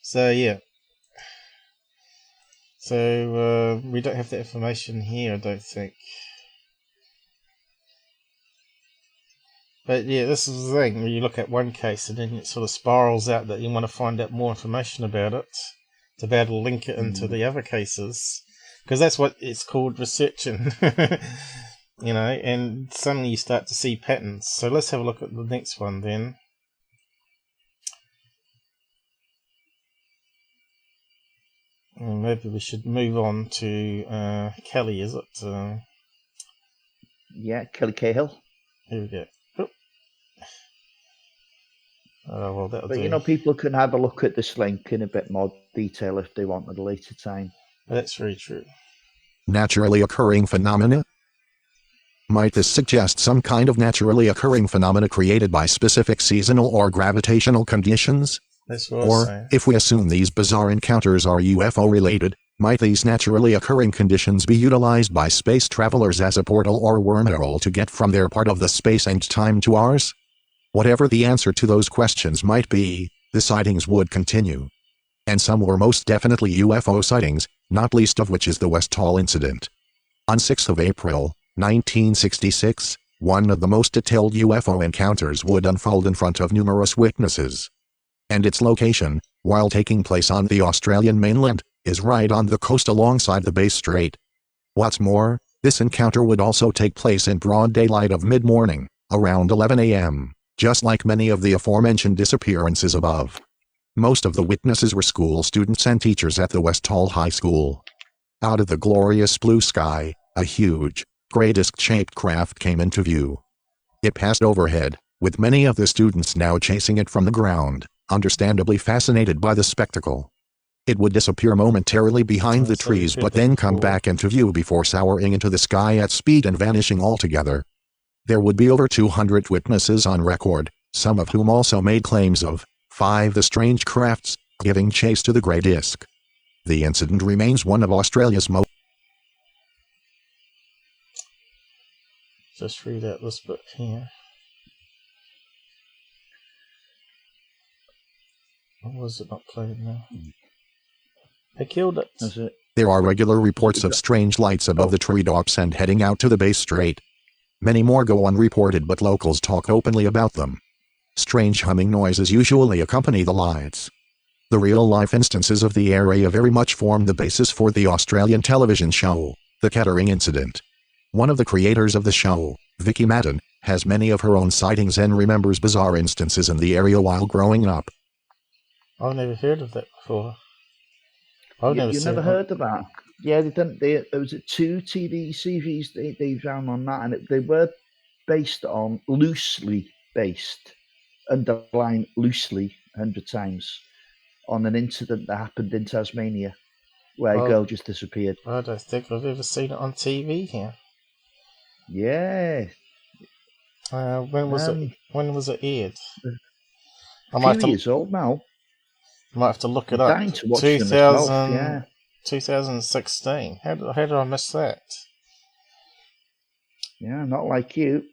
So yeah. So we don't have that information here, I don't think. But yeah, this is the thing. When you look at one case and then it sort of spirals out that you want to find out more information about it to be able to link it into the other cases, because that's what it's called, researching. You know, and suddenly you start to see patterns. So let's have a look at the next one then. Maybe we should move on to Kelly, is it? Yeah, Kelly Cahill. Here we go. Oh, well, that'll but do. You know, people can have a look at this link in a bit more detail if they want at a later time. That's very true. Naturally occurring phenomena? Might this suggest some kind of naturally occurring phenomena created by specific seasonal or gravitational conditions? That's what I was saying. Or, if we assume these bizarre encounters are UFO-related, might these naturally occurring conditions be utilized by space travelers as a portal or wormhole to get from their part of the space and time to ours? Whatever the answer to those questions might be, the sightings would continue. And some were most definitely UFO sightings, not least of which is the Westall incident. On 6th of April, 1966, one of the most detailed UFO encounters would unfold in front of numerous witnesses. And its location, while taking place on the Australian mainland, is right on the coast alongside the Bass Strait. What's more, this encounter would also take place in broad daylight of mid-morning, around 11 a.m., just like many of the aforementioned disappearances above. Most of the witnesses were school students and teachers at the Westall High School. Out of the glorious blue sky, a huge, gray disc-shaped craft came into view. It passed overhead, with many of the students now chasing it from the ground, understandably fascinated by the spectacle. It would disappear momentarily behind the trees but then come back into view before soaring into the sky at speed and vanishing altogether. There would be over 200 witnesses on record, some of whom also made claims of 5 the strange crafts giving chase to the grey disc. The incident remains one of Australia's most... Just read out this bit here. What was it not playing now? They killed it. That's it. There are regular reports of strange lights above the treetops and heading out to the Bass Strait. Many more go unreported, but locals talk openly about them. Strange humming noises usually accompany the lights. The real-life instances of the area very much form the basis for the Australian television show, The Kettering Incident. One of the creators of the show, Vicky Madden, has many of her own sightings and remembers bizarre instances in the area while growing up. I've never heard of that before. You never heard of that? Yeah, there was 2 TV series they ran on that, and they were loosely based, underlined loosely 100 times, on an incident that happened in Tasmania, where a girl just disappeared. I don't think I've ever seen it on TV here. Yeah. When was it aired? A few years old now. I might have to look it up. 2016. How did I miss that? Yeah, not like you.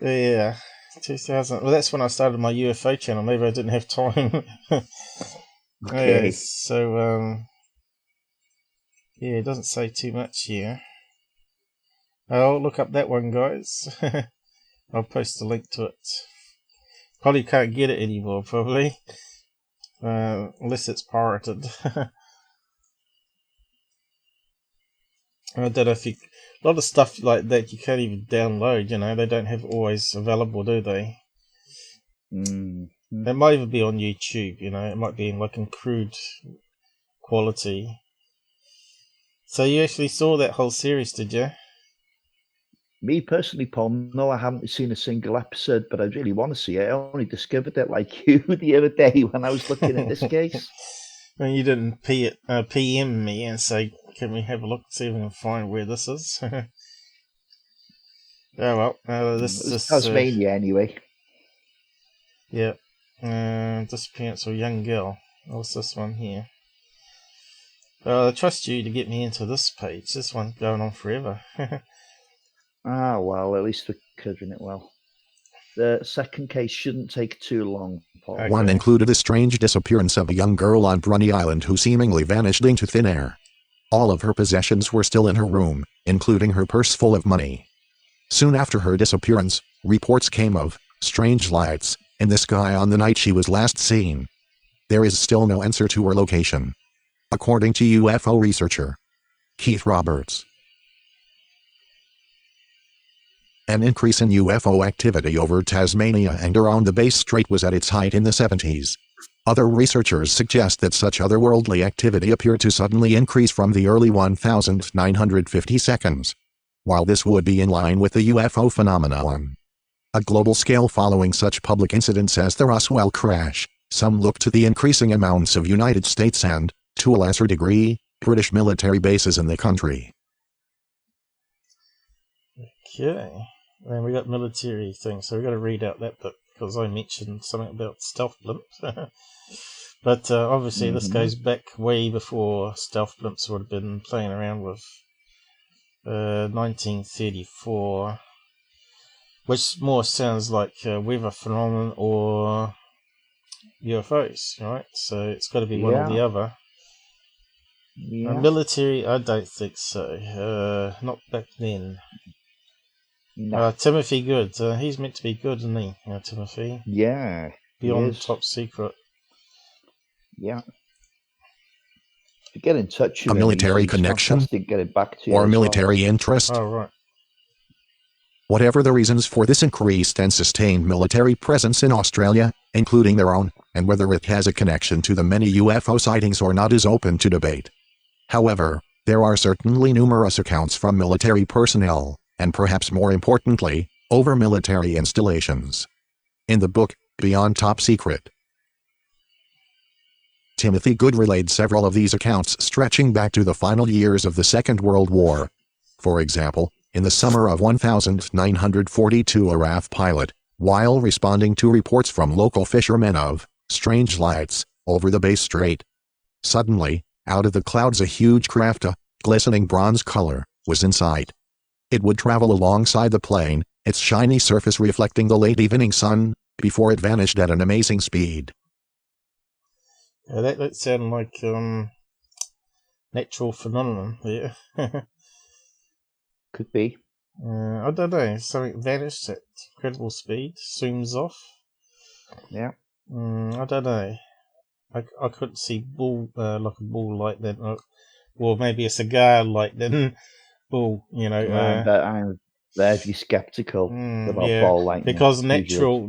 Yeah, 2000. Well, that's when I started my UFO channel. Maybe I didn't have time. Okay. Yeah, so yeah, it doesn't say too much here. I'll look up that one, guys. I'll post a link to it. Probably can't get it anymore, probably. Unless it's pirated. I don't know if a lot of stuff like that you can't even download, they don't have always available, do they? It might even be on YouTube, it might be in like in crude quality. So you actually saw that whole series, did you? Me personally, Paul, no, I haven't seen a single episode, but I really want to see it. I only discovered it like you the other day when I was looking at this case. Well, you didn't PM me and say, can we have a look, see if we can find where this is? Oh well, this is Tasmania anyway. Yeah, disappearance of a young girl. What's this one here? I trust you to get me into this page. This one's going on forever. Well, at least we're covering it well. The second case shouldn't take too long, Paul. Okay. One included a strange disappearance of a young girl on Brunny Island who seemingly vanished into thin air. All of her possessions were still in her room, including her purse full of money. Soon after her disappearance, reports came of strange lights in the sky on the night she was last seen. There is still no answer to her location, according to UFO researcher Keith Roberts. An increase in UFO activity over Tasmania and around the Bass Strait was at its height in the 70s. Other researchers suggest that such otherworldly activity appeared to suddenly increase from the early 1950 seconds. While this would be in line with the UFO phenomenon, a global scale following such public incidents as the Roswell crash, some look to the increasing amounts of United States and, to a lesser degree, British military bases in the country. Okay, then we got military things, so we got to read out that book because I mentioned something about stealth blimps. But obviously this goes back way before stealth blimps would have been playing around with 1934, which more sounds like weather phenomenon or UFOs, right? So it's got to be one or the other. Yeah. Military, I don't think so. Not back then. No. Timothy Good. He's meant to be good, isn't he? Timothy. Yeah. Beyond top secret. Yeah. To get in touch with a military connection get it back to or military interest. Oh, right. Whatever the reasons for this increased and sustained military presence in Australia, including their own, and whether it has a connection to the many UFO sightings or not is open to debate. However, there are certainly numerous accounts from military personnel, and perhaps more importantly, over military installations. In the book, Beyond Top Secret, Timothy Good relayed several of these accounts stretching back to the final years of the Second World War. For example, in the summer of 1942, a RAF pilot, while responding to reports from local fishermen of strange lights over the Bass Strait, suddenly, out of the clouds a huge craft, a glistening bronze color, was in sight. It would travel alongside the plane, its shiny surface reflecting the late evening sun, before it vanished at an amazing speed. Yeah, that sounded like natural phenomenon there. Could be. I don't know. Something vanished at incredible speed. Zooms off. Yeah. I don't know. I couldn't see like a ball light then. Or maybe a cigar light then. Ball, you know. I'm very skeptical about ball lightning. Because natural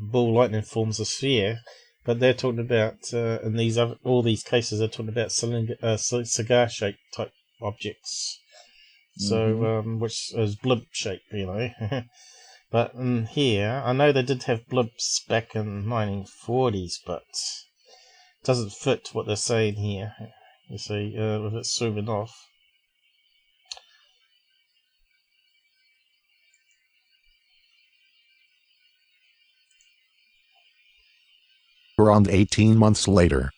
ball lightning forms a sphere, but they're talking about in all these cases they're talking about cigar-shaped type objects. So which is blimp shape, you know. But in here, I know they did have blimps back in 1940s, but it doesn't fit what they're saying here. You see, with it zooming off. Around 18 months later.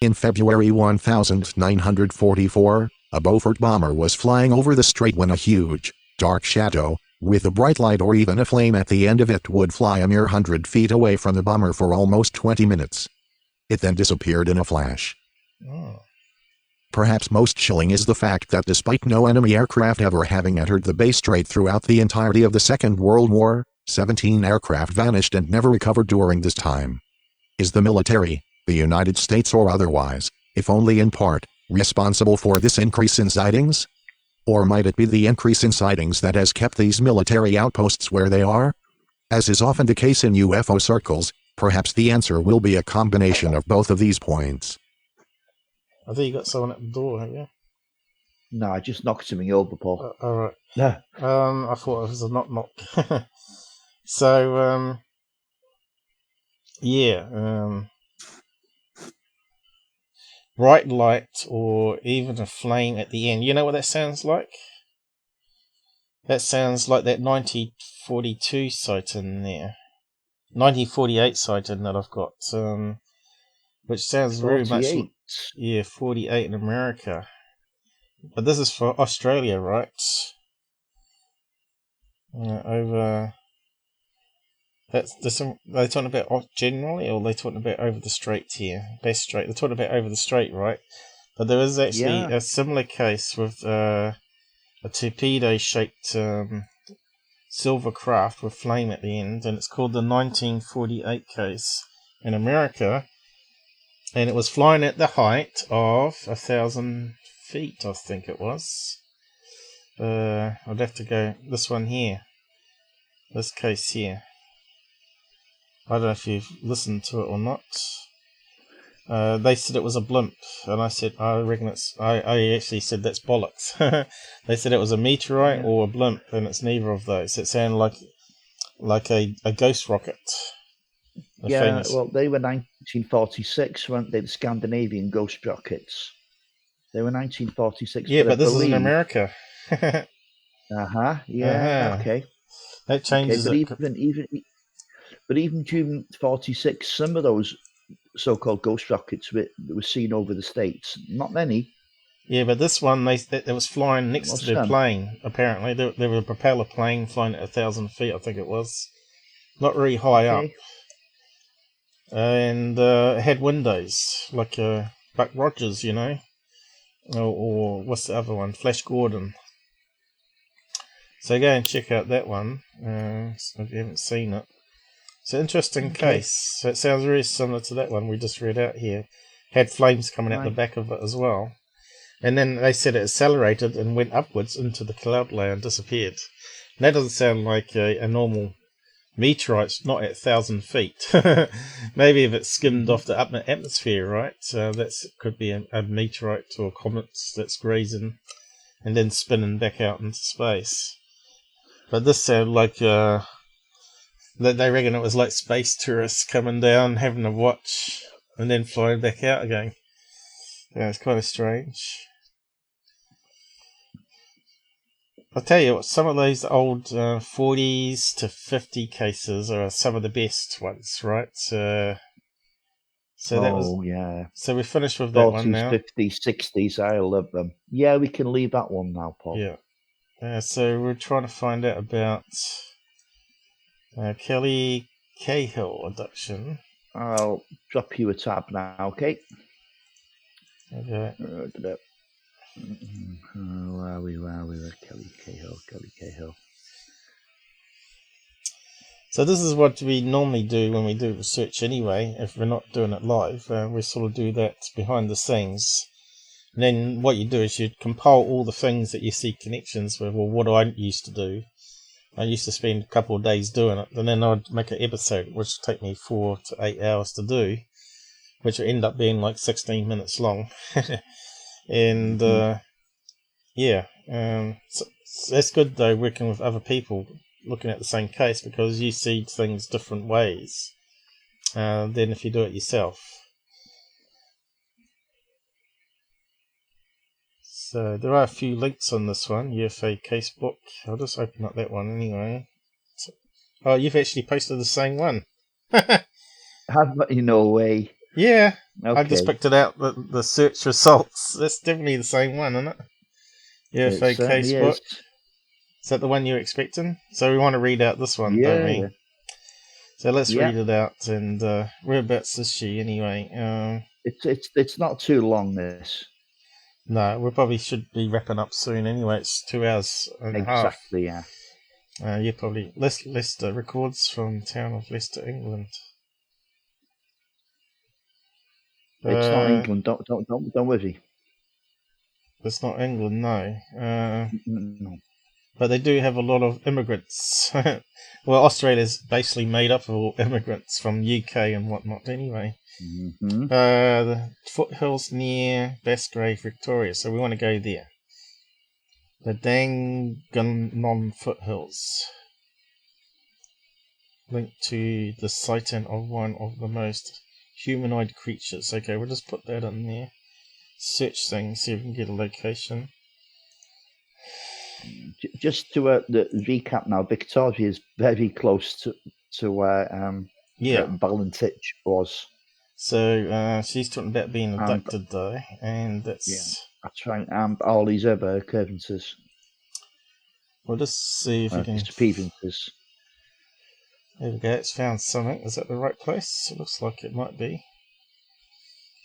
In February 1944, a Beaufort bomber was flying over the strait when a huge, dark shadow, with a bright light or even a flame at the end of it, would fly a mere 100 feet away from the bomber for almost 20 minutes. It then disappeared in a flash. Perhaps most chilling is the fact that despite no enemy aircraft ever having entered the Bass Strait throughout the entirety of the Second World War, 17 aircraft vanished and never recovered during this time. Is the military, the United States or otherwise, if only in part, responsible for this increase in sightings? Or might it be the increase in sightings that has kept these military outposts where they are? As is often the case in UFO circles, perhaps the answer will be a combination of both of these points. I think you got someone at the door, haven't you? No, I just knocked something over, Paul. All right. Yeah. I thought it was a knock. So, bright light or even a flame at the end. You know what that sounds like? That sounds like that 1942 sighting there. 1948 sighting that I've got. Which sounds very much... 48 in America. But this is for Australia, right? Over... They're talking about generally, or they're talking about over the strait here? Bass Strait. They're talking about over the strait, right? But there is actually a similar case with a torpedo-shaped silver craft with flame at the end, and it's called the 1948 case in America. And it was flying at the height of 1,000 feet, I think it was. I'd have to go this one here. This case here. I don't know if you've listened to it or not. They said it was a blimp, and I said, I reckon it's... I actually said that's bollocks. They said it was a meteorite or a blimp, and it's neither of those. It sounded like a ghost rocket. Well, they were 1946, weren't they? The Scandinavian ghost rockets. They were 1946. Yeah, but this is in America. Okay. That changes it. But even during 46, some of those so-called ghost rockets were seen over the States. Not many. Yeah, but this one, it was flying next to their plane, apparently. There was a propeller plane flying at 1,000 feet, I think it was. Not very high up. And it had windows, like Buck Rogers, you know. Or what's the other one? Flash Gordon. So go and check out that one, if you haven't seen it. It's an interesting case. So it sounds very similar to that one we just read out here. Had flames coming out the back of it as well. And then they said it accelerated and went upwards into the cloud layer and disappeared. And that doesn't sound like a normal meteorite, not at 1,000 feet. Maybe if it skimmed off the atmosphere, right? That could be a meteorite or a comet that's grazing and then spinning back out into space. But this sounded like... they reckon it was like space tourists coming down, having a watch, and then flying back out again. Yeah, it's kind of strange. I'll tell you what, some of those old 40s to 50 cases are some of the best ones, right? So we finished with that 40s, one now. 50s, 60s, I love them. Yeah, we can leave that one now, Paul. Yeah. So we're trying to find out about... Kelly Cahill abduction. I'll drop you a tab now, okay? Okay. Where are we? Kelly Cahill. So this is what we normally do when we do research anyway. If we're not doing it live, we sort of do that behind the scenes. And then what you do is you compile all the things that you see connections with, or what I used to do. I used to spend a couple of days doing it, and then I'd make an episode, which would take me 4 to 8 hours to do, which would end up being like 16 minutes long. And so that's good though, working with other people looking at the same case, because you see things different ways than if you do it yourself. So there are a few links on this one, UFO casebook. I'll just open up that one anyway. Oh, you've actually posted the same one. Have no way. Yeah, Okay. I just picked it out, the search results. That's definitely the same one, isn't it? UFO casebook. Is that the one you're expecting? So we want to read out this one, don't we? Yeah. So let's read it out, and whereabouts is she anyway? It's not too long, this. No, we probably should be wrapping up soon anyway. It's 2 hours and a half. Exactly, yeah. You're probably Leicester, records from town of Leicester, England. It's not England. Don't worry. It's not England, no. No. But they do have a lot of immigrants. Well, Australia's basically made up of all immigrants from UK and whatnot anyway. Mm-hmm. The foothills near Bass Strait, Victoria, so we want to go there. The Dandenong foothills. Linked to the sighting of one of the most humanoid creatures. Okay, we'll just put that in there. Search thing, see if we can get a location. Just to the recap now, Victoria is very close to where Valentich was. So she's talking about being abducted though, and that's right. And all these other occurrences. We'll just see if we can. Disappearances. There we go. It's found something. Is that the right place? It looks like it might be.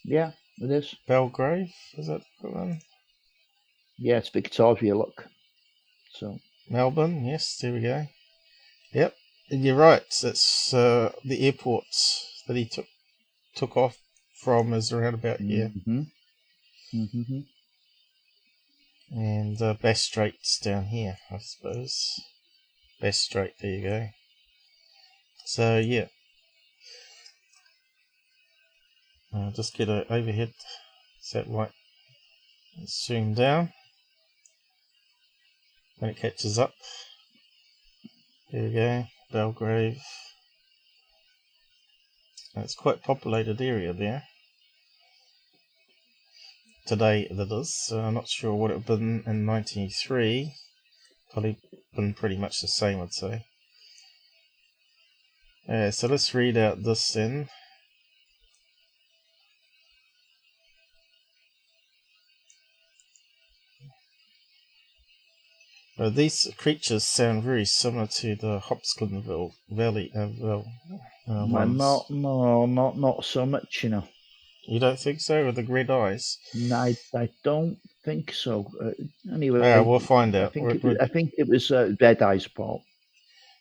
Yeah, it is. Belgrave. Is that the one? Yeah, it's Victoria. Look. So Melbourne. Yes, there we go. Yep, and you're right. It's the airport that he took off from is around about here. Mm-hmm. And Bass Strait's down here, I suppose. Bass Strait, there you go. So, yeah. I'll just get an overhead. Is that right? Zoom down. When it catches up. There we go. Belgrave. It's quite a populated area there. Today that is. I'm not sure what it would have been in 1993. Probably been pretty much the same, I'd say. So let's read out this then. These creatures sound very similar to the Hopkinsville Valley. Not so much, you know. You don't think so, with the red eyes? No, I don't think so. Anyway, we'll find out. I think it was red eyes, Paul.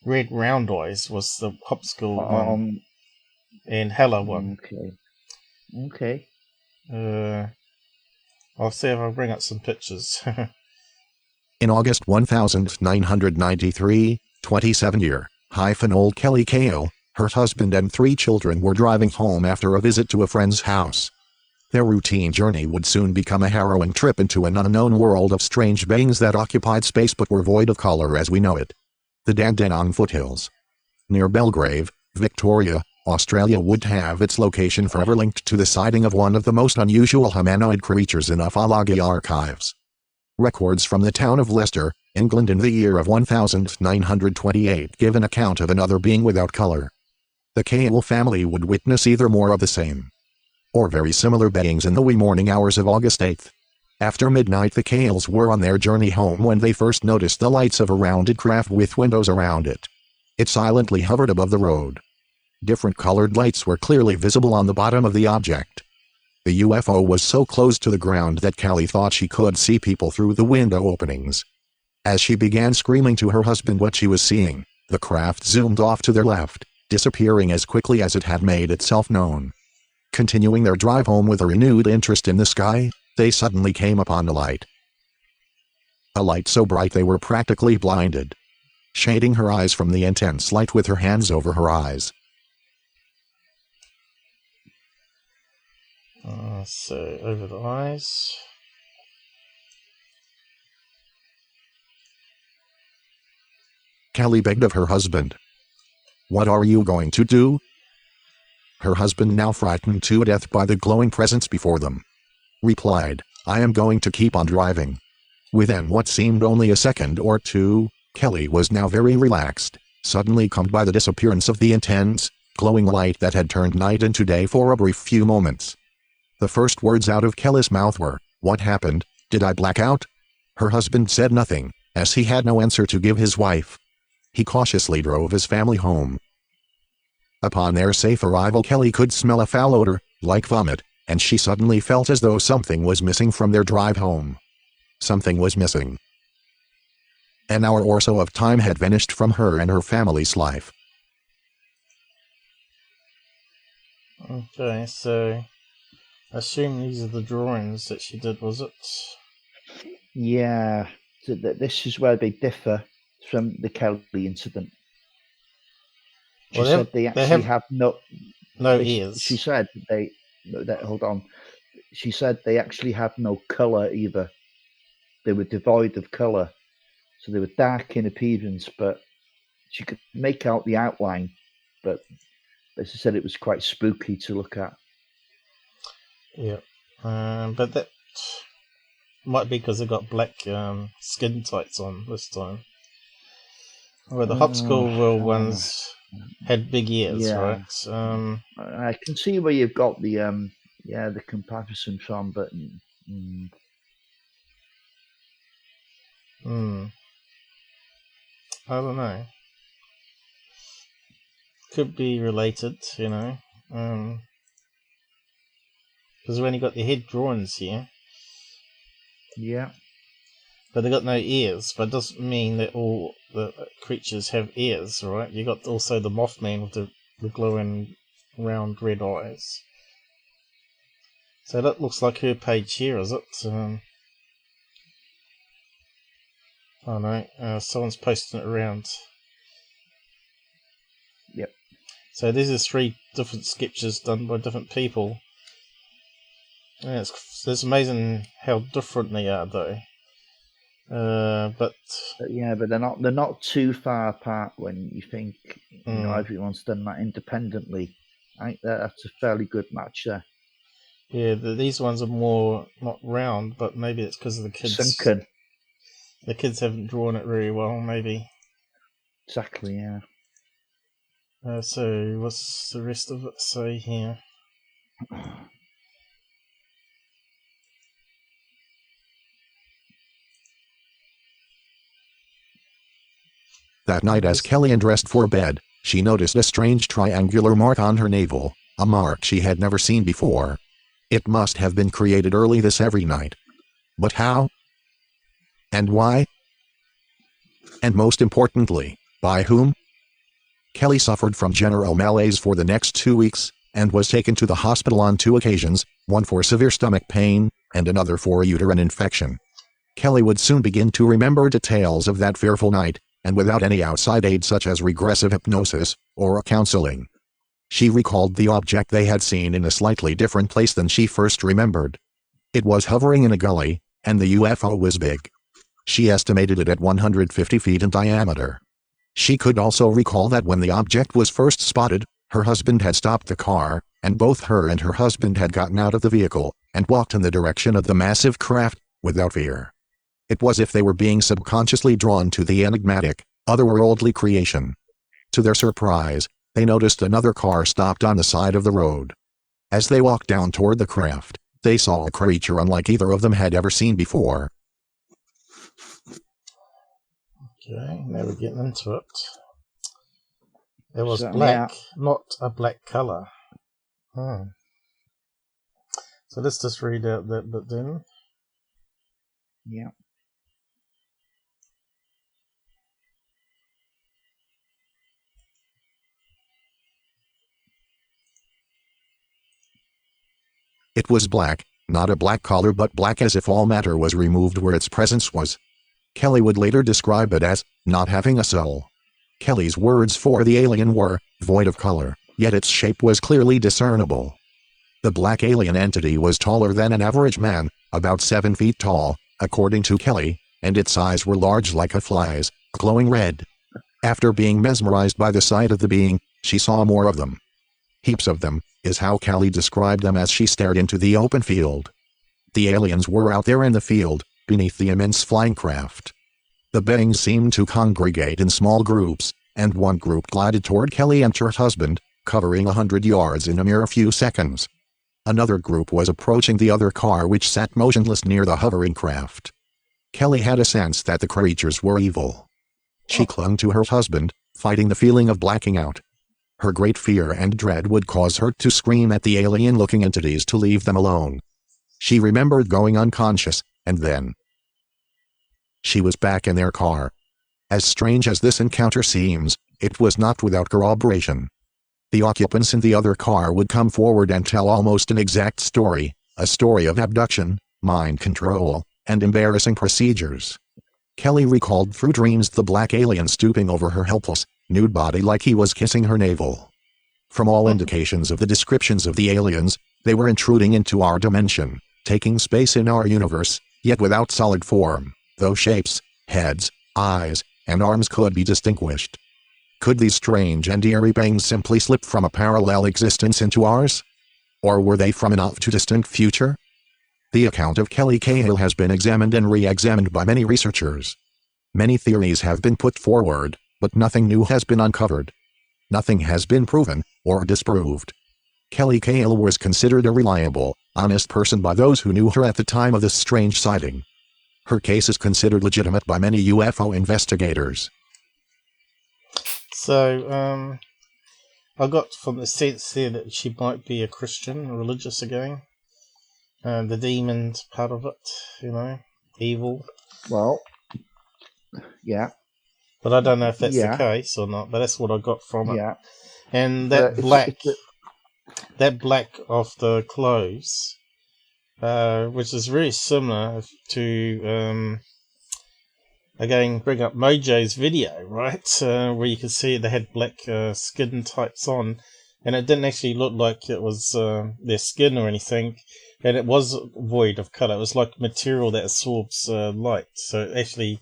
Red round eyes was the Hopkinsville one, and Hella one. Okay. I'll see if I bring up some pictures. In August 1993, 27-year-old Kelly Cahill, her husband and 3 children were driving home after a visit to a friend's house. Their routine journey would soon become a harrowing trip into an unknown world of strange beings that occupied space but were void of color as we know it. The Dandenong foothills, near Belgrave, Victoria, Australia, would have its location forever linked to the sighting of one of the most unusual humanoid creatures in ufology archives. Records from the town of Leicester, England in the year of 1928 give an account of another being without color. The Cahill family would witness either more of the same or very similar beings in the wee morning hours of August 8th. After midnight, the Cahills were on their journey home when they first noticed the lights of a rounded craft with windows around it. It silently hovered above the road. Different colored lights were clearly visible on the bottom of the object. The UFO was so close to the ground that Kelly thought she could see people through the window openings. As she began screaming to her husband what she was seeing, the craft zoomed off to their left, disappearing as quickly as it had made itself known. Continuing their drive home with a renewed interest in the sky, they suddenly came upon a light. A light so bright they were practically blinded. Shading her eyes from the intense light with her hands over her eyes. So, over the eyes. Kelly begged of her husband. "What are you going to do?" Her husband, now frightened to death by the glowing presence before them, replied, "I am going to keep on driving." Within what seemed only a second or two, Kelly was now very relaxed, suddenly calmed by the disappearance of the intense, glowing light that had turned night into day for a brief few moments. The first words out of Kelly's mouth were, "What happened? Did I black out?" Her husband said nothing, as he had no answer to give his wife. He cautiously drove his family home. Upon their safe arrival, Kelly could smell a foul odor, like vomit, and she suddenly felt as though something was missing from their drive home. Something was missing. An hour or so of time had vanished from her and her family's life. Okay, so I assume these are the drawings that she did, was it? Yeah, so this is where they differ from the Kelly incident. She said they actually have no ears. She said hold on. She said they actually had no colour either. They were devoid of colour, so they were dark in appearance, but she could make out the outline. But as I said, it was quite spooky to look at. Yeah, but that might be because they got black skin tights on this time. Where the Hopscotch ones had big ears, right? I can see where you've got the comparison from, but I don't know. Could be related, you know. Because when you got the head drawings here. Yeah. But they got no ears, but it doesn't mean that all the creatures have ears, right? You got also the Mothman with the glowing round red eyes. So that looks like her page here, is it? Oh no, someone's posting it around. Yep. So these are 3 different sketches done by different people. Yeah, it's amazing how different they are, though. But they're not too far apart when you think you know everyone's done that independently. I think that's a fairly good match there. Yeah, these ones are more not round, but maybe it's because of the kids. Sunken. The kids haven't drawn it very well, maybe. Exactly, yeah. So what's the rest of it say here? That night, as Kelly undressed for bed, she noticed a strange triangular mark on her navel, a mark she had never seen before. It must have been created early this every night. But how? And why? And most importantly, by whom? Kelly suffered from general malaise for the next 2 weeks, and was taken to the hospital on 2 occasions, one for severe stomach pain, and another for a uterine infection. Kelly would soon begin to remember details of that fearful night, and without any outside aid such as regressive hypnosis, or counseling. She recalled the object they had seen in a slightly different place than she first remembered. It was hovering in a gully, and the UFO was big. She estimated it at 150 feet in diameter. She could also recall that when the object was first spotted, her husband had stopped the car, and both her and her husband had gotten out of the vehicle, and walked in the direction of the massive craft, without fear. It was as if they were being subconsciously drawn to the enigmatic, otherworldly creation. To their surprise, they noticed another car stopped on the side of the road. As they walked down toward the craft, they saw a creature unlike either of them had ever seen before. Okay, now we're getting into it. It was black, not a black colour. So let's just read out that bit then. Yeah. It was black, not a black color but black as if all matter was removed where its presence was. Kelly would later describe it as not having a soul. Kelly's words for the alien were void of color, yet its shape was clearly discernible. The black alien entity was taller than an average man, about 7 feet tall, according to Kelly, and its eyes were large like a fly's, glowing red. After being mesmerized by the sight of the being, she saw more of them. Heaps of them, is how Kelly described them as she stared into the open field. The aliens were out there in the field, beneath the immense flying craft. The beings seemed to congregate in small groups, and one group glided toward Kelly and her husband, covering 100 yards in a mere few seconds. Another group was approaching the other car which sat motionless near the hovering craft. Kelly had a sense that the creatures were evil. She clung to her husband, fighting the feeling of blacking out. Her great fear and dread would cause her to scream at the alien-looking entities to leave them alone. She remembered going unconscious, and then she was back in their car. As strange as this encounter seems, it was not without corroboration. The occupants in the other car would come forward and tell almost an exact story, a story of abduction, mind control, and embarrassing procedures. Kelly recalled through dreams the black alien stooping over her helpless, nude body like he was kissing her navel. From all indications of the descriptions of the aliens, they were intruding into our dimension, taking space in our universe, yet without solid form, though shapes, heads, eyes, and arms could be distinguished. Could these strange and eerie beings simply slip from a parallel existence into ours? Or were they from an off-to-distant future? The account of Kelly Cahill has been examined and re-examined by many researchers. Many theories have been put forward, but nothing new has been uncovered. Nothing has been proven, or disproved. Kelly Cahill was considered a reliable, honest person by those who knew her at the time of this strange sighting. Her case is considered legitimate by many UFO investigators. So, I got from the sense there that she might be a Christian, religious again. The demons part of it, evil. Well, yeah. But I don't know if that's the case or not, but that's what I got from it. Yeah. And that that black of the clothes, which is very similar to, again, bring up Mojo's video, right? Where you can see they had black skin tights on, and it didn't actually look like it was their skin or anything, and it was void of colour. It was like material that absorbs light, so it actually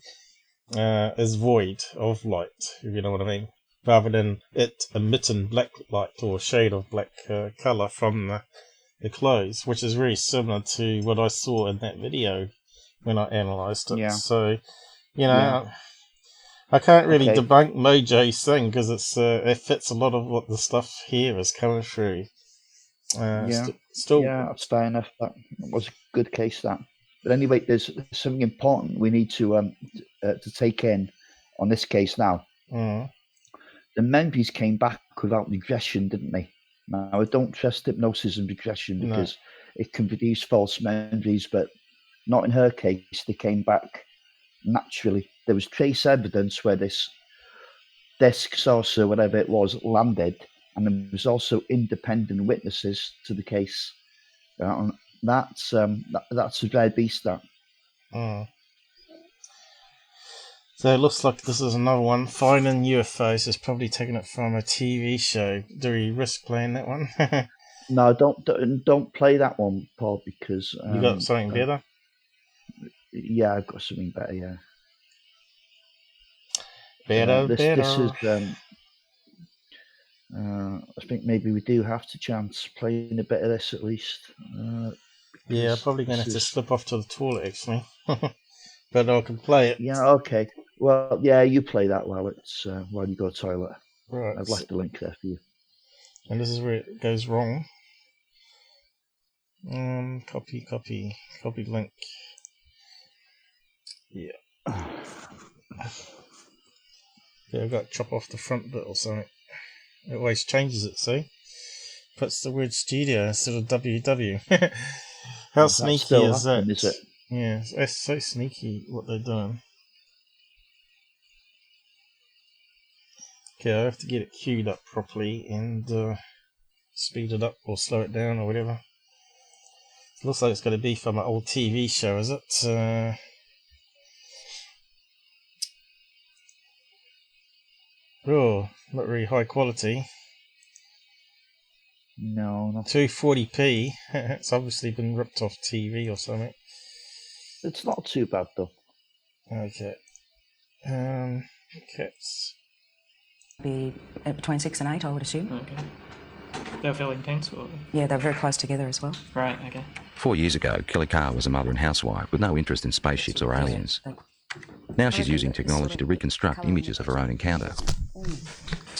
is void of light, if you know what I mean, rather than it emitting black light or a shade of black colour from the clothes, which is very similar to what I saw in that video when I analysed it. Yeah. So, I can't really debunk Mojo's thing because it fits a lot of what the stuff here is coming through. Still, that's fair enough. That was a good case, that. But anyway, there's something important we need to take in on this case now. Mm. The memories came back without regression, didn't they? Now, I don't trust hypnosis and regression because it can produce false memories, but not in her case. They came back naturally. There was trace evidence where this disc, saucer, whatever it was, landed, and there was also independent witnesses to the case. That's a rare beast, that. Mm. So it looks like this is another one. Finding UFOs is probably taking it from a TV show. Do we risk playing that one? No, don't play that one, Paul, because you got something better. Yeah, I've got something better. Yeah. Better. This is. I think maybe we do have to chance playing a bit of this at least. Yeah, I'm probably going to have to slip off to the toilet actually, but I can play it. Yeah. Okay. Well, yeah, you play that while you go to the toilet. Right. I've left the link there for you. And this is where it goes wrong. Copy link. Yeah. Yeah, I've got to chop off the front bit or something. It always changes it, see? Puts the word studio instead of WW. How That's sneaky still is that? happening, is it? Yeah, it's so sneaky what they're doing. Okay, I have to get it queued up properly and speed it up or slow it down or whatever. It looks like it's going to be from an old TV show, is it? Oh, not very high quality. No, not. 240p. It's obviously been ripped off TV or something. It's not too bad though. Okay. Cats. Be between 6 and 8, I would assume. Okay. They're fairly intense, or? Yeah, they're very close together as well. Right, okay. 4 years ago, Kelly Cahill was a mother and housewife with no interest in spaceships or aliens. Now she's using technology to reconstruct images of her own encounter.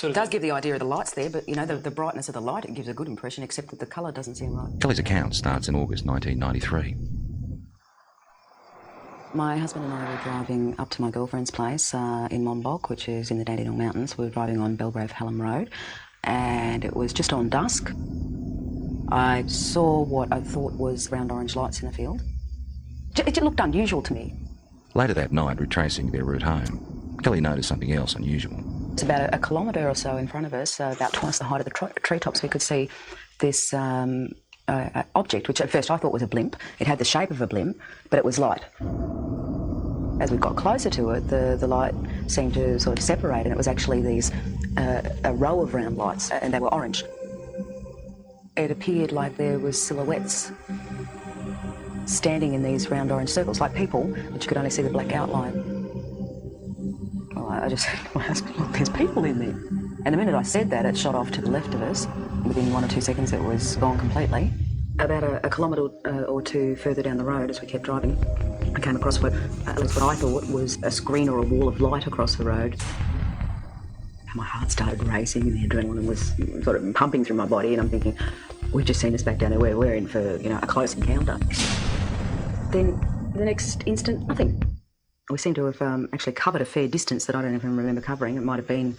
It does give the idea of the lights there, but, you know, the brightness of the light, it gives a good impression, except that the colour doesn't seem right. Kelly's account starts in August 1993. My husband and I were driving up to my girlfriend's place in Monbulk, which is in the Dandenong Mountains. We were driving on Belgrave Hallam Road, and it was just on dusk. I saw what I thought was round orange lights in the field. It looked unusual to me. Later that night, retracing their route home, Kelly noticed something else unusual. It's about a kilometre or so in front of us, about twice the height of the treetops. We could see this object, which at first I thought was a blimp. It had the shape of a blimp, but it was light. As we got closer to it, the light seemed to sort of separate, and it was actually these a row of round lights, and they were orange. It appeared like there was silhouettes standing in these round orange circles, like people, but you could only see the black outline. Well, I just said to my husband, look, there's people in there. And the minute I said that, it shot off to the left of us. Within 1 or 2 seconds, it was gone completely. About a kilometre or two further down the road, as we kept driving, I came across what, at least what I thought was a screen or a wall of light across the road. And my heart started racing and the adrenaline was sort of pumping through my body, and I'm thinking, we've just seen us back down there, we're in for, you know, a close encounter. Then the next instant, nothing. We seem to have actually covered a fair distance that I don't even remember covering. It might have been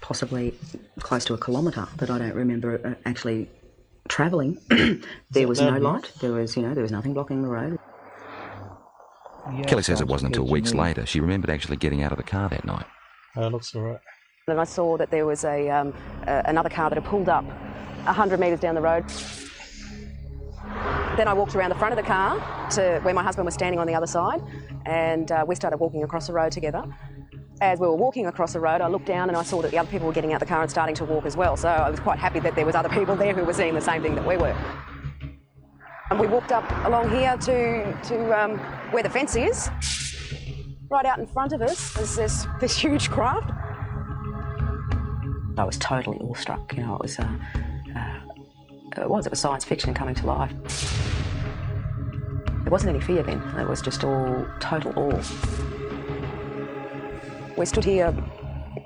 possibly close to a kilometre, but I don't remember actually travelling. There was no light. There was nothing blocking the road. Yeah, Kelly says it wasn't until weeks later she remembered actually getting out of the car that night. That looks all right. Then I saw that there was another car that had pulled up 100 metres down the road. Then I walked around the front of the car to where my husband was standing on the other side, and we started walking across the road together. As we were walking across the road, I looked down and I saw that the other people were getting out the car and starting to walk as well, so I was quite happy that there was other people there who were seeing the same thing that we were. And we walked up along here to where the fence is. Right out in front of us is this huge craft. I was totally awestruck. You know, it was science fiction coming to life. There wasn't any fear then. It was just all total awe. We stood here,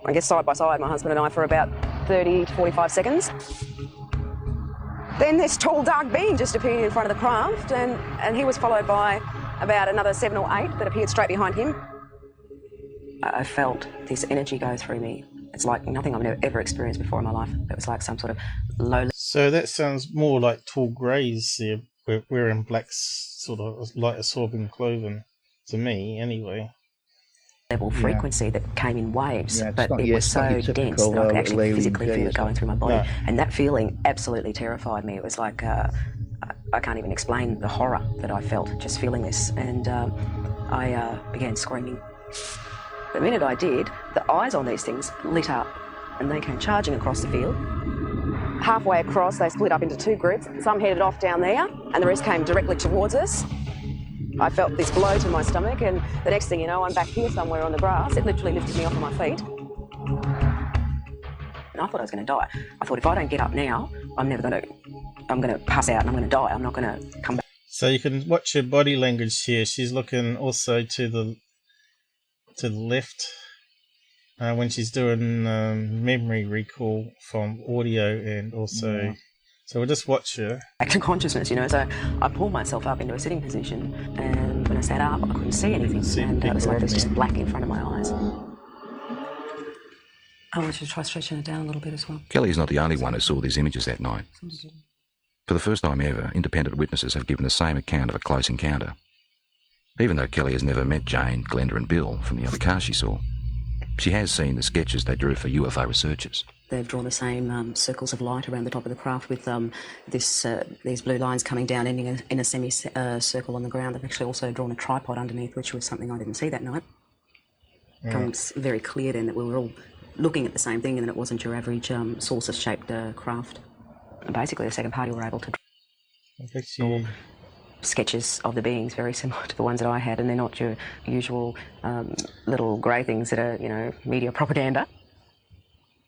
I guess side by side, my husband and I, for about 30 to 45 seconds. Then this tall dark being just appeared in front of the craft, and he was followed by about another 7 or 8 that appeared straight behind him. I felt this energy go through me. It's like nothing I've ever experienced before in my life. It was like some sort of low... So that sounds more like tall greys here, wearing black sort of light absorbing clothing, to me anyway. Level frequency that came in waves, Yeah, but it was so dense that I could actually physically feel it going through my body. No. And that feeling absolutely terrified me. It was like, I can't even explain the horror that I felt just feeling this. And I began screaming. The minute I did, the eyes on these things lit up and they came charging across the field. Halfway across, they split up into 2 groups. Some headed off down there and the rest came directly towards us. I felt this blow to my stomach, and the next thing you know, I'm back here somewhere on the grass. It literally lifted me off of my feet. And I thought I was going to die. I thought if I don't get up now, I'm going to pass out and I'm going to die. I'm not going to come back. So you can watch her body language here. She's looking also to the left when she's doing memory recall from audio and also... Yeah. So we'll just watch her. Back to consciousness, you know, so I pulled myself up into a sitting position, and when I sat up, I couldn't see anything, and it was like there was just black in front of my eyes. I want you to try stretching it down a little bit as well. Kelly's not the only one who saw these images that night. For the first time ever, independent witnesses have given the same account of a close encounter. Even though Kelly has never met Jane, Glenda and Bill from the other cars she saw, she has seen the sketches they drew for UFO researchers. They've drawn the same circles of light around the top of the craft with these blue lines coming down, ending in a semi-circle on the ground. They've actually also drawn a tripod underneath, which was something I didn't see that night. It becomes very clear then that we were all looking at the same thing and that it wasn't your average saucer-shaped craft. And basically, the second party were able to draw sketches of the beings very similar to the ones that I had, and they're not your usual little grey things that are, you know, media propaganda.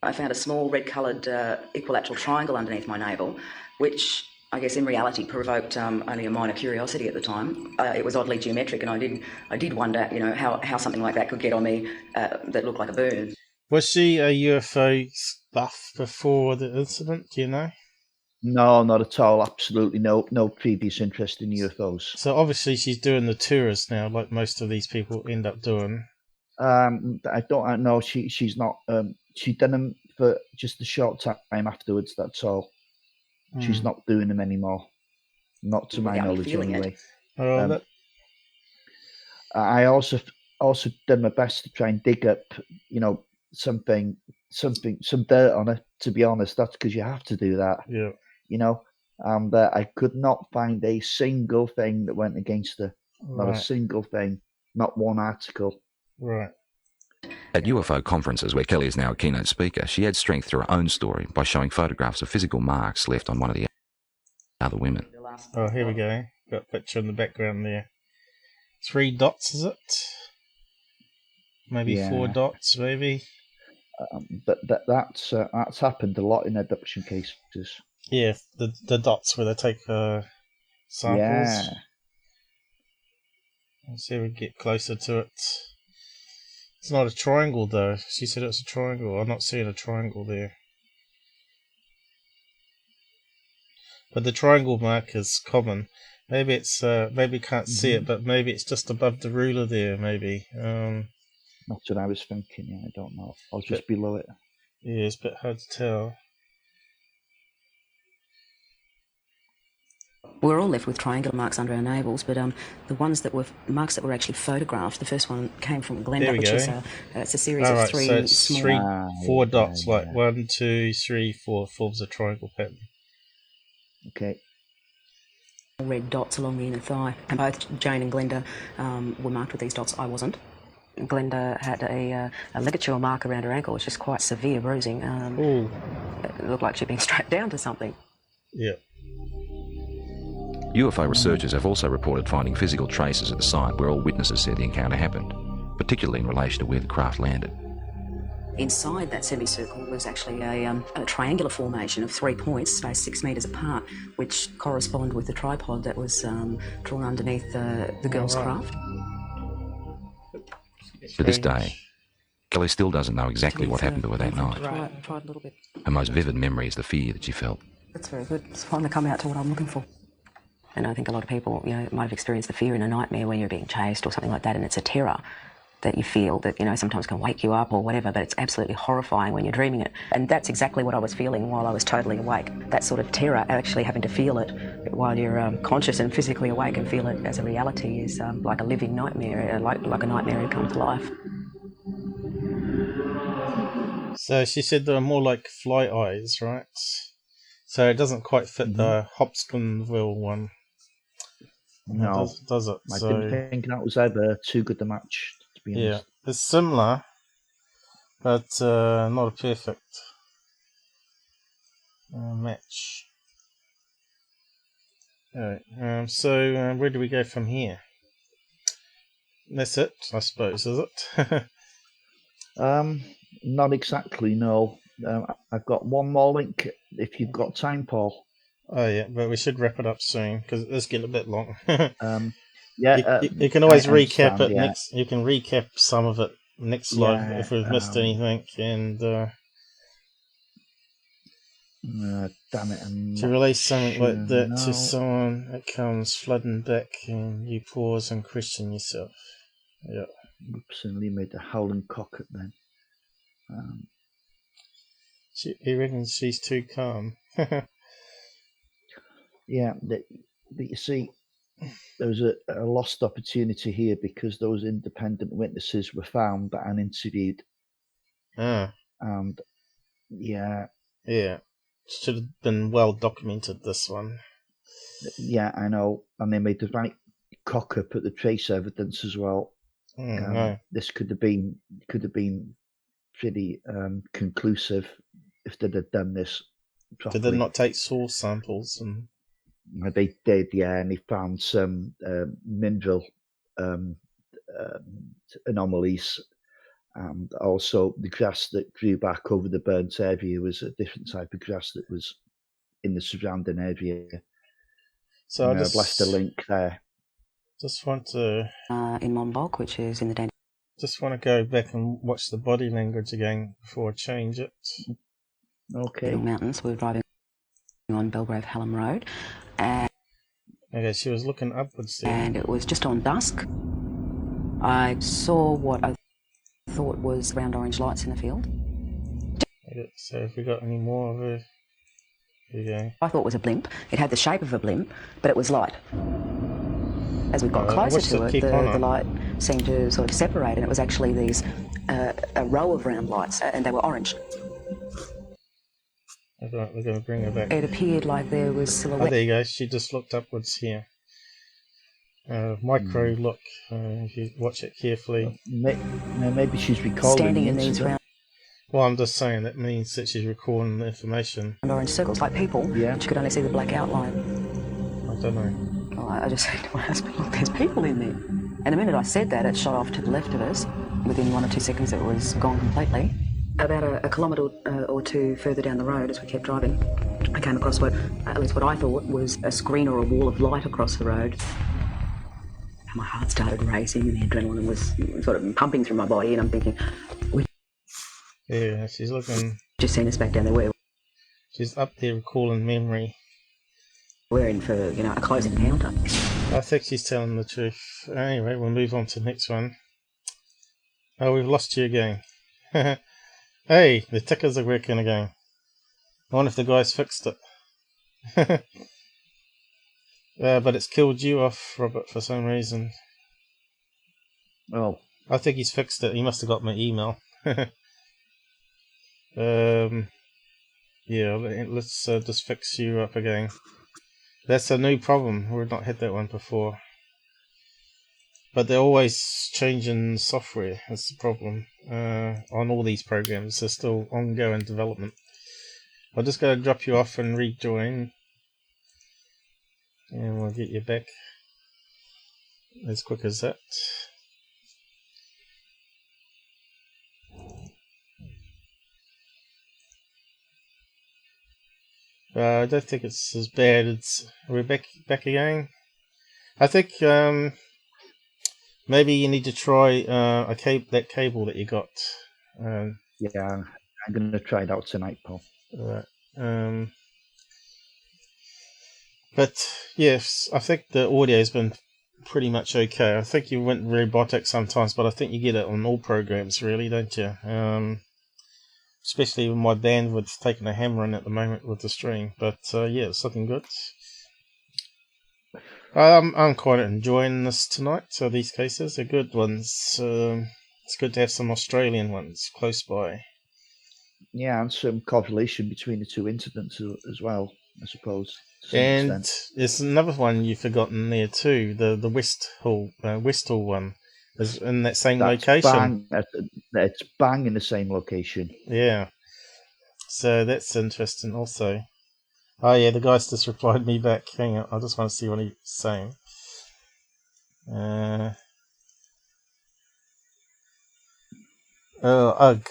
I found a small red-coloured equilateral triangle underneath my navel, which I guess in reality provoked only a minor curiosity at the time. It was oddly geometric, and I did wonder, you know, how something like that could get on me that looked like a burn. Was she a UFO buff before the incident, do you know? No, not at all. Absolutely no previous interest in UFOs. So obviously she's doing the tours now, like most of these people end up doing. I don't know. She's not. She done them for just a short time afterwards. That's all. She's not doing them anymore. Not to my knowledge, anyway. I also done my best to try and dig up, you know, some dirt on her. To be honest, that's because you have to do that. Yeah. You know, and I could not find a single thing that went against her. Not a single thing. Not one article. Right. At UFO conferences, where Kelly is now a keynote speaker, she adds strength to her own story by showing photographs of physical marks left on one of the other women. Oh, here we go. Got a picture in the background there. 3 dots, is it? Maybe 4 dots, maybe. That's happened a lot in abduction cases. Yeah, the dots where they take samples. Yeah. Let's see if we can get closer to it. It's not a triangle though. She said it's a triangle. I'm not seeing a triangle there. But the triangle mark is common. Maybe it's maybe you can't see it, but maybe it's just above the ruler there. Maybe. That's what I was thinking. Yeah, I don't know. Or just below it. Yeah, it's a bit hard to tell. We're all left with triangular marks under our navels, but the ones that were marks that were actually photographed. The first one came from Glenda, which is it's a series of 3 so it's small... 4 dots, like 1, 2, 3, 4, forms a triangle pattern. Okay. Red dots along the inner thigh, and both Jane and Glenda were marked with these dots. I wasn't. Glenda had a ligature mark around her ankle, which is quite severe bruising. It looked like she'd been strapped down to something. Yeah. UFO researchers have also reported finding physical traces at the site where all witnesses said the encounter happened, particularly in relation to where the craft landed. Inside that semicircle was actually a triangular formation of 3 points spaced 6 metres apart, which correspond with the tripod that was drawn underneath the girl's craft. To this day, Kelly still doesn't know exactly what happened to her that night. Tried a little bit. Her most vivid memory is the fear that she felt. That's very good. It's finally come out to what I'm looking for. And I think a lot of people, you know, might have experienced the fear in a nightmare when you're being chased or something like that, and it's a terror that you feel that, you know, sometimes can wake you up or whatever, but it's absolutely horrifying when you're dreaming it. And that's exactly what I was feeling while I was totally awake. That sort of terror, actually having to feel it while you're conscious and physically awake and feel it as a reality is like a living nightmare, like a nightmare had come to life. So she said they were more like fly eyes, right? So it doesn't quite fit the Hobsonville one. No, does it? I didn't think that was ever too good a match, to be honest. Yeah, it's similar, but not a perfect match. Alright, so where do we go from here? That's it, I suppose, is it? Not exactly, no. I've got one more link if you've got time, Paul. Oh yeah, but we should wrap it up soon because it's getting a bit long. You can always recap it next. You can recap some of it next live if we've missed anything. And damn it! to release something like that to someone, it comes flooding back, and you pause and question yourself. Yeah. Oops, and Lee made the howling cock then. He reckons she's too calm. Yeah, but you see, there was a lost opportunity here because those independent witnesses were found and interviewed. Ah. And yeah. Should have been well documented, this one. Yeah, I know. And they made the right cock up at the trace evidence as well. No. This could have been pretty conclusive if they'd have done this properly. Did they not take source samples? And they did, yeah, and they found some mineral anomalies, and also the grass that grew back over the burnt area was a different type of grass that was in the surrounding area. So I've left a link there. Just want to in Monbulk, which is in the Danger. Just want to go back and watch the body language again before I change it. Okay. Mountains. We were driving on Belgrave Hallam Road, and okay, she was looking upwards there. And it was just on dusk. I saw what I thought was round orange lights in the field. Okay, so if we got any more of her, here we go. I thought it was a blimp. It had the shape of a blimp, but it was light. As we got closer to it, the light seemed to sort of separate, and it was actually these a row of round lights, and they were orange. Alright, we're going to bring her back. It appeared like there was silhouette. Oh, there you go. She just looked upwards here. Micro look, if you watch it carefully. Maybe she's recalling standing in these round. Well, I'm just saying that means that she's recording the information. And orange circles, like people, but you could only see the black outline. I don't know. Well, I just said to my husband, look, there's people in there. And the minute I said that, it shot off to the left of us. Within 1 or 2 seconds, it was gone completely. About a kilometre or two further down the road, as we kept driving, I came across what, at least what I thought was a screen or a wall of light across the road. And my heart started racing and the adrenaline was sort of pumping through my body, and I'm thinking, yeah, she's looking. Just seen us back down there. She's up there recalling memory. We're in for, a close encounter. I think she's telling the truth. Anyway, we'll move on to the next one. Oh, we've lost you again. Hey, the tickers are working again. I wonder if the guys fixed it. But it's killed you off, Robert, for some reason. Oh. I think he's fixed it. He must have got my email. Yeah, let's just fix you up again. That's a new problem. We've not had that one before. But they're always changing software. That's the problem. On all these programs, there's still ongoing development. I'll just go drop you off and rejoin. And we'll get you back as quick as that. I don't think it's as bad. Are we back again? I think maybe you need to try that cable that you got. Yeah, I'm going to try it out tonight, Paul. Right. But yes, I think the audio has been pretty much okay. I think you went robotic sometimes, but I think you get it on all programs, really, don't you? Especially with my bandwidth taking a hammering at the moment with the stream. But yeah, it's looking good. I'm quite enjoying this tonight. So these cases are good ones. It's good to have some Australian ones close by. Yeah, and some correlation between the two incidents as well, I suppose. And there's another one you've forgotten there too. The West Hall one is in that same location. It's bang in the same location. Yeah. So that's interesting also. Oh yeah, the guy's just replied me back. Hang on, I just want to see what he's saying. Oh, ugh.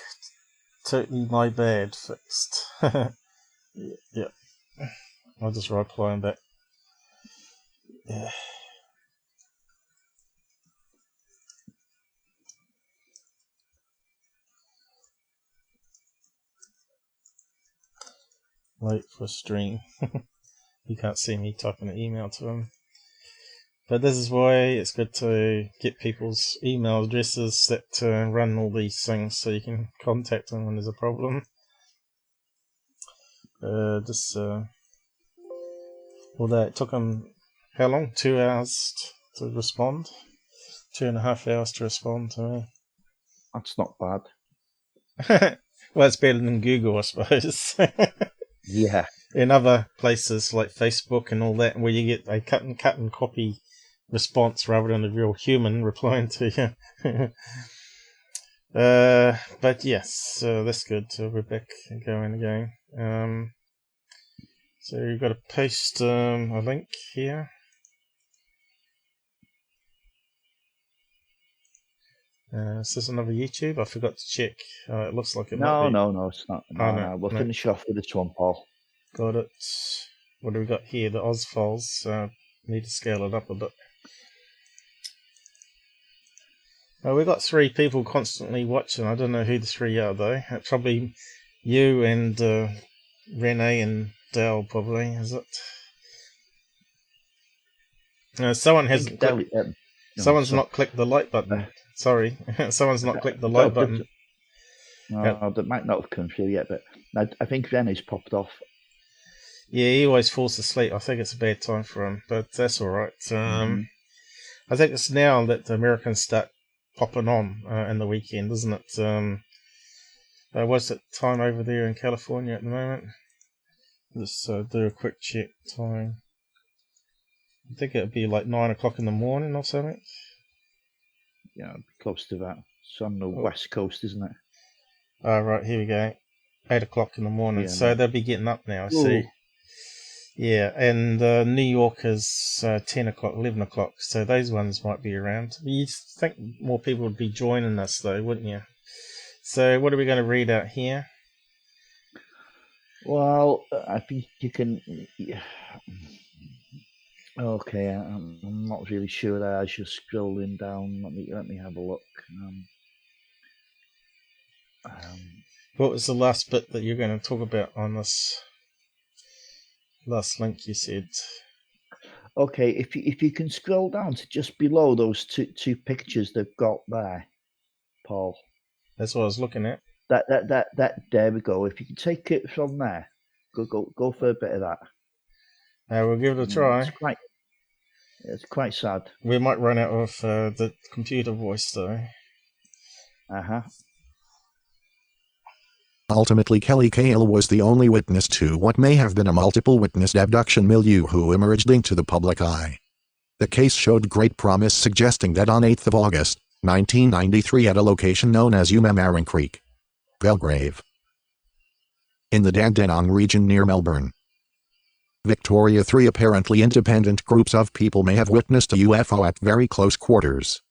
Totally my bad. Fixed. Yeah. I'll just reply him back. Yeah. Wait for a stream. You can't see me typing an email to him. But this is why it's good to get people's email addresses that run all these things so you can contact them when there's a problem. Although it took them, how long? 2 hours to respond? 2.5 hours to respond to me. That's not bad. Well, it's better than Google, I suppose. Yeah. In other places like Facebook and all that, where you get a cut and copy response rather than a real human replying to you. But yes, that's good. We're back going again. So you've got to paste a link here. Is this another YouTube? I forgot to check. It looks like it might be. No, it's not. No. We'll finish off with this one, Paul. Got it. What do we got here? The Oz files. Need to scale it up a bit. We've got 3 people constantly watching. I don't know who the 3 are, though. Probably you and Renee and Dale, probably, is it? Someone hasn't clicked. Someone's not clicked the like button. Sorry. Someone's not clicked the like button. No, that might not have come through yet, but I think Renee's popped off. Yeah, he always falls asleep. I think it's a bad time for him, but that's all right. I think it's now that the Americans start popping on in the weekend, isn't it? What's it time over there in California at the moment? Let's do a quick check time. I think it'd be like 9 o'clock in the morning or something. Yeah, close to that. It's on the west coast, isn't it? Oh, right, here we go. 8 o'clock in the morning. Yeah, so they'll be getting up now, I see. Yeah, and New York is 10 o'clock, 11 o'clock, so those ones might be around. You'd think more people would be joining us, though, wouldn't you? So what are we going to read out here? Well, I think you can... Yeah. Okay, I'm not really sure there. As you're scrolling down, let me have a look. What was the last bit that you're going to talk about on this last link you said? Okay, if you can scroll down to just below those two pictures they've got there, Paul. That's what I was looking at. That there we go. If you can take it from there, go for a bit of that. We'll give it a try. It's quite sad. We might run out of the computer voice, though. Ultimately, Kelly Cahill was the only witness to what may have been a multiple-witnessed abduction milieu who emerged into the public eye. The case showed great promise, suggesting that on 8th of August, 1993 at a location known as Umamaran Creek, Belgrave, in the Dandenong region near Melbourne, Victoria, 3 apparently independent groups of people may have witnessed a UFO at very close quarters,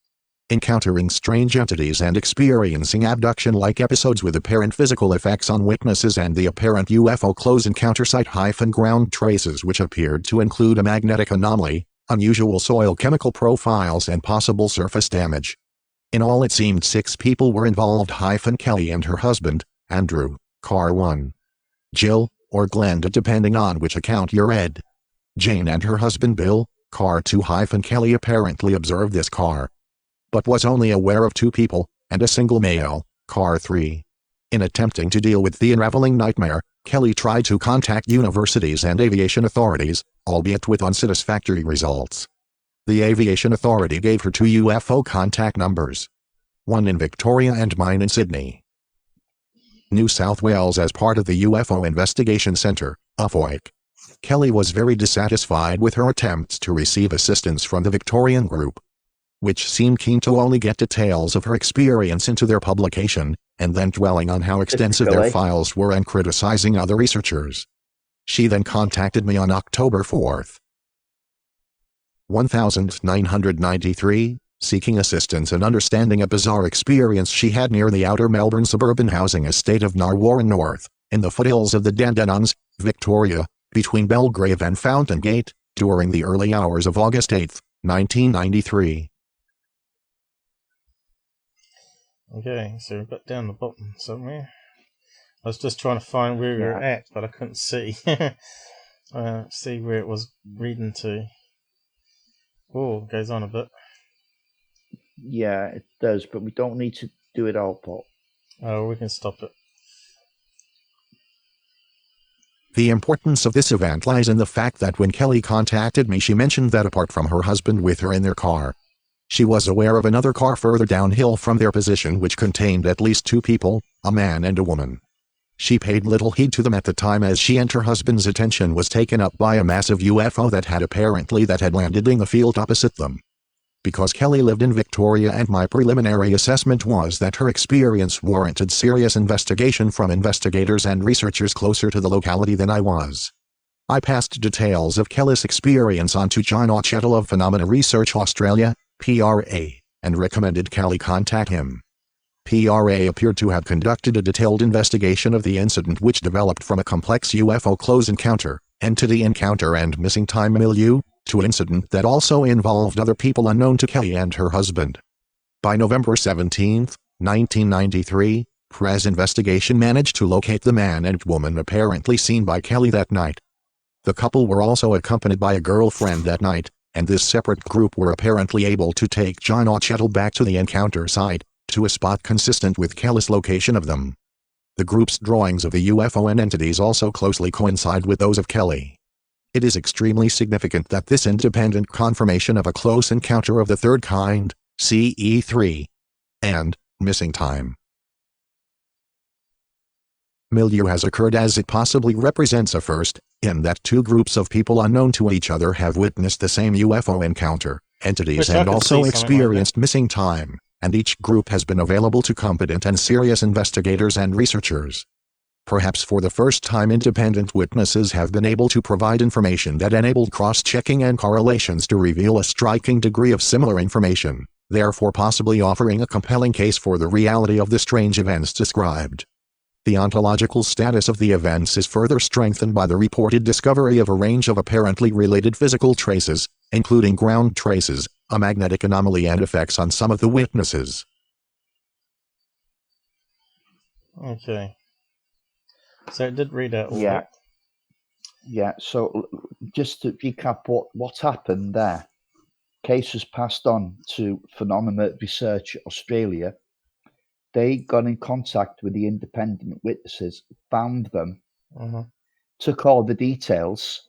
encountering strange entities and experiencing abduction-like episodes with apparent physical effects on witnesses and the apparent UFO close encounter site-ground traces, which appeared to include a magnetic anomaly, unusual soil chemical profiles, and possible surface damage. In all, it seemed 6 people were involved: Kelly and her husband, Andrew, Car 1, Jill, or Glenda depending on which account you read, Jane and her husband Bill, Car 2. Kelly apparently observed this car, but was only aware of 2 people, and a single male, Car 3. In attempting to deal with the unraveling nightmare, Kelly tried to contact universities and aviation authorities, albeit with unsatisfactory results. The aviation authority gave her 2 UFO contact numbers, one in Victoria and mine in Sydney, New South Wales, as part of the UFO Investigation Centre, UFOIC. Kelly was very dissatisfied with her attempts to receive assistance from the Victorian group, which seemed keen to only get details of her experience into their publication, and then dwelling on how extensive their files were and criticizing other researchers. She then contacted me on October 4th, 1993, seeking assistance and understanding a bizarre experience she had near the outer Melbourne suburban housing estate of Narwarren North, in the foothills of the Dandenongs, Victoria, between Belgrave and Fountain Gate, during the early hours of August 8, 1993. Okay, so we've got down the bottom somewhere. I was just trying to find where we were at, but I couldn't see. See where it was reading to. Oh, it goes on a bit. Yeah, it does, but we don't need to do it all, Paul. Oh, we can stop it. The importance of this event lies in the fact that when Kelly contacted me, she mentioned that apart from her husband with her in their car, she was aware of another car further downhill from their position which contained at least 2 people, a man and a woman. She paid little heed to them at the time as she and her husband's attention was taken up by a massive UFO that had landed in the field opposite them. Because Kelly lived in Victoria and my preliminary assessment was that her experience warranted serious investigation from investigators and researchers closer to the locality than I was. I passed details of Kelly's experience on to John O'Chettle of Phenomena Research Australia, PRA, and recommended Kelly contact him. PRA appeared to have conducted a detailed investigation of the incident which developed from a complex UFO close encounter, entity encounter and missing time milieu, to an incident that also involved other people unknown to Kelly and her husband. By November 17, 1993, PRA's investigation managed to locate the man and woman apparently seen by Kelly that night. The couple were also accompanied by a girlfriend that night, and this separate group were apparently able to take John O'Chettle back to the encounter site, to a spot consistent with Kelly's location of them. The group's drawings of the UFO and entities also closely coincide with those of Kelly. It is extremely significant that this independent confirmation of a close encounter of the third kind, CE3, and missing time milieu has occurred as it possibly represents a first, in that 2 groups of people unknown to each other have witnessed the same UFO encounter, entities and also experienced missing time, and each group has been available to competent and serious investigators and researchers. Perhaps for the first time independent witnesses have been able to provide information that enabled cross-checking and correlations to reveal a striking degree of similar information, therefore possibly offering a compelling case for the reality of the strange events described. The ontological status of the events is further strengthened by the reported discovery of a range of apparently related physical traces, including ground traces, a magnetic anomaly and effects on some of the witnesses. Okay. So it did read out all Yeah. that. Yeah, so just to recap what happened there. Case was passed on to Phenomena Research Australia. They got in contact with the independent witnesses, found them, took all the details,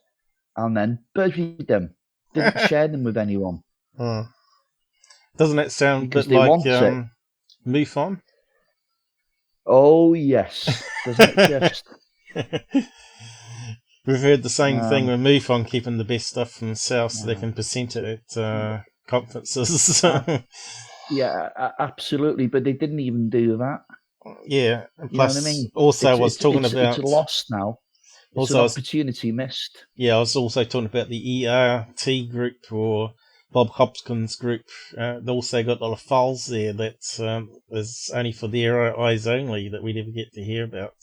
and then buried them. Didn't share them with anyone. Doesn't it sound a Because bit they like want it. MUFON? Oh, yes. Doesn't it just? We've heard the same thing with MUFON keeping the best stuff from themselves so they can present it at conferences. Yeah, absolutely. But they didn't even do that. Yeah. And You know plus, what I mean? also I was talking about... It's lost now. It's an opportunity missed. Yeah, I was also talking about the ERT group or Bob Hopkins group. They also got a lot of files there that is only for their eyes only that we never get to hear about.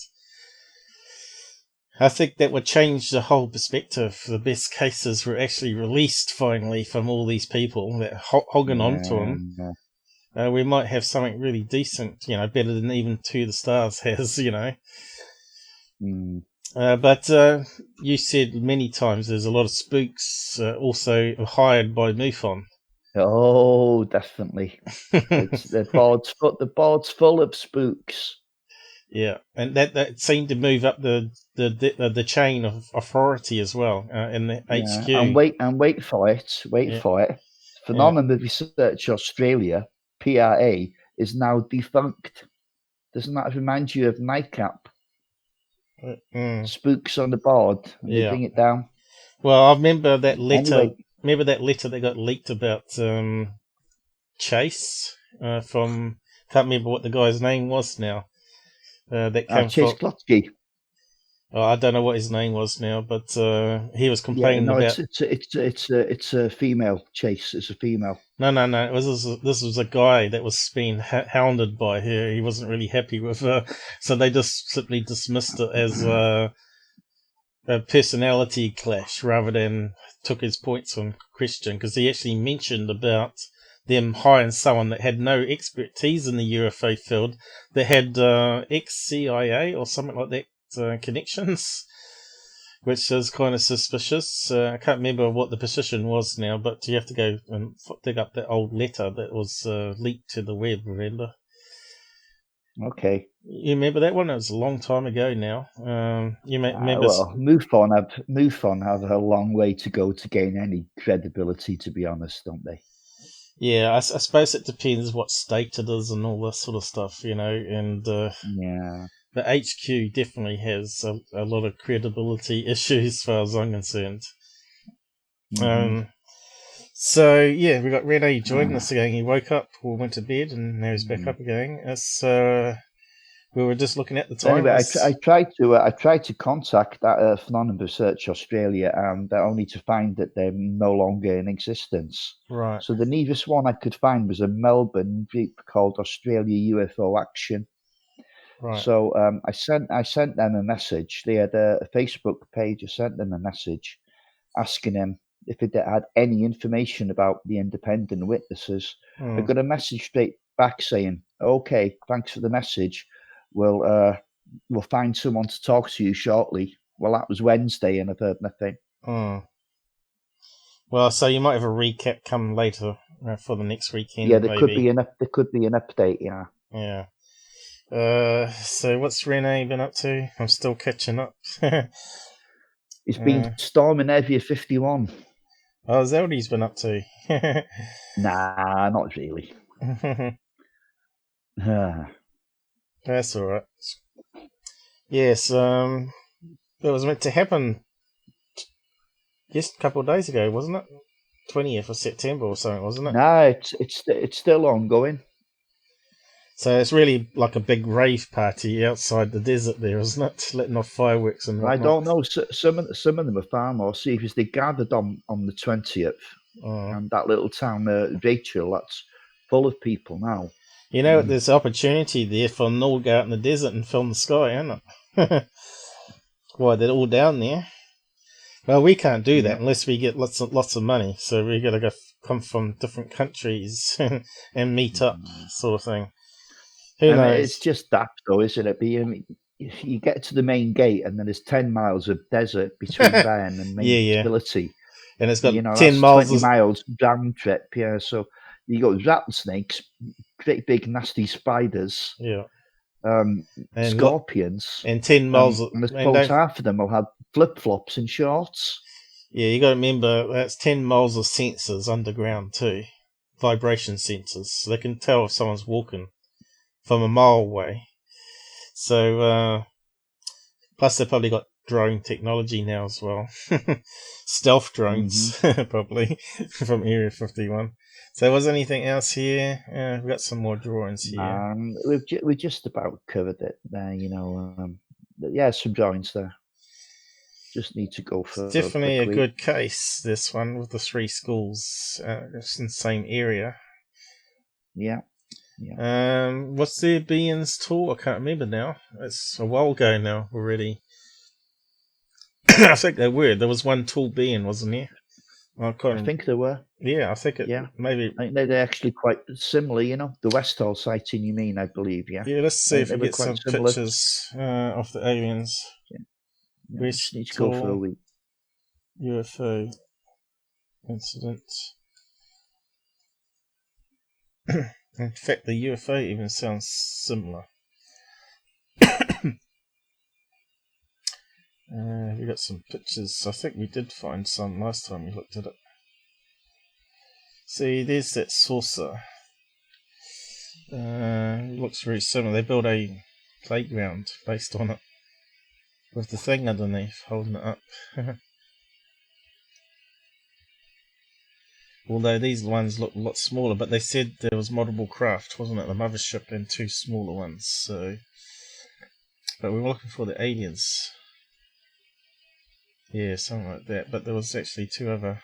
I think that would change the whole perspective. The best cases were actually released finally from all these people that hogging onto them. We might have something really decent, better than even To the Stars has, But you said many times there's a lot of spooks also hired by MUFON. Oh, definitely. The board's full of spooks. Yeah, and that seemed to move up the chain of authority as well in the HQ. And wait for it. Phenomena Research Australia, PRA, is now defunct. Doesn't that remind you of Nightcap? Spooks on the board. They bring it down. Well, I remember that letter. Anyway. Remember that letter that got leaked about Chase from. Can't remember what the guy's name was now. That came Chase from. Klotsky. Oh, I don't know what his name was now, but he was complaining about. It's a female. Chase. It's a female. No. This was a guy that was being hounded by her. He wasn't really happy with her, so they just simply dismissed it as a personality clash rather than took his points on question, because he actually mentioned about them hiring someone that had no expertise in the UFO field, that had ex-CIA or something like that connections, which is kind of suspicious. I can't remember what the position was now, but you have to go and dig up that old letter that was leaked to the web, remember? Okay. You remember that one? It was a long time ago now. You may remember. Well, MUFON have a long way to go to gain any credibility, to be honest, don't they? Yeah, I suppose it depends what state it is and all this sort of stuff, you know. And yeah, the HQ definitely has a lot of credibility issues, as far as I'm concerned. So yeah, we got Rene joining us again. He woke up or went to bed, and now he's back up again. We were just looking at the time. Anyway, I tried to contact that Phenomenon Search Australia, and only to find that they're no longer in existence. Right. So the nearest one I could find was a Melbourne group called Australia UFO Action. Right. So I sent them a message. They had a Facebook page. I sent them a message asking them if they had any information about the independent witnesses. I got a message straight back saying, "Okay, thanks for the message. We'll find someone to talk to you shortly." Well, that was Wednesday, and I've heard nothing. Well, so you might have a recap come later for the next weekend. Yeah, there maybe. could be an update. Yeah. Yeah. So what's Rene been up to? I'm still catching up. He's been storming Area 51. Oh, is that what he's been up to? Nah, not really. That's all right. Yes, it was meant to happen just a couple of days ago, wasn't it? 20th of September or something, wasn't it? No, it's still ongoing. So it's really like a big rave party outside the desert there, isn't it? Letting off fireworks and whatnot. I don't know. Some of them are far more serious. They gathered on the 20th, and that little town, Rachel, that's full of people now. You know, there's opportunity there for them all to go out in the desert and film the sky, isn't it? Why, they're all down there. Well, we can't do that unless we get lots of money. So we got to come from different countries and meet up, sort of thing. Who knows? It's just that, though, isn't it? You get to the main gate, and then there's 10 miles of desert between there and the main facility. And it's got 10 miles 20 miles round trip. Yeah, so you got rattlesnakes, great big nasty spiders. Yeah. Scorpions. And 10 miles. And I suppose half of them will have flip-flops and shorts. Yeah, you got to remember that's 10 miles of sensors underground too. Vibration sensors. So they can tell if someone's walking from a mile away. So, plus they've probably got drone technology now as well. Stealth drones, probably, from Area 51. So was anything else here? We've got some more drawings here. We've just about covered it there, you know. Yeah, some drawings there. Just need to go for... It's definitely a good case, this one, with the 3 schools. It's in the same area. Yeah. What's the Beans tool? I can't remember now. It's a while ago now already. I think there was one tool being, wasn't there? I think there were. Yeah, I think it. Yeah, maybe. I think they're actually quite similar. You know, the Westall sighting. You mean? I believe. Yeah. Yeah. Let's see if we get some pictures of the aliens. Yeah, just need to go for a week. UFO incident. In fact, the UFO even sounds similar. We got some pictures. I think we did find some last time we looked at it. See, there's that saucer. Looks very similar. They built a playground based on it, with the thing underneath holding it up. Although these ones look a lot smaller, but they said there was multiple craft, wasn't it? The mothership and 2 smaller ones. So, but we were looking for the aliens. Yeah, something like that. But there was actually 2 other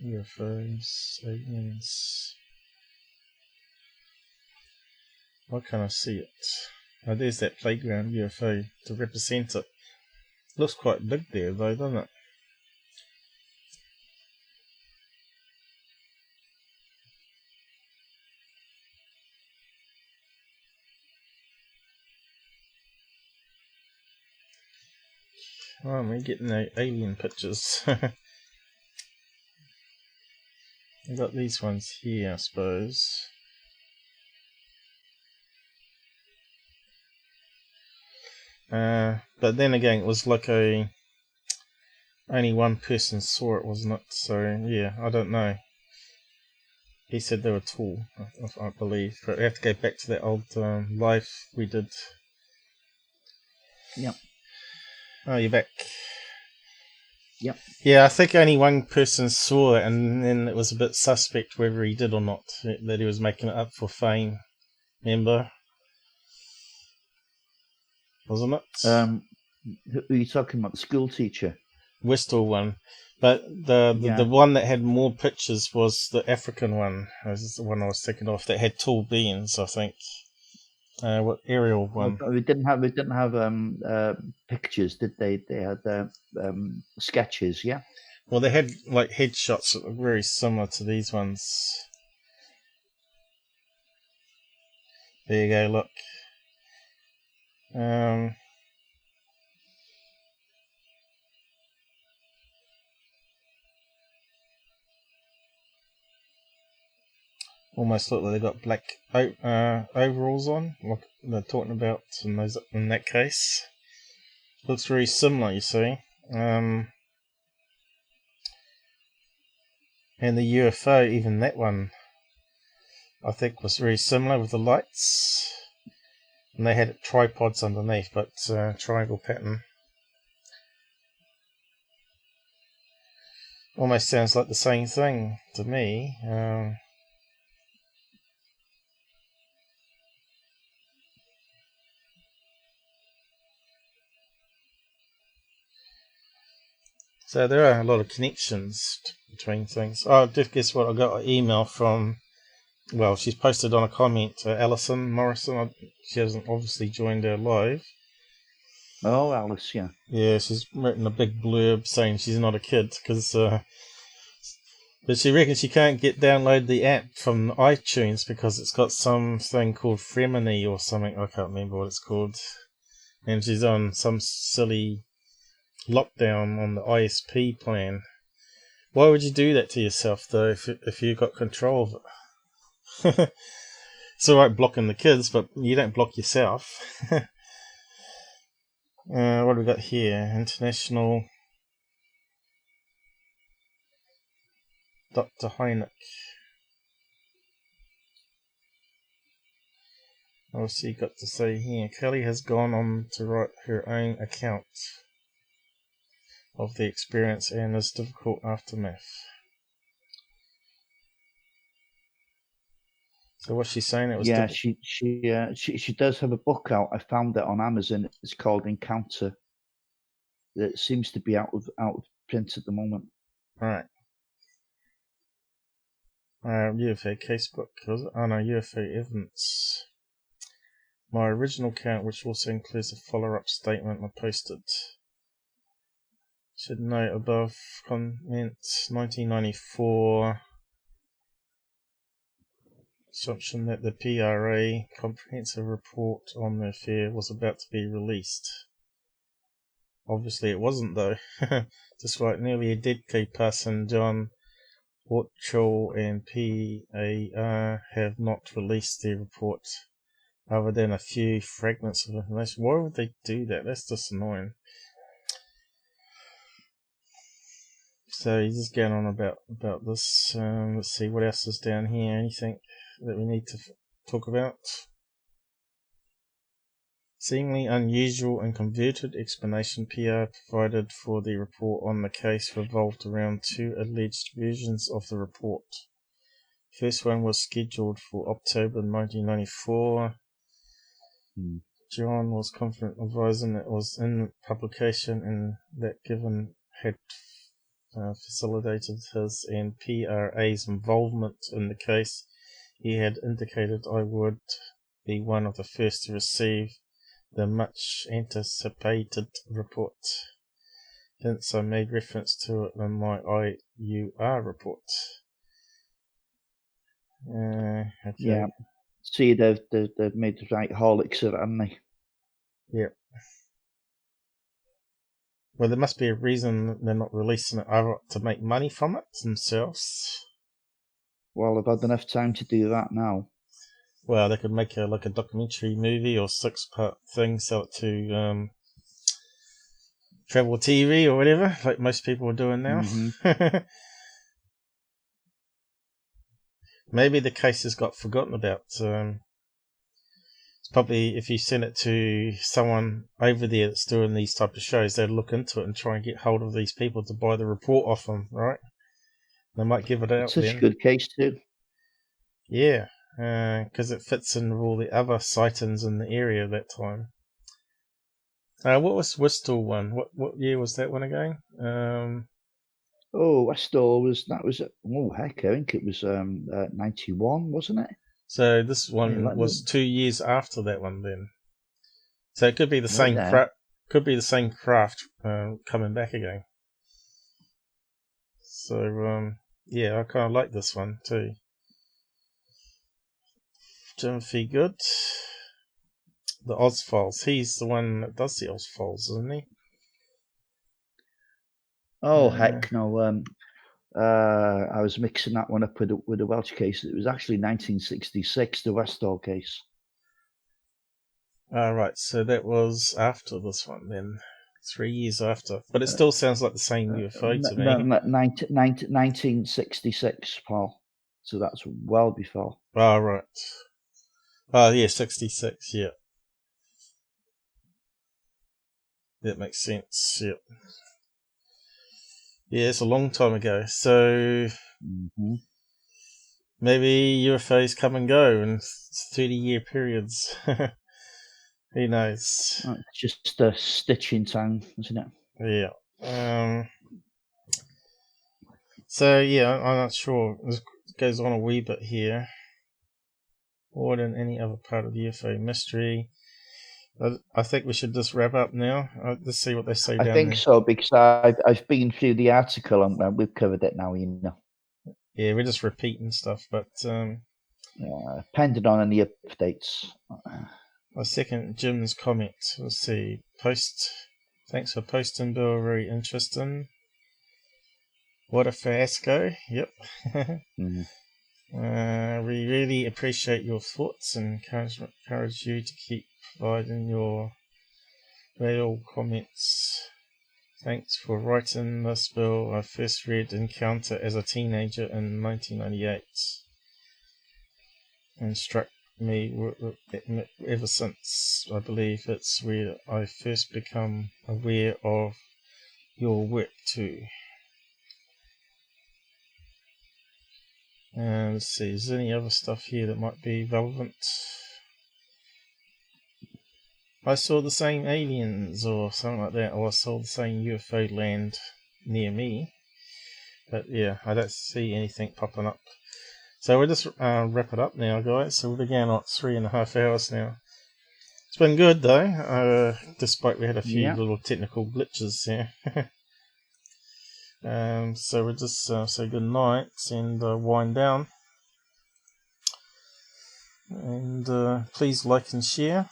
UFOs, aliens. Why can't I see it? Oh, there's that playground UFO to represent it. Looks quite big there though, doesn't it? Oh, we're getting the alien pictures. I got these ones here, I suppose. But then again, it was like only one person saw it, wasn't it? So yeah, I don't know. He said they were tall, I believe. But we have to go back to that old live we did. Yep. Oh, you're back. Yep. Yeah, I think only one person saw it, and then it was a bit suspect whether he did or not, that he was making it up for fame. Remember? Wasn't it? Who are you talking about? The school teacher? Westall one. But the one that had more pictures was the African one. This is the one I was thinking of, that had tall beings, I think. What aerial one? Well, we didn't have pictures, did they? They had sketches, yeah. Well, they had like headshots that were very similar to these ones. There you go. Look. Almost look like they got black overalls on, like they're talking about in that case. Looks very similar, you see. And the UFO, even that one, I think was very similar with the lights. And they had tripods underneath, but triangle pattern. Almost sounds like the same thing to me. So there are a lot of connections between things. Oh, guess what? I got an email from, well, she's posted on a comment, Alison Morrison. She hasn't obviously joined our live. Oh, Alice, yeah. Yeah, she's written a big blurb saying she's not a kid, because but she reckons she can't download the app from iTunes because it's got something called Fremini or something. I can't remember what it's called. And she's on some silly lockdown on the ISP plan. Why would you do that to yourself, though, if you got control of it? It's alright blocking the kids, but you don't block yourself. What do we got here? International Dr. Hynek. What's he got to say here? Kelly has gone on to write her own account of the experience and its difficult aftermath. So what's she saying? It was she does have a book out. I found it on Amazon. It's called Encounter. That seems to be out of print at the moment. All right. UFO casebook. Oh no, UFO evidence. My original account, which also includes a follow-up statement, I posted. Should note above comment 1994 assumption that the PRA comprehensive report on the affair was about to be released. Obviously it wasn't, though. Just like nearly a decade passing, John Orchel and PAR have not released their report other than a few fragments of information. Why would they do that? That's just annoying. So he's just going on about this. Let's see what else is down here. Anything that we need to talk about? Seemingly unusual and convoluted explanation PR provided for the report on the case revolved around two alleged versions of the report. First one was scheduled for October 1994. John was confident advising it was in publication and that given had facilitated his and PRA's involvement in the case, he had indicated I would be one of the first to receive the much anticipated report. Hence I made reference to it in my IUR report. Okay. Yeah. See, they've made the right holics of it, haven't they? Yep. Well, there must be a reason they're not releasing it, either to make money from it themselves. Well, they've had enough time to do that now. Well, they could make a documentary movie or 6-part thing, sell it to travel TV or whatever, like most people are doing now. Maybe the case has got forgotten about. It's probably if you send it to someone over there that's doing these type of shows, they'd look into it and try and get hold of these people to buy the report off them, right? They might give it out. Such a good case too. Yeah, because it fits in with all the other sightings in the area at that time. What was Westall one? What year was that one again? Westall was I think it was 91, wasn't it? So this one was 2 years after that one then. So it could be the same craft coming back again. So yeah, I kind of like this one too. Timothy Good, the Oz Files. He's the one that does the Oz Files, isn't he? Oh heck no! I was mixing that one up with the Welsh case. It was actually 1966, the Westall case. Right, so that was after this one then, 3 years after. But it still sounds like the same UFO to me. 1966, Paul. So that's well before. Oh, right. Oh, yeah, 66, yeah. That makes sense, yeah. Yeah, it's a long time ago. So maybe UFOs come and go in 30-year periods. Who knows? It's just a stitch in time, isn't it? Yeah. So yeah, I'm not sure. This goes on a wee bit here. More than any other part of the UFO mystery. I think we should just wrap up now. Let's see what they say down there. I think so, because I've been through the article and we've covered it now, you know. Yeah, we're just repeating stuff, but depending on any updates. I second Jim's comment. Let's see. Thanks for posting, Bill. Very interesting. What a fiasco. Yep. We really appreciate your thoughts and encourage you to keep providing your valuable comments. Thanks for writing this, Bill. I first read Encounter as a teenager in 1998 and struck me ever since. I believe it's where I first become aware of your work too. And let's see, is there any other stuff here that might be relevant? I saw the same aliens or something like that, or I saw the same UFO land near me. But yeah, I don't see anything popping up. So we'll just wrap it up now, guys. So we've been going on 3.5 hours now. It's been good though, despite we had a few little technical glitches here. So we'll just say good night and wind down. And please like and share.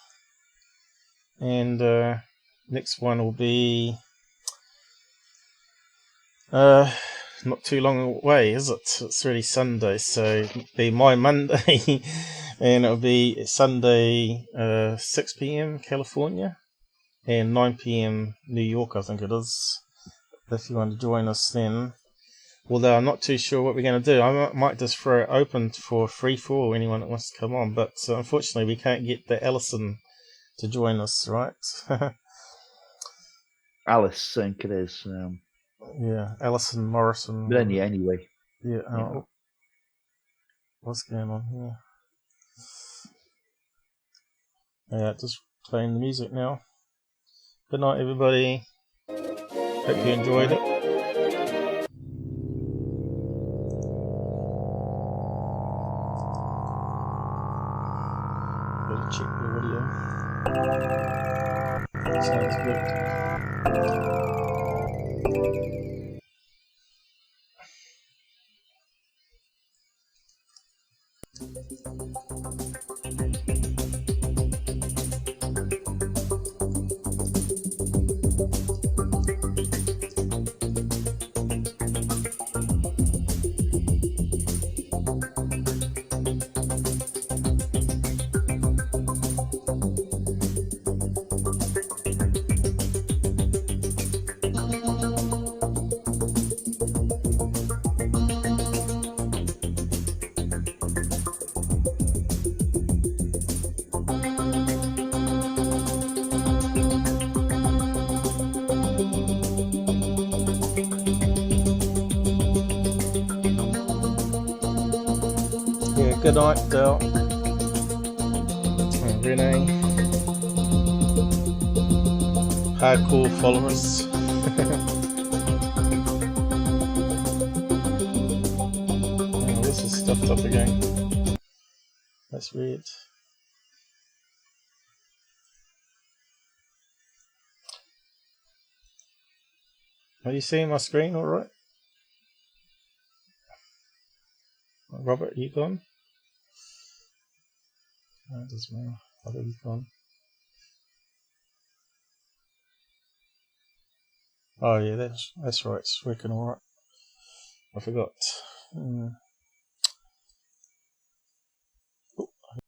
And next one will be not too long away, is it? It's really Sunday, so it'll be my Monday, and it'll be Sunday 6 p.m. California and 9 p.m. New York, I think it is. If you want to join us then. Although I'm not too sure what we're going to do. I might just throw it open for free for anyone that wants to come on, but unfortunately we can't get the Allison to join us, right? Alice, I think it is. Yeah, Alison Morrison. But anyway. Yeah. What's going on here? Yeah, just playing the music now. Good night, everybody. Hope you enjoyed it. Better check the video. Sounds good. good night, Dale. And Renee. Hardcore followers. Oh, this is stuffed up again. That's weird. Are you seeing my screen all right? Robert, you gone? That doesn't matter. I think he's gone. Oh yeah, that's right. It's working all right. I forgot.